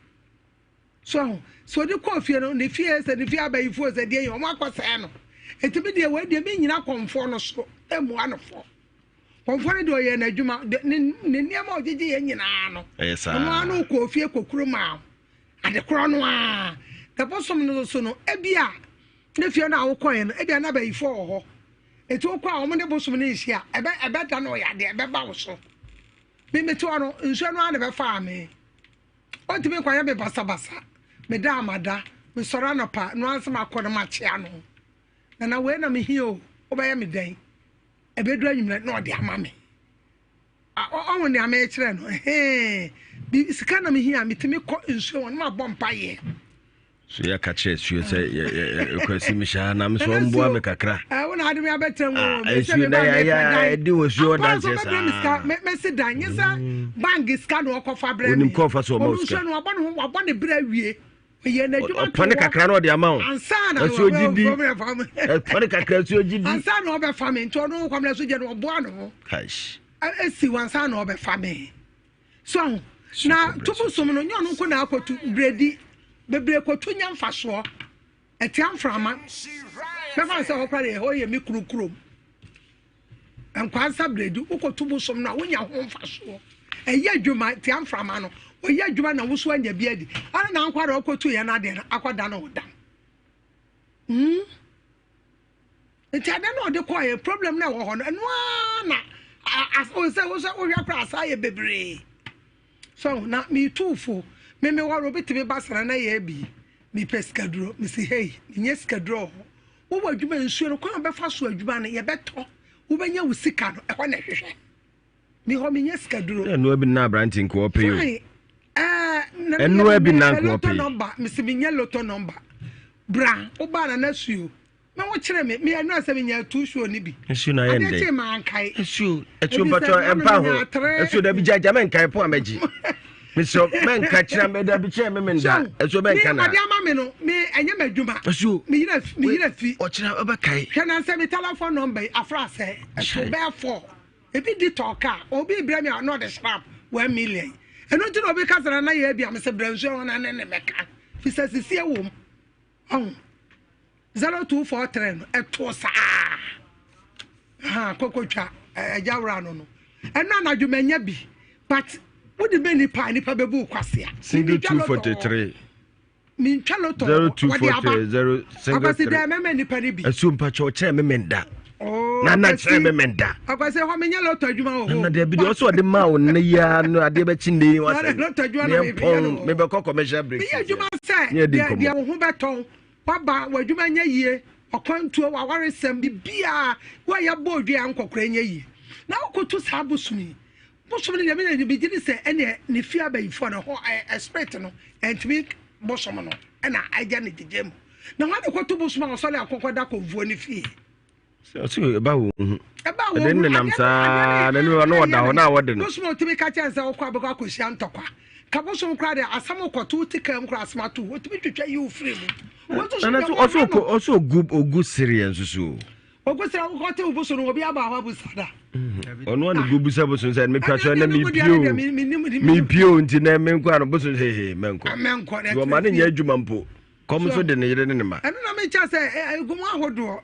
so de coffee no ne fie se ne fie abayifo se de yo makose no eti bi de we de mi nyina konfo no so emu anofo konfo ne de oye na adwuma ne niam ogege ye nyina no no anu ko fie kokuru ma ade kro no a the bosom no so no ebia ne fie na wo koye no ebia na abayifo ho eti wo kwa wo ne bosom ne hia ebe da no ya de ebe ba wo so me meto no nso no ane be fa me o ti be kwa ya be basa me da amada me sora no pa no ansem akọ no ma chia no na we na me hio o ba ya me dan e be du anyum na o de ama me o woni ama e kire no bi sika na me hia me timi kọ nsuo no ma bọ mpa ye so ya ka kire suo se kwasi mi sha na me so mboa me kakra wona ade me abetem wo me se na ya di wo suo dan se sa me se dan yesa bank ska no okofa bre onim kofa so mo ska no abọ ne bre wie ye na djuma pane kakra no de ama o ansa na so gidi pane kakra so gidi ansa na obe fami nto no kwamna so je no obo ano kash esi wansa na obe fami so na tupu som no nyo no ko na akotu bredi bebre kotu nya mfaso etiam frama me fa se hokware ho ye mi kurukuro enkwansa bredi ukotu bu som na wonya ho mfaso eye adwuma tiam frama no oye adwuma na wuso anya bia di ana na nkwara okotu ye na de akwada na oda enti ada na ode koye problem na wo ho no eno na o se wo hwa pra asa ye bebre so na mi tufo me waro bitimi basara na ye bi mi peskaduro mi si hey nye skaduro wo adwuma nsuo no kwa be fa so adwuma no ye beto wo benya wo sika no e ho na hwehwe mi ho mi nye skaduro eno bi na branting ko pe yo eno bi na ko pe number mi si mi nye lotto number bra wo ba na nasuo me wo kire me eno asa mi nya tu suo ni bi nsuo na ye ndey ade man kai nsuo etu pato empa ho nsuo da bi jaja men kai po amaji Miso men kachira me da bi che me nda eso ben kana me ama me no me anya madwuma eso me yira fi o kira obakai hwana se me telephone number afra se so be 4 ebi di talka obi bra me no the sharp 1 million eno ti no obi kasara na ye bia me se branso na ne meka fi se sisi ewom 0243 no eto sa kokotwa ejawra no eno na dwuma nya bi but What the many pine pabebu quasia? Single 243. Min chaloto 0243 0 assume pacho cheme menda. Na na cheme menda. Akwase ho menya loto adwuma ho. Na de bi also de ma wo ne ya no ade be chinde wase. Loto adwuma na me be commercial break. Me adwuma say de ho beton. Waba wadwuma nya yie. Okwantuo wa waresem bibia wa ya bodwe ankokora nya yie. Na okoto sa bosumi. Bosumi ne me ne bi gidi se ene ne fia bayifo na ho expect no entimi bosom no na agya ne gigem. Na wa de koto bosumi asole akokoda kovuo ne fie. So eba wo hu. Eba wo. De nenam saa na no wada ho na wode no. Bosumi otimi ka che nsa okwa beko akosia ntokwa. Ka bosumi kra de asam koto tikam kra asmatu. Otimi twetwa yi ofiri mu. Also good serious so. Ogusira ukote ubuso no obi aba hawa busada. Ono an go busa buso say me pacho na me pio nti na me nko an buso he menko. Wo ma ne nya adwuma mpo. Kom so de ne yere ne ma. Eno na me cha say egumu ahodo.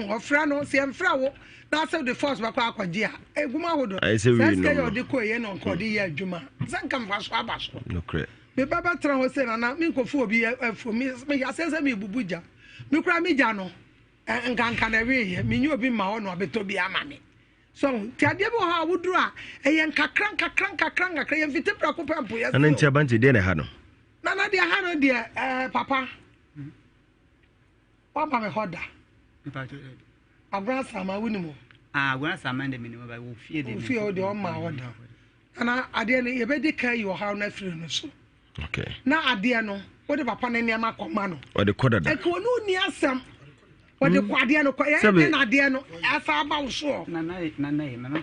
Ofra no se emfra wo na say the force ba kwa akwaje a egumu ahodo. Say you de ko ye no nko de ye adwuma. Sanka mfa so abaso. No cre. Me baba tra ho say na me nkofu obi afo me ya say me bubuja. Me kura me ja no. Nkanka na we me nyu obi ma wo no abeto bi ama me. So ti ade bo ha wuduru a eye nkakran ye mfite prako pampo ya. Ana nti abanti de na ha no. Na de ha no de papa. Papa me hoda. Abrasa ma wunimu. Abrasa ma de minimo ba wo fie de. Wo fie o de o ma hoda. Ana ade ne ye be de kai yo ha na firi no so. Okay. Na ade no wo de papa na niam akoma no. O de kodada. E ko no ni asam. What the quadia no quay and Adiano, as about so. Nana, Mamma,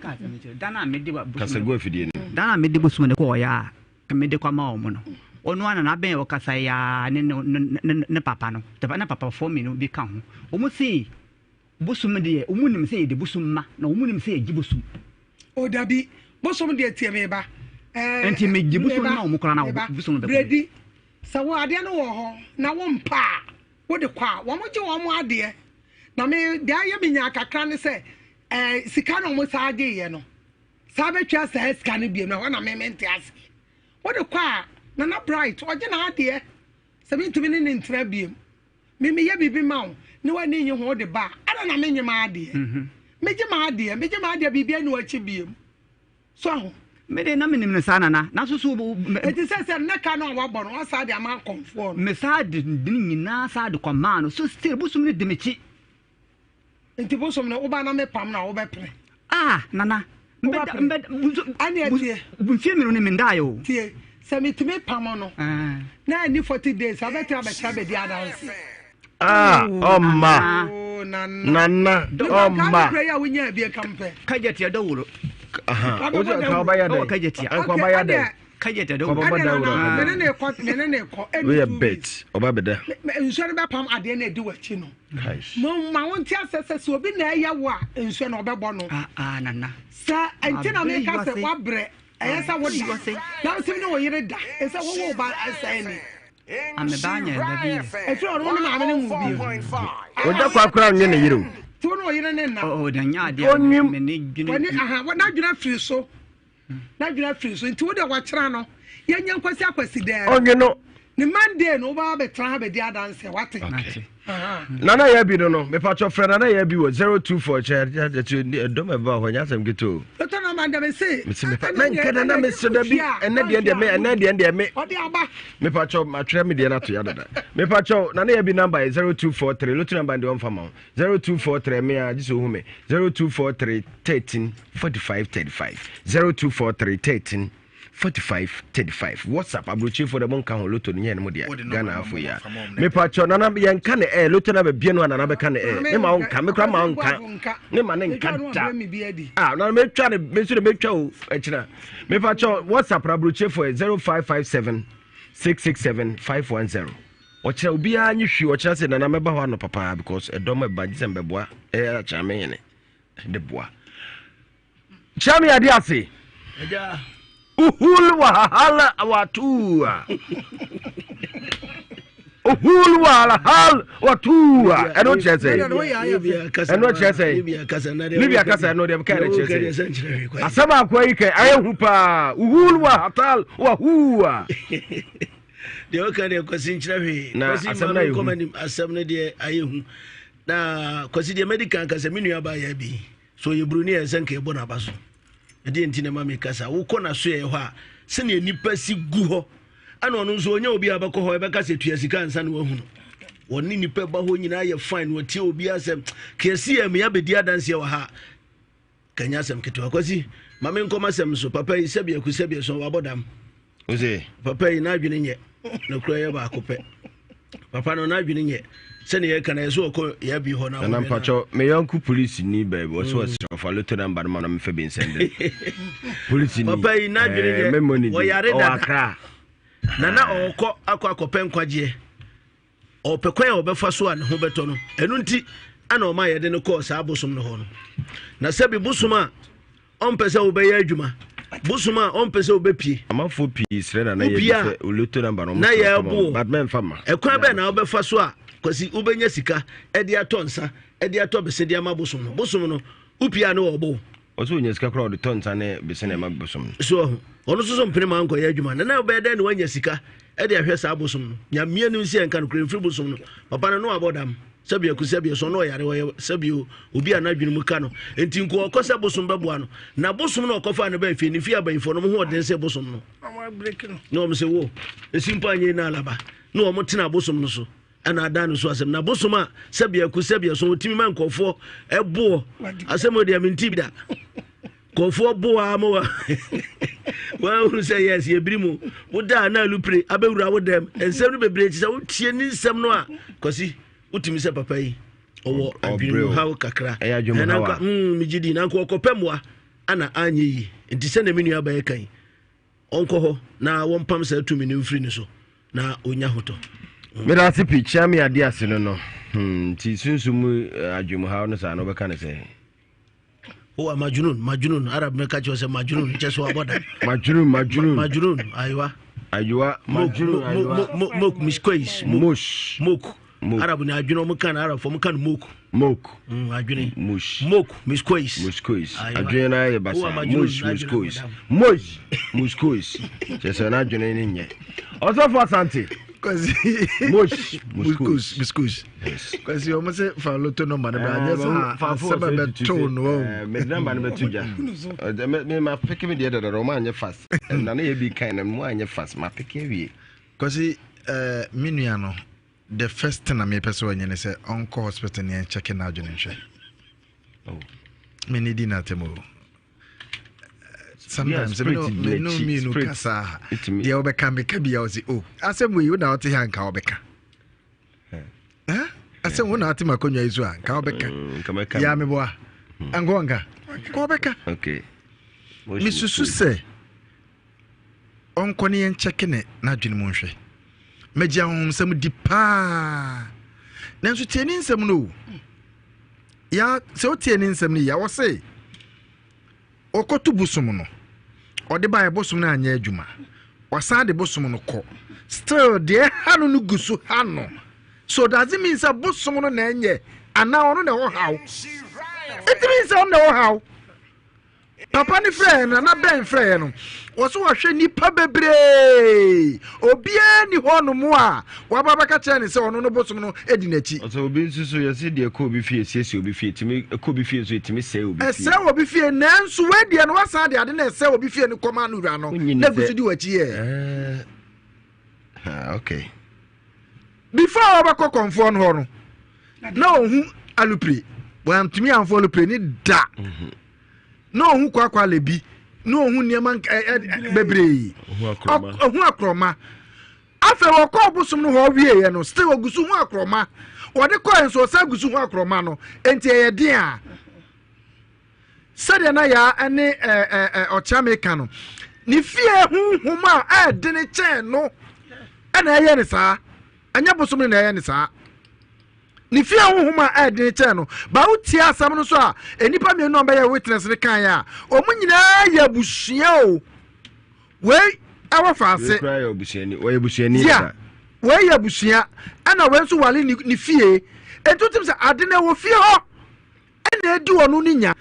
Dana made the Busu. Dana made the Busu in the Koya, and made the Comono. On one and Abe or Casaya, ne papano, the Vana Papa for me no become. Almost see Busum, dear, wouldn't say the Busuma, no wouldn't say Gibusum. Oh, Dabby, Busum, dear Tiameba, and he made Gibusum, Mucrana, ready. So I didn't know now one pa. What the qua, one more dear. Na me dia ye menya kakra ne se sika no mo sa age ye no sa betwa sa sika ne biem na wana me mente ase wo de kwa na bright oje na ade se me ntumi ne ntra biem me ye bibi ma wo ne wani nyi ho de ba ana na me nyi ma ade meje ma ade bibi anu achi biem so me de na me nim ne sa na so so eti se na ka no wa bo no sa de ama conform me sa de nyina sa de command so still busum ne de mechi Nti bosom na oba na me pam na obepre. Nana. Ani atie. Bunfie mi no me ndai o. Tie. Se me timi pam no. Na ni 40 days abetra be dia dance. Omma. Nana. Omma. Prayer we nya bia kampe. Kajeti adawuro. Ojo ka obaya de. Kajeti. Ko obaya de. Kajeti adawuro. Nene ko. We a bet. Oba beda. Nso be pam ade na edi wachi no. Mo ma won ti asese so obi na eya wo a nso na obebo no. Nana. Sa entina me ka se wabre. Eyesa wo di. Na sim no yire da. Esa wo wo ba asa ni. Ame banya da bi. Efi ono no ma me ne mu bi. Oda kwa kra nye ne yire. Ti ono yire ne na. Da nya ade me ne dwene. Woni wo na dwena firi so. Na dwena firi so nti wo de wa kira no. Ye nya nkwasi akwasi da. Onye no. Ni Monday no ba be tra be dia dance what? Okay. Nana ya bi no me pacho friend nana ya bi wo 024 che do me ba ho nya sam gito. Toto na manda me say. Me me nkada na me so da bi ene de me Odi aba. Me pacho matwe me de na to ya dada. Me pacho nana ya bi number 0243 lotu number de on fama 0243 me a jiso hu me 0243 13 45 35 0243 13 4535 WhatsApp abrochi for the monka ho loto nye no dia Ghana afo ya me pacho na yanka ne loto na be bie no na be ka ne me ma onka me kra ma onka ne ma ne nka da na me twa ne me so me twa o akira me pacho WhatsApp abrochi for 0557 667 510 ochira obi a nyi hwi ochira se na meba ho ano papa because edom eba gisem beboa acha me yene de boa chami ade ase eja uhul wa hala awatua ohul wala hal watua eno chese eno chese libya kasa no dem kare chese asaba kwa ike ayehu pa uhul wa hatal wa huwa de o kan de kwasi nkyira hwe kwasi ma komani asam ne de ayehu na kwasi de medical kasa minu aba ya bi so ye bruni e senke ebo na baso de ntine ma me kasa wo kona so ye ho a se ne nipa si gu ho ana ono nso onya obi abakọ ho e be kasa tua sika ansa na wahunu woni nipa ba ho nyina ye fine wotie obi asem kesi em ya bedi adanse wa ha kanya asem keto kwasi ma me nkoma asem so papa yi sebia ku sebia so wabodam oze papa yi na adwene nye na kura ye ba akopɛ papa no na adwene nye se ne ye kana yeso ko ya bi ho na na mpacho me yanku police ni baby oso of a lieutenant number man me fe bin send police ni papa yi na adwene nye wo yare da na okọ akọ nkwaje opekwan obefa so a ne ho beto no enu nti ana o ma ye de ne course abosom no ho no na sebi busuma ompese obeye adwuma busuma ompese obepie amafo pie sre na ye be uluto number no na ye bo but men fama ekwan be na obefa so a kwasi ubenya sika e de atonsa e de atobese de amabosom no upia no obo oso nya sika crowd tonsa ne bese na amabosom so ono so mpene ma nko ye adwuma na obede ne wanya sika e de ahwe sa abosom no nya mie no nsi enka no kremfiri bosom no papa no abodam sabia ku sabia so no yare wo sabia obi anadwene mu ka no enti nko okosa bosom beboa no na bosom no okofa ne ba fi ni fi aban fo no ho oden se bosom no no me se wo esimpa anye na alaba no omo tena bosom no so ana ada no so asem na bosom a sabia ku sabia so otimi man nkofo ebo asem odi amintibida kofo bo ama wa unu say yes ye birimu woda na lupre abewura wodem ensem no bebre chi say wotie ni nsem no a kosi utimi se papa yi owo abirimu hawo kakra na nka migidi na nko okopemwa ana anye yi enti se na menu aba yekan onko ho na wompam sa atumi ne mfiri ni so na onya hoto mera se picha me ade ase no ti sunsumu adwumu hawo no sa no beka ne se o majnun arab me kacho se majnun cheso aboda majnun aywa mok miskois mok arab ni adwuno mo kan arab fo mo kan mok adwune mok miskois adwune na ye basa miskois cheso na adwune ni nye osofo asante Muskus. Because you almost say for Loto no man, but for tone. Medamba Betuja. My picking me the other Roman fast. And I be kind of more fast. My picking because Miniano, the first thing I may pursue and say Uncle Hospital and checking out generation. Oh, many dinner tomorrow. Sometimes me no kasa the obeka meka bia o si asem we na ote han ka obeka asem we na ote makonwa izu an ka obeka ya me boa angonga ka obeka okay mi susu se onko ne en cheke ne na dwene mu nhwe megia hom sam di pa nanso tie ni nsam no ya se o tie ni nsam ni ya wo se okotu busum no ode ba busum na anya adwuma wasa de busum no ko still de hanu no gusu hanu so does it mean say busum no na enye ana ono na wo haw it means on na wo haw papa ni friend na ben friend no wo so hwe nipa bebre obia ni ho no mu a wa baba ka che ni se ono no busum no edi na chi so obi nsusu ye se de ko obi fie siesie obi fie timi ko obi fie so timi se obi fie se obi fie nanso we de no wasa de ade na se obi fie ni koma no wura no na gusu di wachi ye okay before oba ko konfo no ho no na ohu alupre wa ntimi anfo alupre ni da no ohu kwa lebi no ohu niam bebre ohu akroma afa wo ko busum no ho wie ye no still ogusu hu akroma wo de ko enso sa gusu hu akroma no enti ye den a sade na ya ane ochameka no ni fie hu huma a de ne chen no ana ye ne sa anya busum na ye ne sa ni fie hu huma a de ne chen no ba uti asam no so a enipa me no be ye witness ne kan ya omunyina ya bushia o we awa faase we bushani ya wei yɛ abusua ɛna wei nso wale ne fie ɛnto tim sɛ ade na ɛwɔ fie hɔ ɛna ɛdi wɔ no ne nya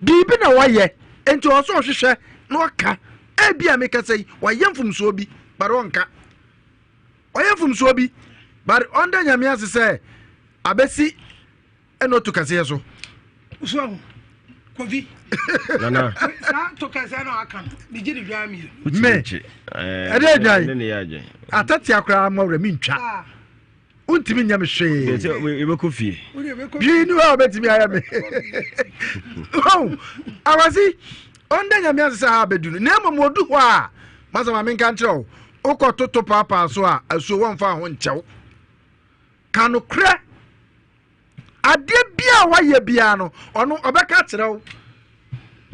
biribi na wɔyɛ enti ɔso ɔhwehwɛ na ɔka ebi a meka sɛ wɔyɛ mfomsoɔ bi bare ɔnka ɔyɛ mfomsoɔ bi bare ɔnda nyame ase sɛ abɛsi ɛna ɔto kaseɛ so so kovi nana sa to kaseɛ na aka no megye ne dwa mi me ɛdɛ adwan atati akora ma wura mentwa untimi nyame hwee ebeko fie bi ni wa betimi aya me oh awasi onda nyame ase ha bedu na emom odu ho a masa ma menka nkyerɛw ukototo papa so a asuo wonfa ho nkyɛw kanokra ade bia waye bia no ono obeka kyerɛw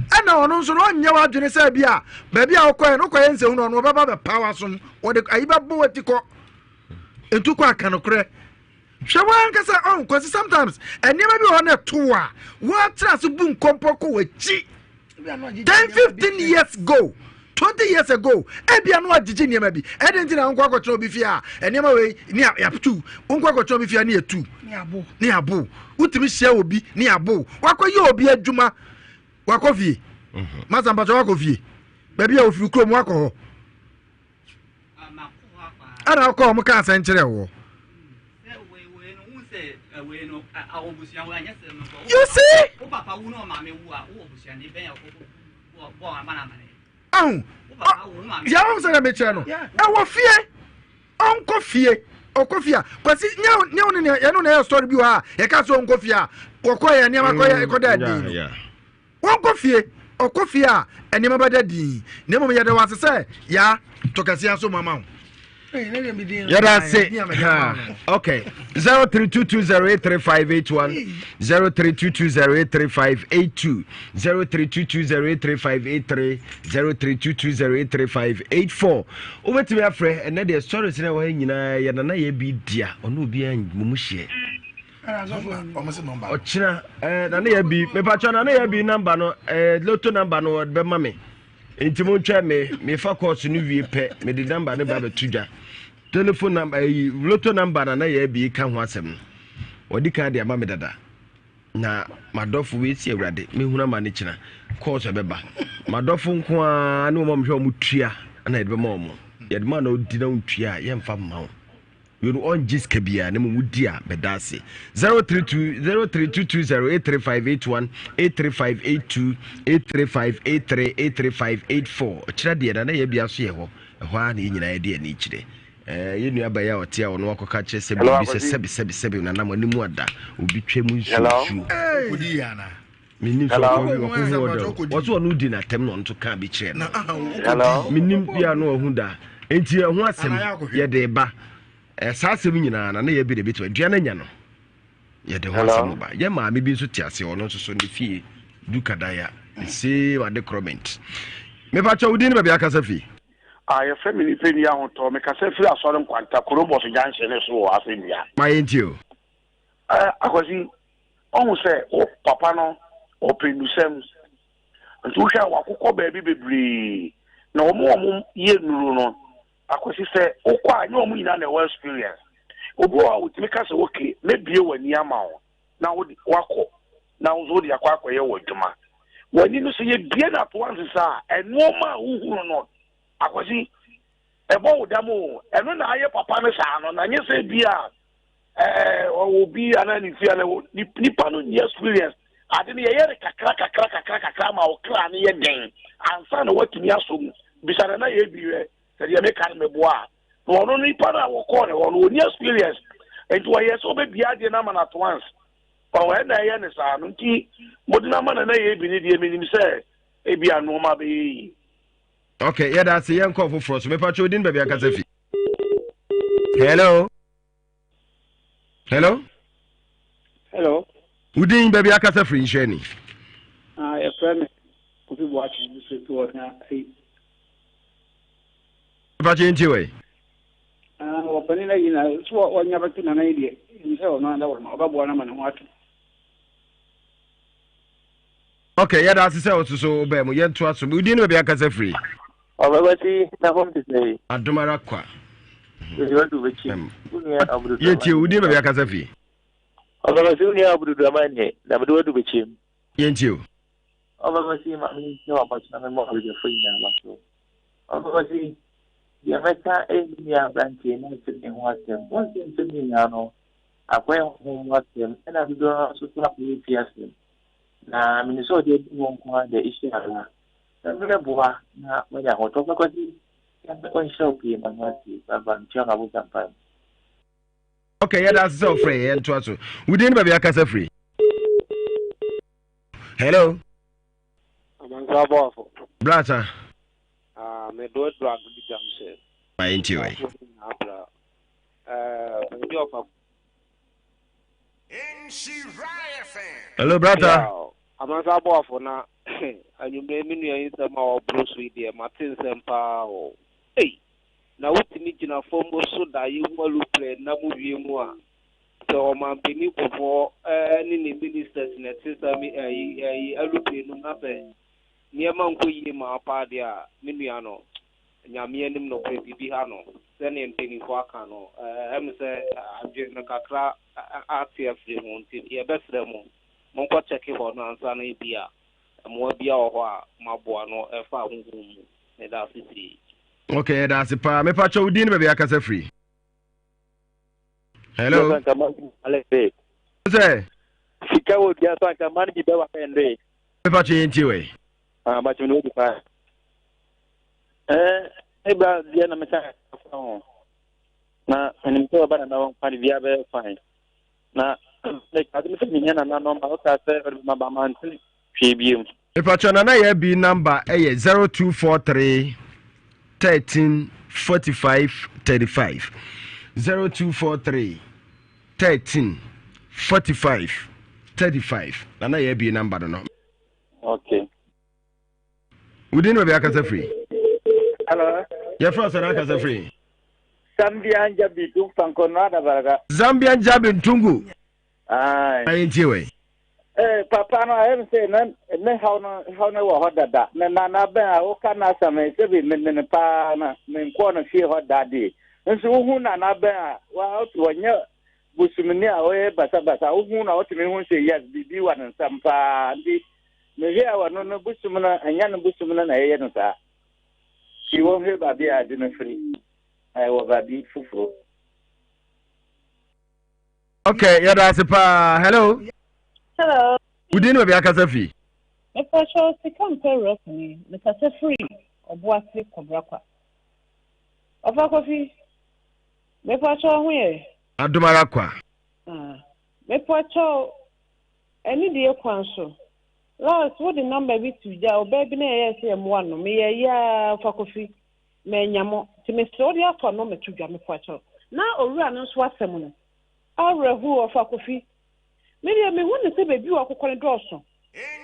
ɛna ono nso no onyɛ wadwene sɛ bia ba bia okoye no koye nsehu no ono obaba be power som wode ayiba bo watiko entuko akanokra hwewan kasa on kwasi sometimes enema bi ho na to a wa tra so bu nkompoko wachi 10-15 years ago 20 years ago ebia no agigi niema bi eden tina nkwa kwotro obi fi a enema we ni yaptu nkwa kwotro obi fi a ni etu ni abo utimi hia obi ni abo wakoye obi adwuma wakofie mazamba cho wakofie ba bia ofiri krom wakọ ana akọ mo ka san kire wo you see ya o se na me kire no e wo fie onko fie okofia kwasi nya ne ya no na story bi wa e ka so onko fie a okoye ne makoye ekoda di onko fie okofia enema bada di ne mo ya da wase se ya tokasia so mama Yada say, okay. 0322083581, 0322083582, 0322083583, 0322083584. Over to me, afre, and then the stories in our yada na ye be dear, or no be an mumushie. Ochina, na ye be, me patron, na ye be number no, lotto number no, be mammy. Intimo twa me fa course no wie pe me de number ne ba betuja telephone number lotto number na ye bi ka ho asem odi ka de ama me dada na madofo we si awrade me huna ma ne kina course beba madofo nko a ne mo hwe mo tua na ye be ma mo ye de ma na odi na tua ye mfa ma ho you know on jiska bia ne mo dia bedase 0322083581 83582 83583 83584 ochira de na ye bia so ye ho a na nyina ye de ani kire ye nua ba ya ote a ono akoka kire se bi se na nam animu ada obi twem nsusu odi ya na minim so ko wo no di na tem no nto ka bi kire no minim bia no ohu da enti ehu asem ye de ba saasem nyina na ye bi de beto aduana nya no ye de ho asem ba ye ma me bi so tiase ono so ne fie dukadaya se wade comment me pa cha udin ba bia kasa fi ye family peni ya ho to me kasa fi asore nkwanta korobos janse ne so afenia my entio akwasi on se o papa no o penusem ntu hwa wakokọ ba bi bebri na omo ye nuru no akwasi se okwa anya omu nyina na experience obo a utimi kasa okay mebie wani ama ho na wakọ na uzo di akwa ye wodwuma wani no so ye bie na to anse sa enoma uhuru no akwasi ebo udamo eno na aye papa no sa no na nye se bia obi anani fi ana nipa no ni experience ade ne ye kakra ma o kra ne ye den ansa na watumi asom bisara na ye biwe se ye me kan me boa no no nipa na wo ko ne wo no ni experience enti wo ye so be bia de na ma na to once o we na ye ne sa no nti modina ma na ye bi ne de menim se e bia no ma be okay yeah that's yen call for frost me pacho din baby akasa fi hello udin baby akasa free nsheni your friend could be watching this to na pacho ntiwe openina ina so wanya batu na idea ni se ona nda wona obabo na mana watu okay yeah that's say so be mo yen to aso udin baby akasa free obabati na home today adomara kwa Yeti udi be akasa fi. Obama si uni abudu dramanye na mdu wadu bechim. Yenti o. Obama si ma mi no abachina me mo abudu fo ina ma so. Obama si ya meta ni abranche na tini ho atem. Won tini na no akwa ho atem na bido so tuna ku fiase. Na miniso de won kwa de ishi ala. Na mbe bua na wanya ho to ko di ya on show pi ma ngati baba nchanga bu kampan. Okay, yeah, that's so free. And to us, we didn't be a casa free. Hello, Brata. Me do it drag the jam I ain't you. Hello, Brata. I'm a sabo for now. And you may mean you some more Bruce with the Martin Sempa. Hey. Na wotimi gina fombo so da yi walu play na mu wie mu a so ma beni kofo ni ministers na tsami alupe no na be niema nko yi ma pa de a menua no nyame anim no pre bibi ha no se ne nteni fo aka no em se adwe na kakra atf ho nti ye besre mo ko check ho no ansa na bia mo bia ho a maboa no e fa hunhum ne da sisi. Okay, that's it. Me pacho udin be akasa free. Hello. Say. Sika wo dia so aka man bi be wa pende. Me pacho yenti we. Ma cho no di pa. Ba dia na me sa fa. Na enim to ba na won pa dia be fine. Na like adu me se na no ma o ka se ma ba man ti hwe biem. Me pacho na ye bi number 0243 13 45 35 0243 13 45 35 Nana ye be number no. Okay. We didn't be akasa free. Hello. Your first akasa free. Zambia njabi tu fankono da baraga. Zambia njabi ntungu. Ai. Ain't you way. Papa no I say na how no wo hodada na be a wo kana same se bi men pa na men ko no fie hodade nso wo hu na be a wa wonya busumni a wo basa wo hu na wo timi hu say yes bibi wa nsam pa ndi me hia wa no busumna anya no busumna na ye no sa ki wo he ba bi a de no free ai wo ba bi fufu. Okay, yeah, that's it. Hello. Hello. We didn't be a casa free. If I show the compare me, the casa free or what sleep cobraca. Of a coffee. If I show where? Adumarakwa. If I show any dear council. Last, what the number be to jail, baby, one, me a for coffee. Me yamo to me storia for no me to jam for show. Now, or run on swassamon. I'll review of a coffee. Maybe me want to say baby wa kokore doso.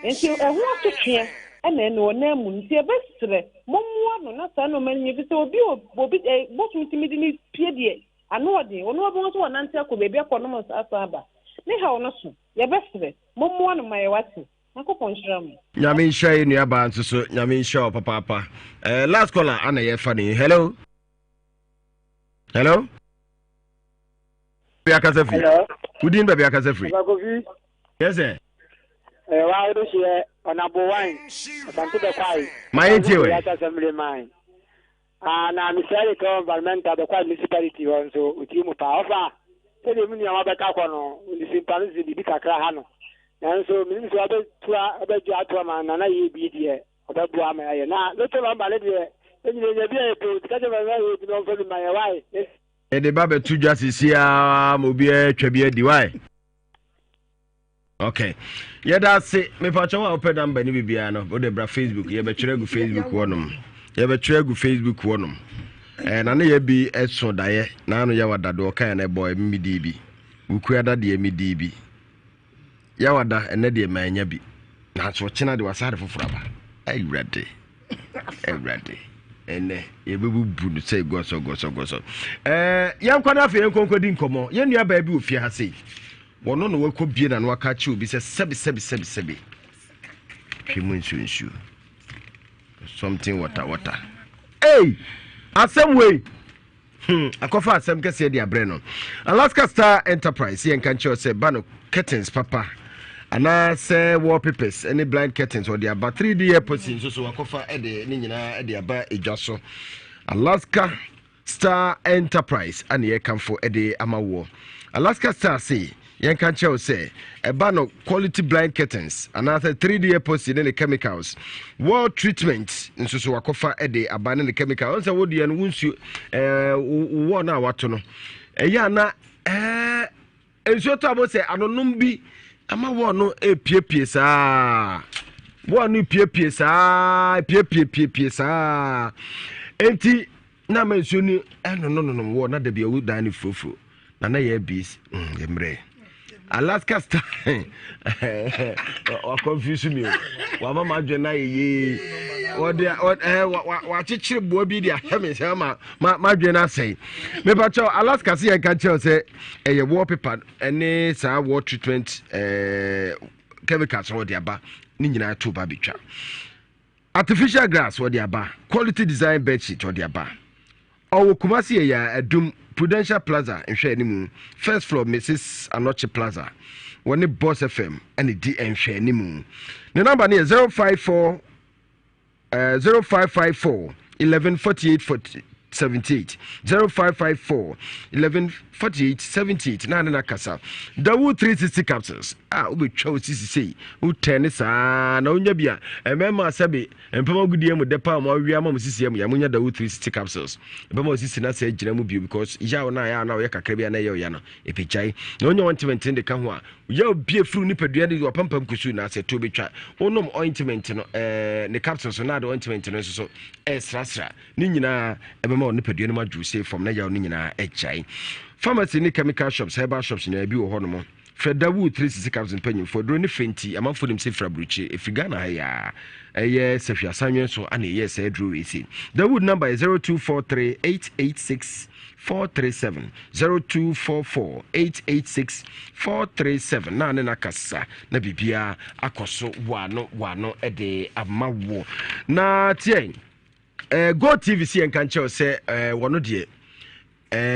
Enti e ho atotwe na no na mu nti e besre mommo no na sa no manye bi se obi botu timidi ni pie die ano ode ono obo so na nti akọ baby akọ no mo asa aba ne ha ono so ye besre mommo no maye wate akopon shiram nyame nhya enu aba nso nyame nhya papa last caller ana ye fani. Hello. Be akasa free. Hello. Good evening, be akasa free. Yes sir. Wa do she onabo wine. Bantu be kwai. My entiwe. Assembly mine. Na misali ko environmental be kwai municipality won so utimu pa ofa. Se de muni wa be ka ko no, ni simpalize di kakra ha no. Na so mini so abe ju atwa ma na ye bi de. Oba bu ama ye. Na lo to ba le de. Enyi bi e po, ka je ba ye bi no feli ma ye wai. The Baba two justice here, Mobia, Trebia, DY. Okay. Yeah, that's it. Me pacho open number ni bibiano. But the Facebook, you be tregu Facebook wonum. You be tregu Facebook wonum. And I know be so daye. Na no ya wada do kan na boy mi dibi. Ukuada de mi dibi. Ya wada ene de manya bi. Na so china de wasade fofuraba. Ai ready. Ene yebebu bunu say goso yankwana afi enkonkodi nkomo ye nua ba bi ofie ha sei wono no wakọ bie na no aka chi obi se sebi pimu nsu something water hey asem way Akofa asem kese de abre no. Alaska Star Enterprise yen kan cho say bano curtains papa. Ana say wallpapers any blind curtains or the about 3D airports so akofa e de ni nyina e de aba edwaso. Alaska Star Enterprise and ye come for e de amawo. Alaska Star say yen kan cho say e bano quality blind curtains another 3D airports in the chemicals. Wall treatment nso so akofa e de aba ne chemical. Once wo de no wunsu wo na wato no. E ya na enso to abo say anonom bi ama wo no epiepie saa wo no piepie saa piepie saa enti na menso ni no wo na da bia wo dan ni fofo na ye bis emre Alaska Star o confuse me wa mama dwena ye wa chichire bo bi dia heme se ma dwena sei me pa cho Alaska se kan che say eye wallpaper any sa water treatment chemicals wo dia ba ni nyina to ba bitwa artificial grass wo dia ba quality design bed sheet wo dia ba o Kumasi ya adum Prudential Plaza in Shanimu. First floor, Mrs. Anoche Plaza. One Boss FM and the DN Shanimu. The number is 0554 1148 78 0554 1148 78 na kasa Dawood 360 capsules we chose CCC who tennis na onya bia emema sabe empema gudie mu depa ma wi ama mu CCM ya munya Dawood 360 capsules ebema CCC na say gina mu bio because ya na ya na yakakra bia na ya no epechai na onya ointment de ka ho a ya bie fru ni padua de wapampam kusu na say to betwa onom ointment no ne capsules na de ointment no so sra ni nyina ebema on padua no madu say from na ya ni nyina echai pharmacy ni chemical shops herbal shops na bi wo ho no mo Dawood 360 capsules penny for drone fenti amafo dem se frabruche efigana ya eye sefia sanwen so ana ye say draw esi Dawood number is 0243 886 437 0244 886 437 na na kasa na bibia akoso wano ede amawo na tie Go TV si enkan che say wono de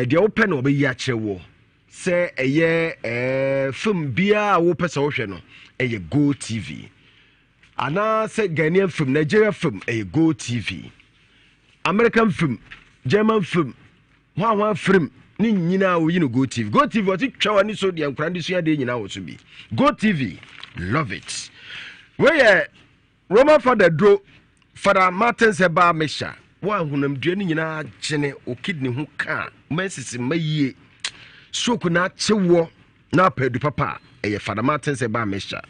de open no be ya chewo say eye film bia wo pese wo hwe no eye Go TV ana say Ghanaian film Nigeria film eye Go TV American film German film one film ni nyina wo yi no Go TV what twa ni so de ankran di so ya de nyina wo so bi Go TV love it where Roman father dro Father Martin Seba Mesha wa hunam dua ni nyina gene o kidney hu ka mesisi maye stroke na chewo na padu papa eye Father Martin Seba Mesha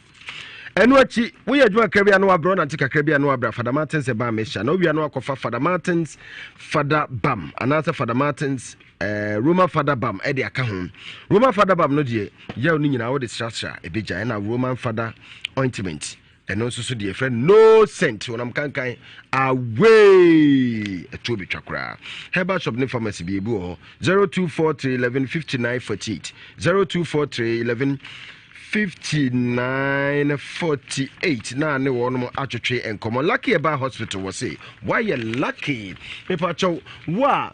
enu achi we adwa krabia no abro na tika krabia no abra Father Martin Seba Mesha na wi anu akofa Father Martins Father Bam anasa Father Martins Roman Father Bam e de aka ho Roman Father Bam no de ya ni nyina wo de strastra ebeja na Roman Father ointment and also so dear friend no cent when I'm kankan away a tobi chakra herbal shop ni pharmacy be 0243 1159 48 0243 1159 48 na ne won mo atwetwe enkomo lucky about hospital was say why you lucky people chow wa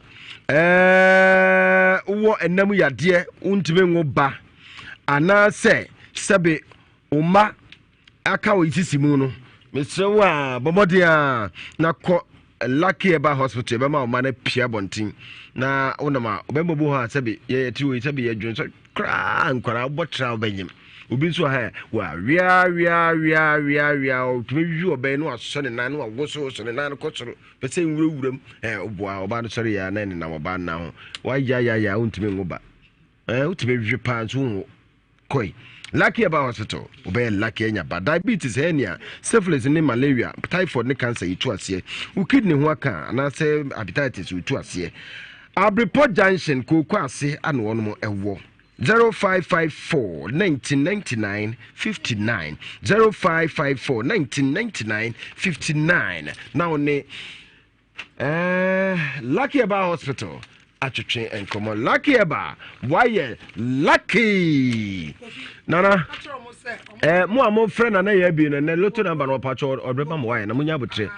wo enam yade untime ngo ba ana say sabe uma aka o isisi mu no mesre wa bomodia na ko lucky eba hospital be ma o ma na pia bontin na wonama obembo ha sabe ye ti wo sabe ye dwon so kra nkwara botra obanyim obi so ha wa wia o tumi obe no aso ne nan no awoso so ne nan ko soro pese nwuram oboa oba no sori ya na ne na oba na ho wa ya untumi nguba utumi hwe pa so koi lucky about hospital obey lucky enya ba diabetes hernia syphilis ni malaria typhoid ni cancer itu ase u kidney ho aka na say hepatitis itu ase Abreport Junction koku ase ana won mo ewo 0554 1999 59 0554 1999 59 now ne lucky about hospital atwetwe enkomo lucky eba why lucky nana mo amon friend na ya bi na loto number no pacho odreba mo why na munya botre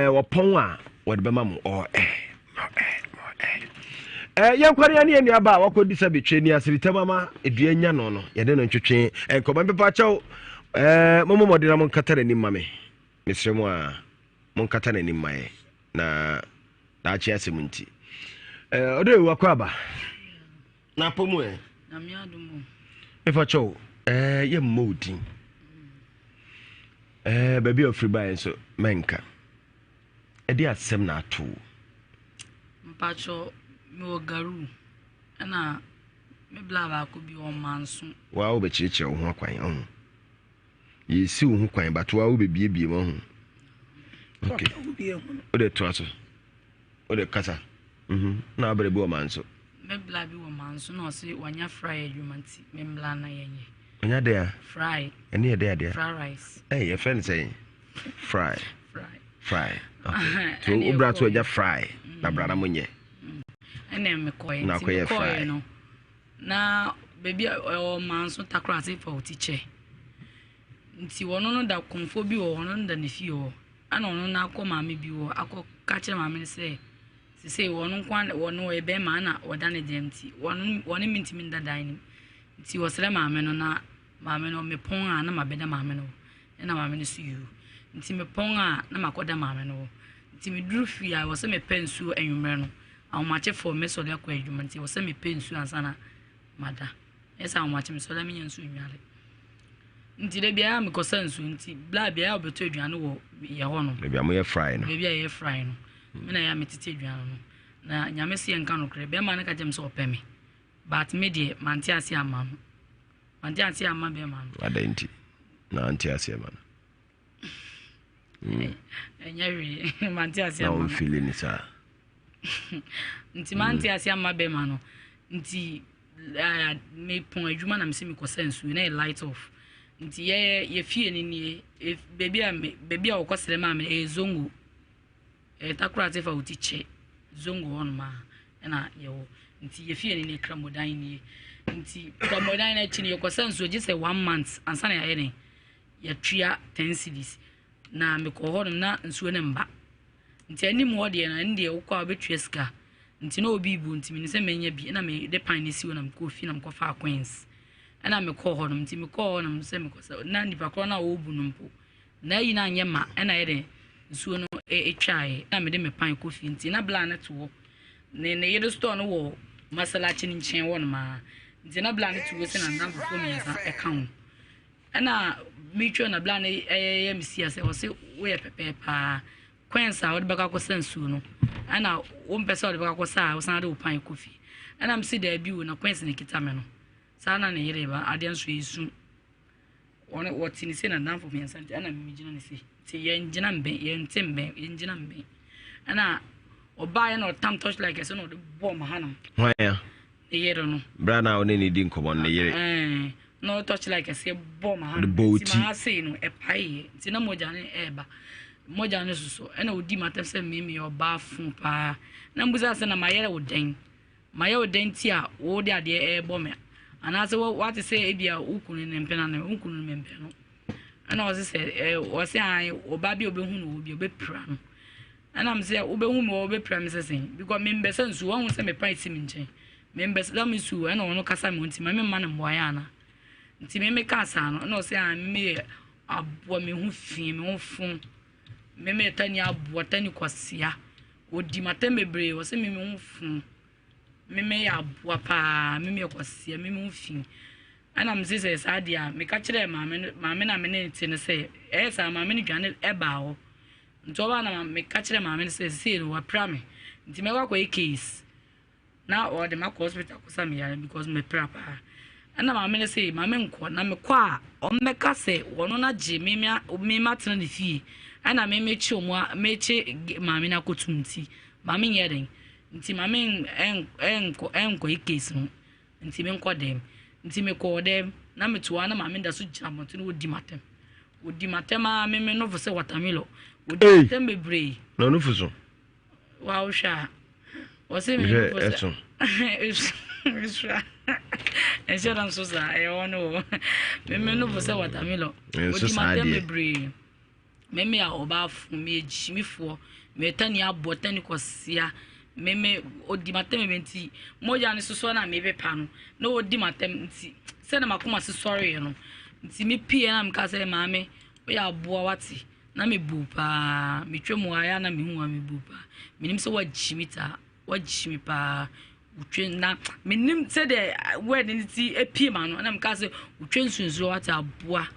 wo pon a wo de bema mo Yankwani ani eni aba wakodi sa betwe ni asiritam ma edua nya no no yede no ntwetwe enkoba pepa chaw momo modena mon katara ni mame mesremu a mon katara ni mae na achi asemunti odo wakwa aba na pomu na mi adumu pepa chaw ye modin baby of free buy so menka edi asem na ato mpacho mi ogaru na me blaba ko bi o manso wa wo be chiche wo ho akwan yesi wo ho kwan bato wo be biebie mo ho okay o de to aso o de kasa na abere bi wo manso me blabi wo manso na o se wanya fry adwumanti me mbla na yenye wanya de fry ene ye de fried rice your friend say fry okay to ubra to ja fry na brada monye ene me koy na koy fry no na baby o manso takra ase for teacher nti wono no da konfo bi wo wono nda ne fi wo ana wono na akọ maame bi wo akọ ka kire maame se se wono nkwan wono e be ma na woda ne demti wono minti min da dan nti wo sere maame no na maame no me pon a na mabeda maame no na maame no su yu nti me pon a na makoda maame no nti me duru fi a wo se me pensu anwumre no awmache for me so da kwa adwuma nti wo se me pensu ansana mada esa awmache me so da me nyansu nwale nti de bia me kosansu nti bla bia obeto aduane wo ye ho no bia mo ye fry no bia ye fry no me na ya metete aduane no na nyame se enka no kre bia ma na ka jem so opemi but me de manti ase ama no manti ase ama bia ma no adenti na anti ase ama enyewi manti ase ama ama no feeling sa nti manti ase ama bia ma no nti me pon adwuma na me se me kosansu na light off nti ye fie ni baby a okosere ma me zongo takura te fa utiche zongo on ma na ye nti ye fie ni kramodan ni nti kramodan na chini yokosanso je say 1 month ansa na ye ne ye tria 10 cedis na me ko ho na nsuo ne mba nti ani mo de na ndi okwa obetwe ska nti na obi bu nti me se menya bi na me de pan ni siwo na me ko fi na me ko fa coins ana me call honom nti me call honom se me kosa na nipa kro na obu no mpo na yi na anye ma na ye de nsuo no etwae na me de me pan kofi nti na bla na to ne ye de store no wo masalachi ni nchen wo no ma nti na bla na to se na ndamfo fo mi asa account ana me twa na bla na ye me sia se wo se wo ye pepe pa kwensa wo de baka ko sensu no ana wo mpesa wo de baka ko sa wo san de wo pan kofi ana me si da bi wo na kwensa ne kita me no sana ne yereba adenso yesu one woti ni se na nanfo mi ansanti ana mi gina ni se ti ye ngina mbe ye ntembe ye ngina mbe ana oba ye na otam touch like ese no de bom hanam waya ne yero no bra na one ni di nkomo ne yere no touch like ese bom hanam ti ma se no e pai ti na moja ne eba moja ne suso ena odi matem se mi oba fun pa na mbuza se na mayere oden maye oden ti a wo de ade e bom anase what say ebia ukunu ne mpena ne ukunu ne mpeno ana o se o se an oba bi obehu no obi obepra no ana me se obehu me obepra me se because me mbesa nsu won se me pan sim nchen me mbesa da me su ana wono kasa me nti me ma ne mboya ana nti me kasa no na o se an me abo me hu fi me hu fun me tani abo tani kwasia odi matem bebre o se me hu fun me ya bua pa me kwasia me mfi ana me se sa dia me ka kire maame na me ne ti ne se sa maame ne dwane e ba ho nto ba na me ka kire maame ne se no wa pra me nti me kwa case na o de ma hospital ko sa me ya because me pra pa ana maame ne se maame nko na me kwa o me ka se wono na je me ma tena ne fie ana me chi omo me chi maame na kotumti maame yeden nti mame enko ikesi no nti me nko dem nti me ko dem na me to na mame da so gira monto no odi matem a me no fo se watermelon odi matem bebre no no fuso wa o sha o se me no fo se ensha so sa e ono me no fo se watermelon odi matem bebre me a oba fu me ejimifo me tani abotani kosia meme odi matem menti moja ne soso na mebe pa no na odi matem nti se na makoma se sorry no nti me pie na mka se maame we aboa wati na me bu pa me twemu aya na me hu a me bu pa menim se wajimi pa utwe na menim se de word nti epie ma no na mka se utwe nsunsu wati aboa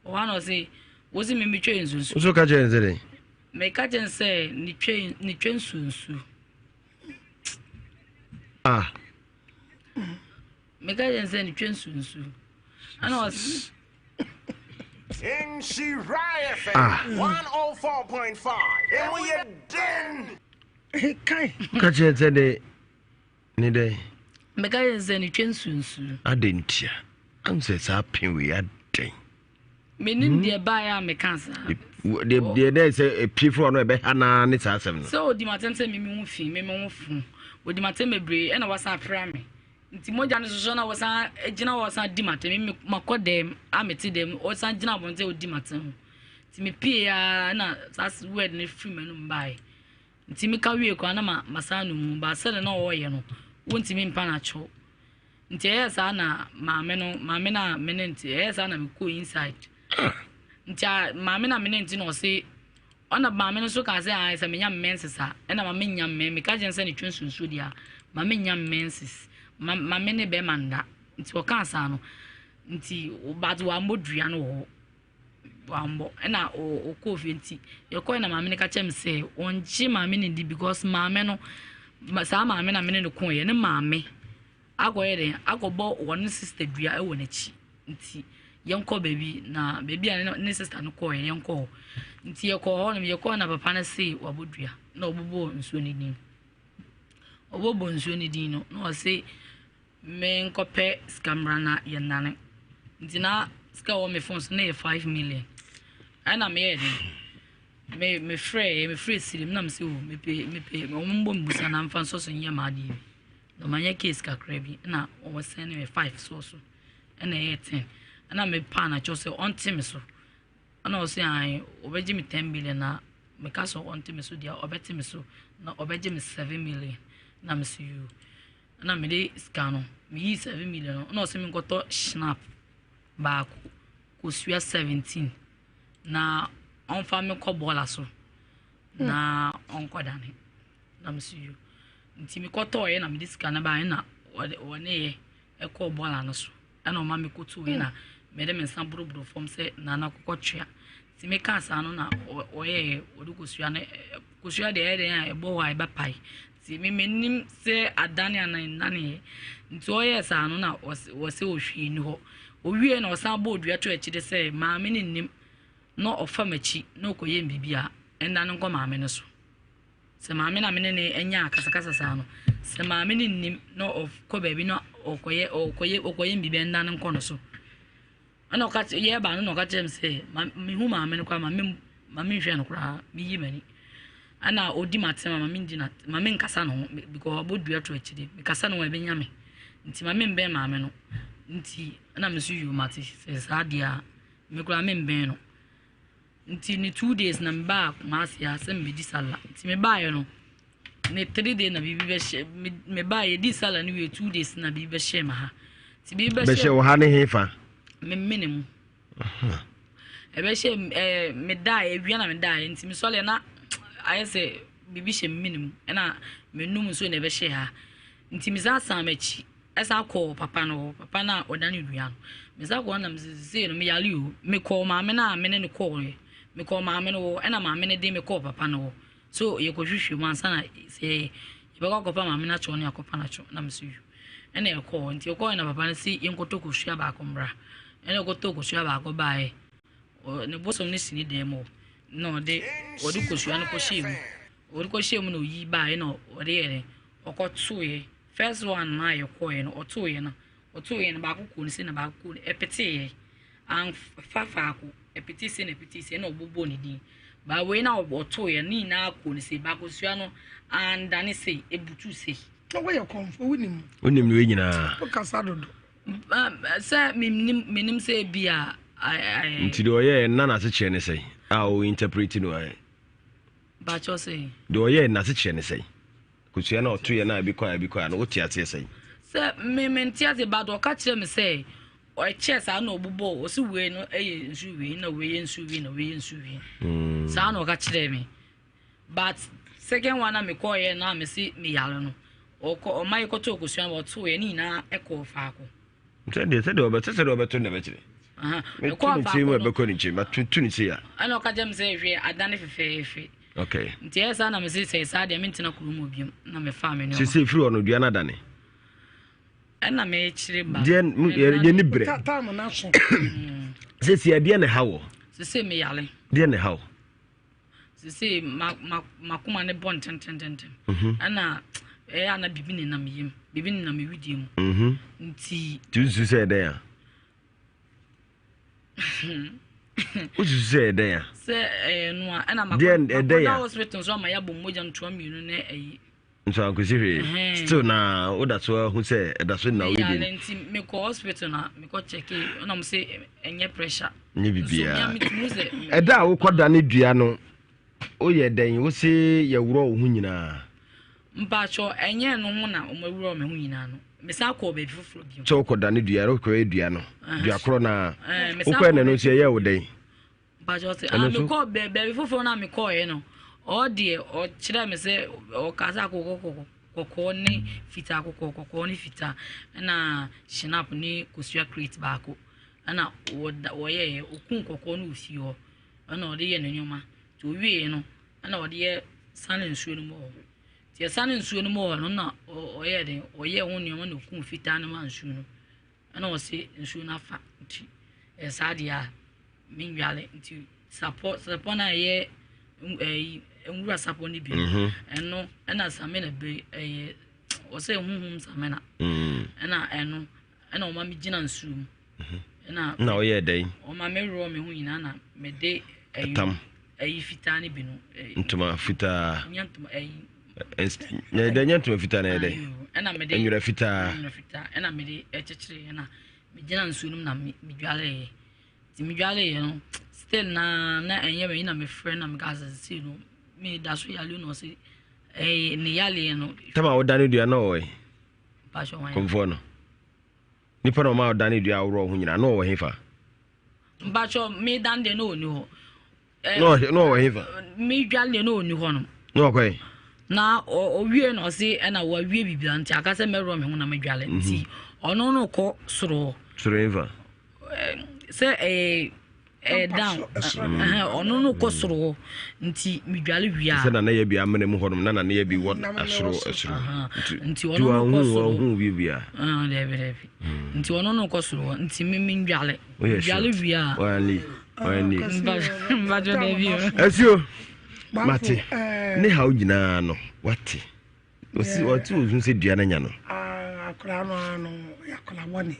o no se wo se me twe nsunsu so ka je nzere me ka je nse ni twe nsunsu Megajen said the train soon. And I was in Nhyira FM 104.5. And we are done. Catch it today. Nide. Megajen said the train soon. I didn't. I'm says happy we are day. Meaning dear buyer me cancer. There say a people no be hana ni sa asem. So the matem say me mfi me mfu. Wo di matem bebre e na wasa afra me. Nti moja no so na wasa ejina wasa di matem me makodem ameti dem wasa jina bonte o di matem. Nti me pie ya na sas word ne free me no mbai. Nti me ka wie kwa na masa no mu ba se na wo ye no. Wonti me mpa na cho. Nti yesa na maame na me nti yesa na me ko inside. Nti maame na me nti no se ona maame no so ka se ai se me nya mensesa e na maame nya me ka jense ne twinsunsu dia maame nya menses maame ne be manda nti o ka sa no nti o badu wa modua no wo ambo e na o ko fi nti ye ko na maame ne ka chem se onji maame ne di because maame no sa maame na me ne ko ye ne maame agoye den agobo one sister dua e wo na chi nti yenko baby na baby ne sister no ko yenko nti yeko ho no yeko na papa na sei wabodua na obobo nsuo ni din obobo nsuo ni din no no say me nkope scamra na yenane nti na ska wo me phone na 5 million ana me yedi me free sirim na me say o me pay mo mbo mbusa na mfa so so nya maadi no manya case kakra bi na o send me 5 so na 10 ana me pa na cho say on team so ana o say ai obeji me 10 billion na me ka so on team so dia obeti me so na obeji me 7 million na me see you ana me dey scan me yi 7 million na o say me goto snap back ko sua 17 na on fa me ko bola so na on ko dane na me see you nti me goto ye na me dey scan ba na wone ye e ko bola no so ana o ma me ko tu ye na me dem nsan brobro form say na na kokotwa ti me ka sa no na oye odukosua ne kosua de ere ebo wa eba pai ti me nim se adane anan nane nti oye sa no na wo se ohwi ni ho owie na osan bodua to echi de say maame ne nim no ofa machi no koye mbibia enda no ko maame ne so se maame na me ne enya akasakasa sa no se maame ne nim no of ko baby no okoye mbibia enda no ko no so ana ka ye ba no ka jem se me hu maame no kwa maame hwe no kra me yi mani ana odi matema maame ndina maame nkasa no because bodua to echi de me kasa no we benya me nti maame mbe maame no nti ana me so yu mate se sadia me kra me mbe no nti ni 2 days na mba ma asia se me di sala nti me ba ye no ne 3 days na bibi be she me ba ye di sala ni we 2 days na bibi be she ma ha ti bibi be she wo ha ne hefa me minimum ebe she me die ewia na me die nti me sole na ayese bibi she minimum na me num so na ebe she ha nti me za san machi esa call papa na odani dua no me za ko na me ze no me yale o me call maame na me ne call me call maame no na maame ne de me call papa no so ye ko hwehwe mu ansa na se ye be ko papa maame na cho ne akopa na cho na me so yu ena ye call nti ye call na papa na si ye nkoto ko hwea ba ko mbra ena ko to ko hwea ba ko bae ne bosom ne sini dem no de odi ko hwea no ko hwea mu odi ko hwea mu no yi bae no odi ye okoto ye first one na ye call ye no oto ye no ba ko ko ni se na ba ko epete ye an fafa ko epete se na obobo ni din ba we na oto ye ni na ko ni se ba ko hwea no and dane se ebutu se no we konfo winim no nyina o kasa dodo sa minim se bia nti do ye na na se che ne sei a o interpret no ai ba cho sei do ye na se che ne sei kusua na oto ye na bi kwa na woti ate sei se me mentia de bad o ka kire me say o che sa na obubo o si we no eye nsu we na we nsu we na we nsu we sa na o ka kire me but second one na me call ye na me si me yare no o mai ko to kusua o to ye ni na e ko fa ko sede obeto na be kire me ko fa ko be ko ni chi ma tutu ni ya ana o ka jam say hwe adane fefefe okay nti esa na me say sa de me ntina kurumo biam na me fa me no si free ono dua na dane ana me chire ba je ni bre tam na so se de ne hawo se me yale de ne hawo se makuma ne bon tenten ana ana bibi ne na me yim bibi ne na me widie mu nti tu say de ya usu say de ya se no ana makuma hospital so ma ya bom moja ntoa mienu na ayi nso akosi hwe still na oda so hu say da so na we dey nti me ko hospital na me ko check na mo say enye pressure nye bibia so me tumu say eda wo koda ne dua no o ye den wo se ye wuro wo hu nyina mpacho enye no ho na o mawuro me hu nyina no me sa ko be fufuro bi so koda ne dua ro ko dua no dua kro na wo ko na no se ye wo den mpacho se me ko be fufuro na me ko ye no o de o kire me se o kasa kokoko ni fita kokoko ni fita na shinap ni kusua crate baako na wo ye okun kokoko no usi ho na o de ye nanyoma to wie no na o de ye sanin nsuo no mo ti sanin nsuo no mo no na o ye de o ye ho nyoma na okun fita na ma nsuo no na o se nsuo na fa nti sadia minwale nti support na ye nwura support ni bi eno na samena be o se hunhum samena eno o ma mi gina nsuo na o ye den o ma me ro me hu nyina na me de ayi fita ni bi no ntuma fita nyantuma ayi de nyantuma fita na de na me de nwura fita na me de echechire na me gina nsuo na me dwale ti me dwale no still na enye me na me friend na me gas see no me da so yale no se ni yale no tama o dani dua no we passion wan komfo no ni pa no ma o dani dua woro ho nyina no wo hefa passion me dan de no ni ho no wo hefa me dwale no ni ho no no kwai na o wie no se na wa wie bibia nti aka se me ro me ho na me dwale nti ono no ko soro hefa se down ono no ko soro nti midwale wia se na ye bia amene mu honom na ye bi wo asoro nti ono no ko soro hu bia debe nti ono no ko soro nti midwale wia wani mbajo debi asio mate ne ha onyina no wate osi ozun se dua na nya no akra no yakla woni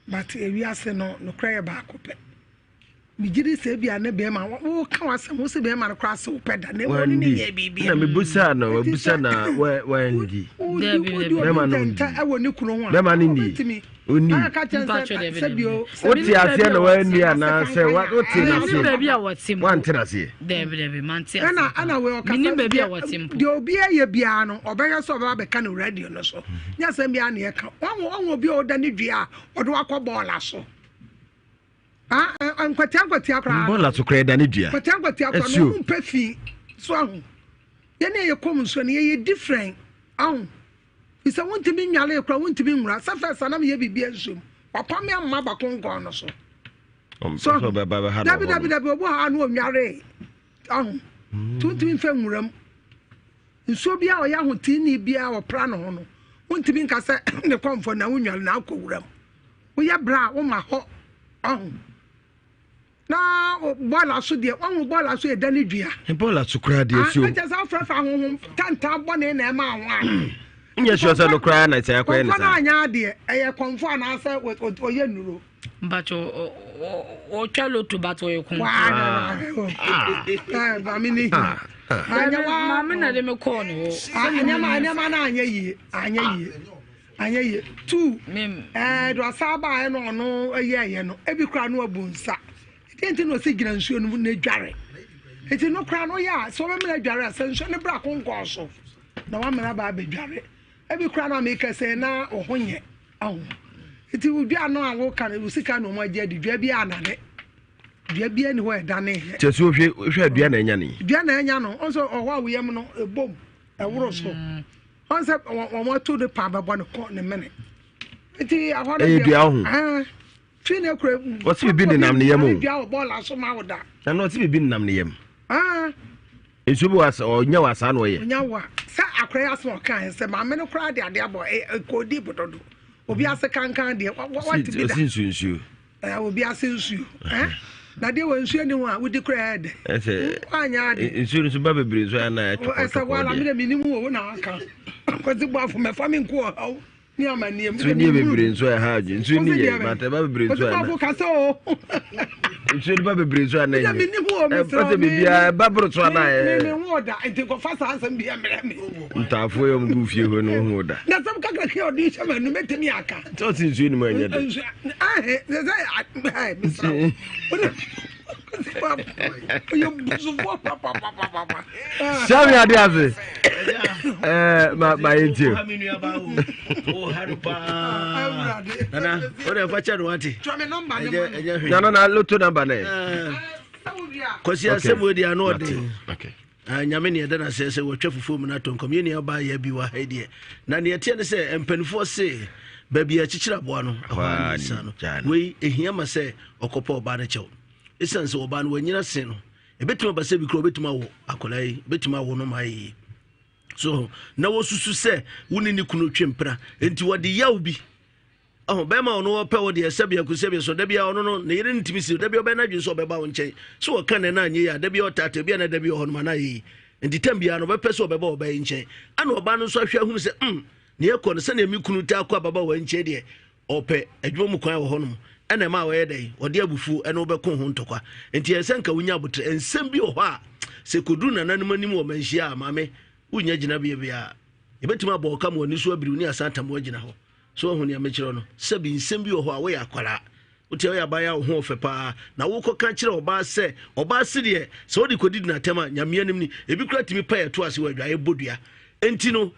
but ewi ase no kra ba akopɛ mijiri se bia ne be ma wo ka wasem wo se be ma kra se wo peda ne woni ne ye bibia na me busa na wa ndi be ma no nta awo ne kunu ho be ma ndi oni aka chanse se bio oti ase na wa ndi ana se wa oti na se be bia watim wa ntira se debe manti ana we o ka se be bia watim de obi ye bia no obeye so ba be ka no radio no so nya se bia na ye ka won obi o da ne dua o do akọ ball aso ankwati akra bola to kra da ne dua kwati akra no mpefi so ahu ye na ye kom so na ye different ahu isa wonti mi nwale akra wonti mi nwura safa sana me ye bibia nsom papa me amma ba kongon no so so baba ha no dabi obo ha no nware ahu tunti mi fa nwuram nso bia o ya ho tini bia o pra no ho no wonti mi nka se ne komfo na wunwale na akowuram wo ya bra wo ma ho ahu na bola so de won bola so e dani dua bola so kra de so a just afra fa honhom tanta bone na e ma ho a nya sure say no kra na say akwa ni sa na anya de e konfo na say oye nuro mbacho o chalo to bato ye konfo ba mi ni anya wa mama na de me ko no anya ma na anya yi two do asaba e no ye no ebi kra no abunsa tenti no se gina nsuo no na dware enti no kra no ya so me na dware asenso ne bra konko so na wa mera ba bedware ebi kura na make say na ohonye awo iti udwa no awo kan usika no mo agye dua bi anane dua bi ani ho edane chesu hwe dua na enya ni dua na enya no onso oho awuyem no ebom eworo so onse o to the pa babo no ko ne mene iti ahwa na dua ho twine kura what's be bin nam ne yam dua ball aso ma woda na no ti be bin nam ne yam Esubu was or nyawa sa no ye. Nyawa sa akwara aso kan se ma me no kra de ade abo kodi bododo. Obi ase kankan de what be that? Sinsu. Obi ase nsu. Na de won nsu ani ho a wodi kra head. Anya ade. Nsu nsu ba bebre so na atwa. Esa wala me minimu wo na aka. Kwezi bo afo me fa me nko o. Ni amanie nsu ni bebre nsu ha aju. Nsu ni ye ma te ba bebre nsu na. Kwezi bo ka so. Nsu ba bebre nsu na ye. Minimu o me so. Fate bibia ba bro so na ye. Me woda enti ko fa sa ansam bia mere me. Ntafo yom gu fie ho no ho da. Na sam kakra ke odi chama no metemi aka. To ti nsu ni mo anya da. Ah he say Shami adiaze. Ma yinti. Oh harupa. Nana, ora fa charo ati. Na loto number ne. Kosi asemu di ano de. Okay. Nyame ne yɛda na sɛ sɛ wɔtwa fufuo mu na tonkom yɛ ne ɔba yɛ bi wa ha deɛ na ne yɛteɛ ne sɛ mpanifo se baabi akyikyira aboa no ɛhɔ anisa no wei ehia ma sɛ ɔkɔpɔ ɔba no kyɛw ɛsiane sɛ ɔba no wanyina se no ɛbɛtumi aba sɛ bi kora ɔbɛtumi awo akɔla yi bɛtumi awo no ma yi so na wɔsusu sɛ wo ne ne kunu twe mpra enti wɔde yaw bi bɛma ɔno wɔpɛ wo deɛ sɛbia kusɛbia so da bia ɔno no ne yere ntimi si da bia ɔbɛna dwen so ɔbɛba wo nkyɛn so wɔka ne na anyɛ ya da bia ɔtata bia na da bia ɔhɔ no ma na yɛ nti tam bia no bɛpɛ sɛ ɔbɛba ɔbɛyɛ nkyɛn ana ɔba no nso ahwɛ ahunu sɛ ne yɛkɔ no sɛnea mi kunu ta akɔ ababa wɔ nkyɛn deɛ ɔpɛ adwuma mu kwan wɔ hɔ nom ɛna ɛma wɔyɛ dɛn ɔde abufuo ɛna ɔbɛko ho ntɔkwa nti ɛsɛ nka wonya abotrɛ nsɛm bi wɔ hɔ a sɛ kɔduru nananom anim wɔ manhyia a maame wonya gyina bia yɛbɛtumi abɔ ɔka ma w'ani so abiri wo ne asantam woagyina hɔ so ho ne amechiro no sabi nsem bi ho a we yakwara uti ya ba ya ho ofe pa na wo ko kan kire oba se de se odi kodi na tema nyame anim ni ebi kura timi pa ya to ase wa dwa e bodua enti no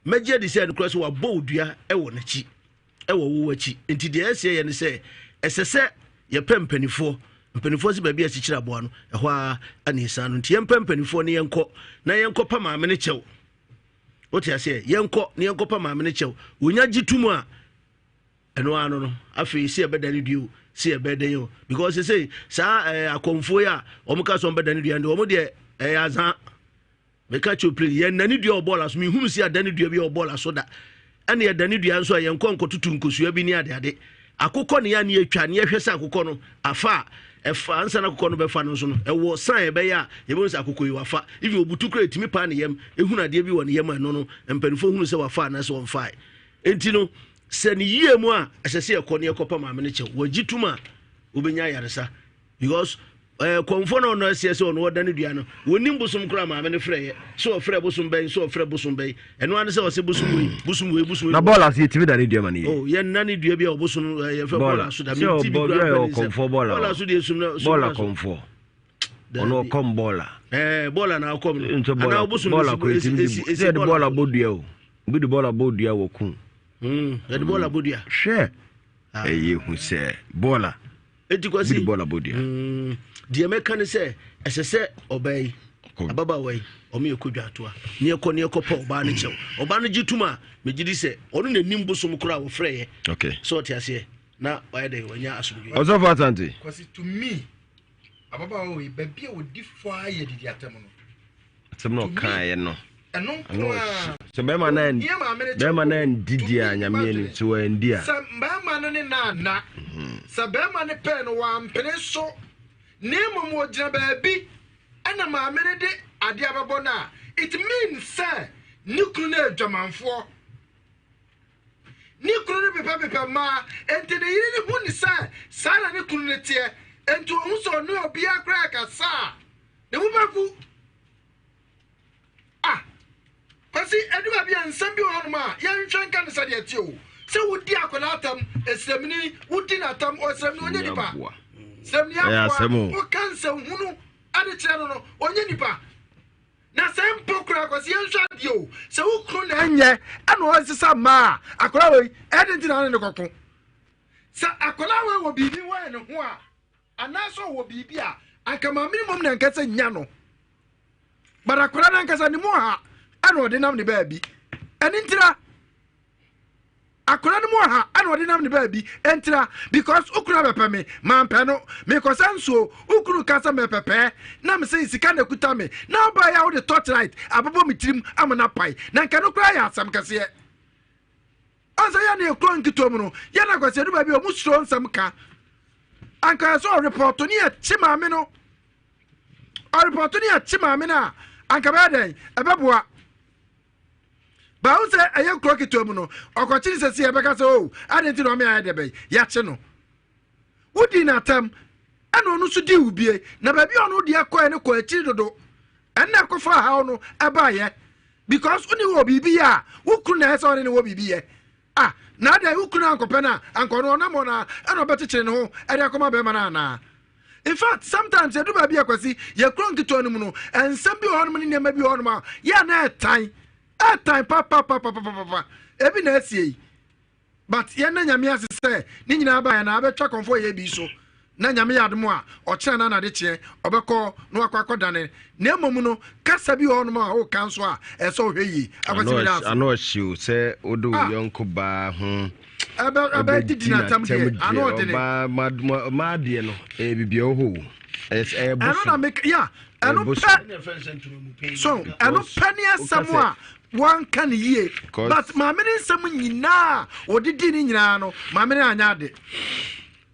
meje de se no kura so wa bodua e wo nachi e wo wo wachi enti de ese ye ne se esese ye pempanifo se ba bi akikira abo no e ho a anisa no enti ye pempanifo ne yenko na yenko pa maame ne chew what you say yenko ne yenko pa maame ne chew wonya gitumu a eno ano no afi se ebedani duo se ebeden yo because they say sa akomfo ya omuka so ebedani duo and omo de azan me ka cho play yen nani duo ball aso me hunu se adani duo bi o ball aso da ene ye dani duo anso yenko nkotutu nkosua bi ni ade akokɔ ne ya ne atwa ne yɛhwɛ sɛ akokɔ no afa ɛfa ansa na akokɔ no bɛfa no so no ɛwɔ san ɛbɛyɛ a yɛbɛhu sɛ akokɔ yi wafa ibi obutu kura etimi pa ne yam ehunu adeɛ bi wɔ ne yam ɛno no mpanifo hunu sɛ wafa na sɛ wɔmfa enti no sɛ ne yie mu a ɛsɛ sɛ yɛkɔ ne yɛkɔpa maame ne kyɛw wɔgye tum a wobɛnya ayaresa because kɔmfo no ɔno asie sɛ ɔno wɔda ne dua no wɔnim bosom kora maame ne frɛyɛ sɛ ɔfrɛ bosom bɛn sɛ ɔfrɛ bosom bɛn ɛno ane sɛ ɔsɛ bosom wei na bɔɔla ase yɛtumi da ne dua ma ne yɛ yɛnna ne dua bi a ɔbosom yɛfrɛ bɔɔla so da meti bi kora bɔɔla so deɛ sum na bɔɔla kɔmfo ɔno ɔkɔm bɔɔla bɔɔla na ɔkɔm no anaa bosom bɔɔla kɔ yɛtumi sɛ yɛde bɔɔla bɔ dua o bi de bɔɔla bɔ dua wɔ ku yɛde bɔɔla bɔ dua hwɛ ɛyɛ hu sɛ bɔɔla eti kwasi bi de bɔɔla bɔ dua deɛ mɛka ne sɛ ɛsɛ sɛ ɔbaa yi ababaawa yi ɔmo yɛ kodwa atoa ne yɛkɔ pa ɔbaa no kyɛw ɔbaa no gye tum a megye di sɛ ɔno n'anim bosom koraa wɔfrɛ yɛ sɛ ɔte aseɛ na ɔyɛ dɛ wɔnya asomdwe ɔsɔfo asante kwasi to me ababaawa yi baabi a wɔdi fo ayɛ didi atam no asɛm na ɔkaeɛ no ɛno nko a sɛ bɛrima na ndidi a nyame ani sɛ wɔandi a sɛ bɛrima no ne naana sɛ bɛrima no pɛɛ no wampene so ne mmom wɔgyina baabi ɛna maame no de adeɛ abɛbɔ no a it means sɛ ne kunu no adwamanfoɔ ne kunu no pepa maa enti ne yere ne hu ne sɛ saa na ne kunu no teɛ enti ɔhu sɛ ɔne ɔbea koraa kasa a ne mu bɛfu kwasi aduma bia nsɛm bi wɔ hɔ nom a yɛnhwɛ nka ne sɛdeɛ tie o sɛ wodi akwadaa atam esrɛmni wodi n'atam ɔsrɛmni onye nipa sɛmni aboa o kansa hunu ade kyerɛ no onye nipa na sɛ mpo kura kwasi enhwa de o sɛ wukuru na enye ana o sisa ma akora we ɛde ntina ne kokko sɛ akora we wo bibi wa ne ho a anaso wo bibi a anka ma minimum na nkasa nya no bara akora na nkasa ne mu ha ana o de nam ne baabi ɛne ntira akora ne mu ha ana o de nam ne baabi entira because ukuru bepe me man pe no me ko sanso ukuru kasa me pepe na me say sika na kuta me na ba ya wo de touch right abobo me tirim amana pai na nka no kura ya asam kase e ansa ya ne ekro nkito mu no ya na kwase du ba bi o mu suro nsam ka anka so report ni e chima me no o report ni e chima me na anka ba den ebeboa ba wo se aye kro kito mu no okochiri se se ebeka se o adenti no me aye de be ya che no wudi na tam ana onu so di ubie na ba bi onu de akoe ne ko achiri dodo enne ko fa ha onu eba ye because uni wo bibi ya wukru na ese oni ne wo bibi ye ah na da wukru na ankope na ankono na mo na ana obetechire ne ho ede akoma be ma na in fact sometimes edu ba bi akwasi ye kro nkito no mu no ensem bi ho no ne nema bi ho no ma ya na etan time papa ebi na asie but ye na nyame ase se ni nyina ba ya na abetwa konfo ye bi so na nyame yadmo a o kire na de kire obekọ no akwakodane na emom no kasa bi ho no ma o kan so a eso hweyi akwasi bi da ano hwiu se odo yonko ba ho aba didi na tam de ano de ne ma de no e bibia ho e bo ano na make ya ano pe so ano pani asamo a one can ye but ma me nsam nyina odidi ni nyina no ma me anya de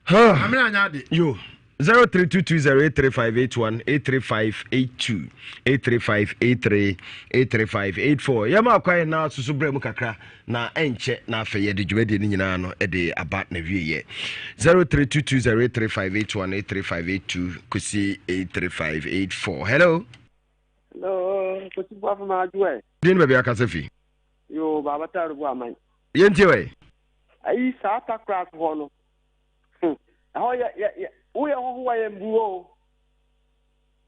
ma me anya de yo 0322083581 83582 83583 yama kwai na susu brem kakra na enche na afeye de dwumade ni nyina no e de aba na wieye 0322083581 83582 kusi 83584 hello ko ti bua ma juwe din be aka safi yo baba taru bua man yenti we ai sa ta class ho no ho ya uye ho wa ye mbuo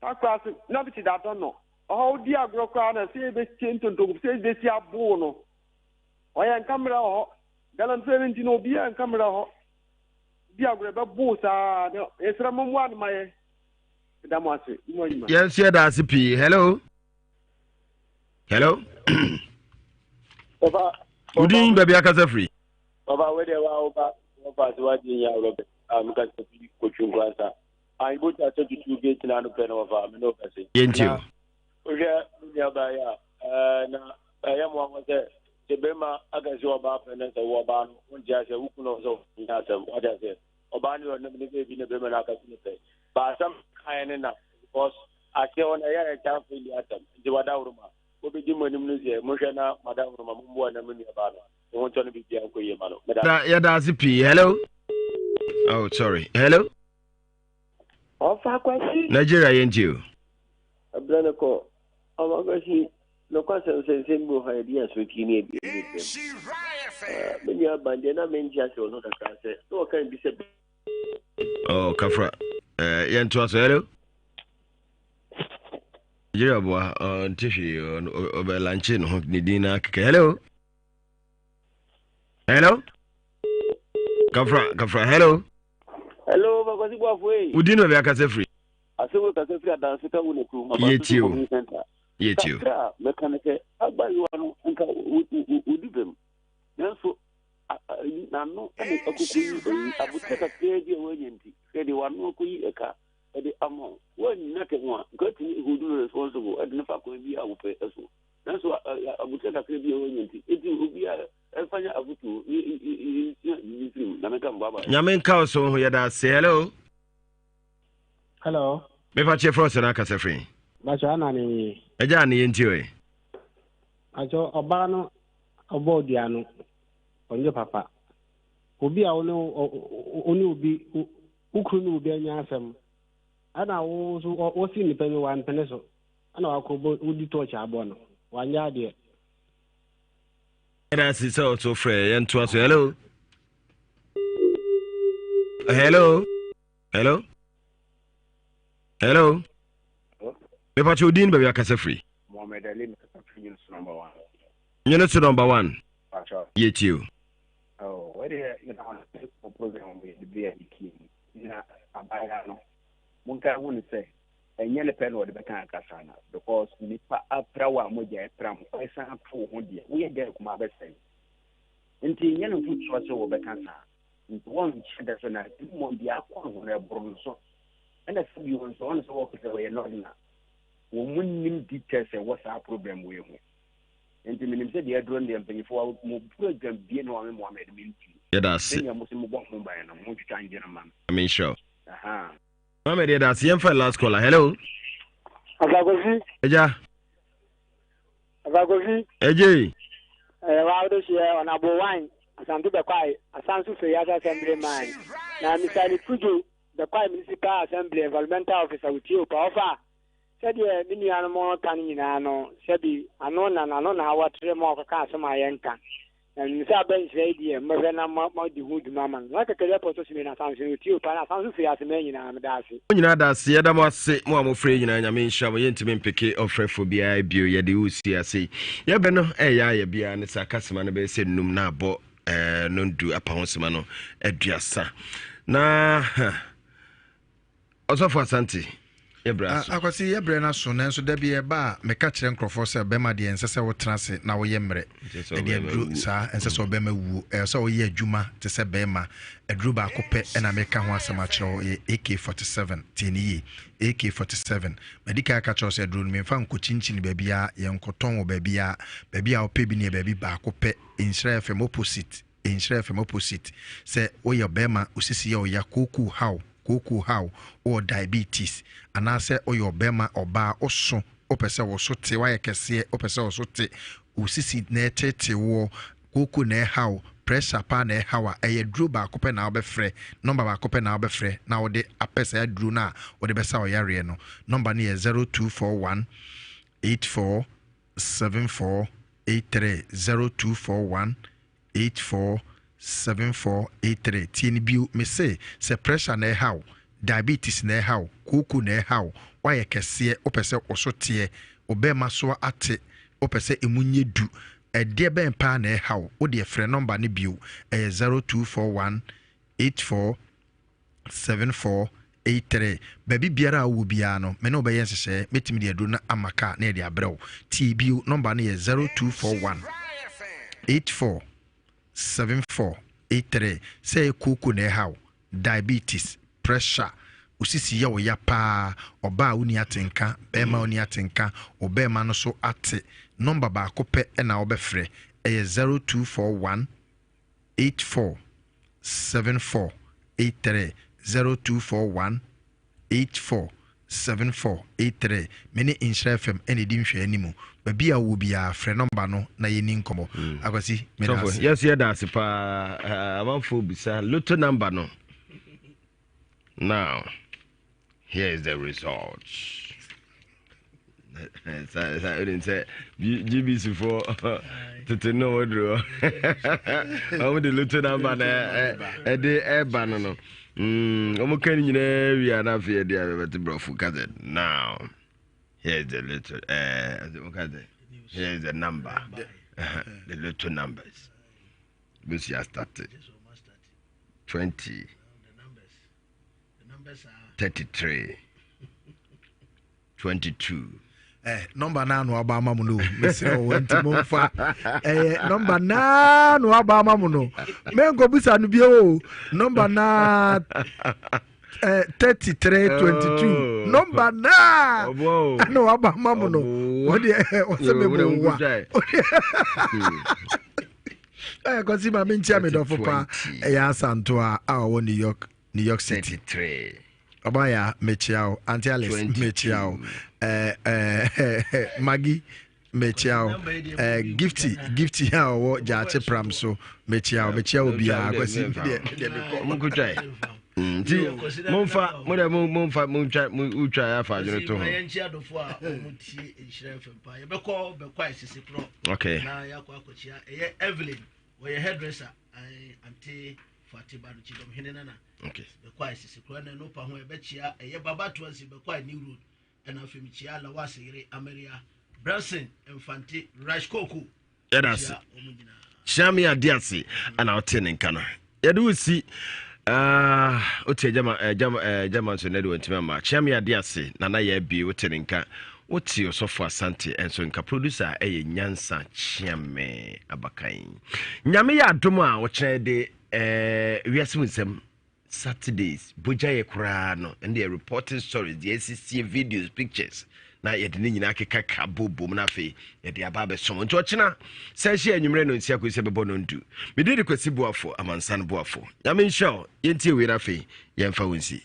ta class na bi ti da don no ho di agro kwa na se be chento to se be si abu no o ya camera ho galan 17 no bi ya camera ho di agro be bu sa esra mo mwa ma ye da mo ase mo yima yes here da CP hello Oba udin baby akaza free Oba we de wa oba so di ya robe am ka se bi ko chungwa sa ai bo ta to tu gate na no pe no fa me no ka se yenti o je ya ba ya na ya mo wa se be ma aga se oba pe na se wo ba no unja se wuku no so ya se o ja se oba ni no ne be na ka se pe ba sam kai ne na because ake on ya ta fe li atam di wada uruma obi di monim no ze mo hwe na madam uruma mo mbo na menu ba no won to no bi bia ko ye ma no ya da CP hello oh sorry hello ofa kwasi Nigeria yenti o ablana ko ama kwasi no kwasa se mbo ha dia so kini e bi me ya bande na me nja se ono da kase no kan bi se oh kafra yento aso hello Nigeria boa ntishi obelanche no ni dina keke hello kafra hello bakwasi bwa fwe udino be akase free asewo kase free dance ka wone ku ma yetio mekanike agbayi wanu nka udibem nanso nanu ene akukuyi abute ka keje wonyenti kedi wanu kuyi eka edi amo woni nake nwa goti hudu responsible edi fa ko bi awupe eso nanso abute ka keje wonyenti edi obi a efanya abutu na meka mbaba nyamen ka so ho yada say hello me fa che frost na kase free ba cha na ni eja na yenti we ajo oba no obodia no onye papa obi a oni obi ukru no obi anya asem ana wo so wo si ni penye wan pene so ana wakobo udi torch abo no wanya de era si so free yento aso hello me pa chodin baby akase free Mohammed Ali, Mr. Number 1. Unit number 1. Patrol. Yet you. Oh, where you know, program with the beer king. Yeah, I know. Munka wouldn't say, and yellow pen or the Bacan Casana, because Nipa Prawa Moja Pram, I sang up for 1 year. We are there, my best friend. Until yellow food was over Bacansa. One that's when I won't be up on a bronzo. And I said, you want to walk away and not now. When details and what's our problem with you. And the minister, they are doing them before more program being one Mohammed Minty. Yeah, that's it. I mean, sure. Mohammed, that's the last caller. Hello. Abagozi. Eja. Abagozi. Eje. Wow, this year on Abo Wine. Asantu the Kwai, Asansu Fayasa Assembly Mine. Now, Mr. Nikuju, the Kwai Municipal Assembly Environmental Officer with you, Power. Said, yeah, many animal canning in Ano, Sebi, Anon and Anon, how to remove a cast of my yanka. And Mr. Ben's lady, Marina Modi Wood Mamma, like a teleportation in a sanction with you, Panasansu Fayasa Main and Darcy. You know, that's the other must say, more afraid, and I mean, shall we intimate picket of Frephobia, Bio, Yadi, yeah, Beno, eh, be an sarcasm be said, Numna, bo. Non do apahosemano aduasa na osofo asante ebra so akwasi ebre na so nanso da bi eba meka kire nkrofo se bema de ensese wo trase na wo yemre e de adru sa ensese obema wu se wo ye adwuma te se bema adru ba kope na meka ho asema kire AK47 tini AK47 medical aka kire se adru me fa nkochinchin ba bia ye nkoton wo ba bia opebi ne ba bi ba kope Nhyira FM opposite Nhyira FM opposite se wo ye bema usisi ye o ya koku how or diabetes anase oyo bema oba oso opese wo so te wa yekese opese wo so te usisi na etete wo koku na how pressure pa na how eye dru ba kope na obefre number ba kope na obefre na ode apese ya dru na ode besa o yare no number ni 0241 847483 0241 847483 tini biu me say pressure na how diabetes na how koku na how wa yekese opese osote obema so ate opese emunye du ede ben pa na how wo de frɛ number ne biu 0241 847483 baby biara wo bia no me no be yenhye metimi de adu na amaka na de abrɛw ti biu number ne 0241 847483 say koku na how diabetes pressure usisi ya wo ya pa oba uni atenka bema uni atenka obema no so ate number ba kope na obefre 0241 847483 0241 847483 many Nhyira FM ene di nhwe animu babi a wo bia frɛ number no na yeni nkomo akwasi yes yeah that's pa amanfo bisa lotto number no. Now, here is the results. I didn't say GBC for to know what draw. I'm the little number at the air banner. I'm okay. We are not here. They are the brofu cousin. Now, here's the little. Here's the number. The little numbers. This year started 20. 33 22 number na no aba mamu no mesre o wanti momfa number na no aba mamu no mengo busa no bi o number na 33 22 number na no aba mamu no o de o se me bo wa kosi ma mentia me do fopa ya santo a wo New York City 33 Obaya mechiao Auntie Alice mechiao Maggie mechiao gifty ha wo jaache pram so mechiao bia kwasi de mukutrai Monfa ucha ya fa jeno to okay na yakwa akochia Evelyn we hairdresser Auntie Fatiba Chidom Hinena. Okay. The quiet is a crown and open where Betchia, a Baba to us, the quiet new road, and a Fimichia, La Wasiri, Ameria, Brasin Infante Rashkoko. Yɛdase hyɛme ade ase ana ɔte ne nka no yɛde wo si wotie gyama nso ne de wɔntimi ama hyɛme ade ase nana yɛabie wote ne nka wote ɔsɔfo asante ɛnso nka producer ɛyɛ nyansa kyɛme abakan nyame yɛ adom a wɔkyerɛ de wiase mu nsɛm Saturdays bogya yɛ koraa no and they reporting stories the SCC videos pictures na yɛde ne nyina keka ka bobom na afei yɛde aba bɛsom nti ɔkyena sɛ hyɛ anwummerɛ no nsia kɔsi bɛbɔ no ndu mede de kwasi boafo amansa no boafo nyame nhyɛ yɛntie wei no afei yɛmfa wo nsi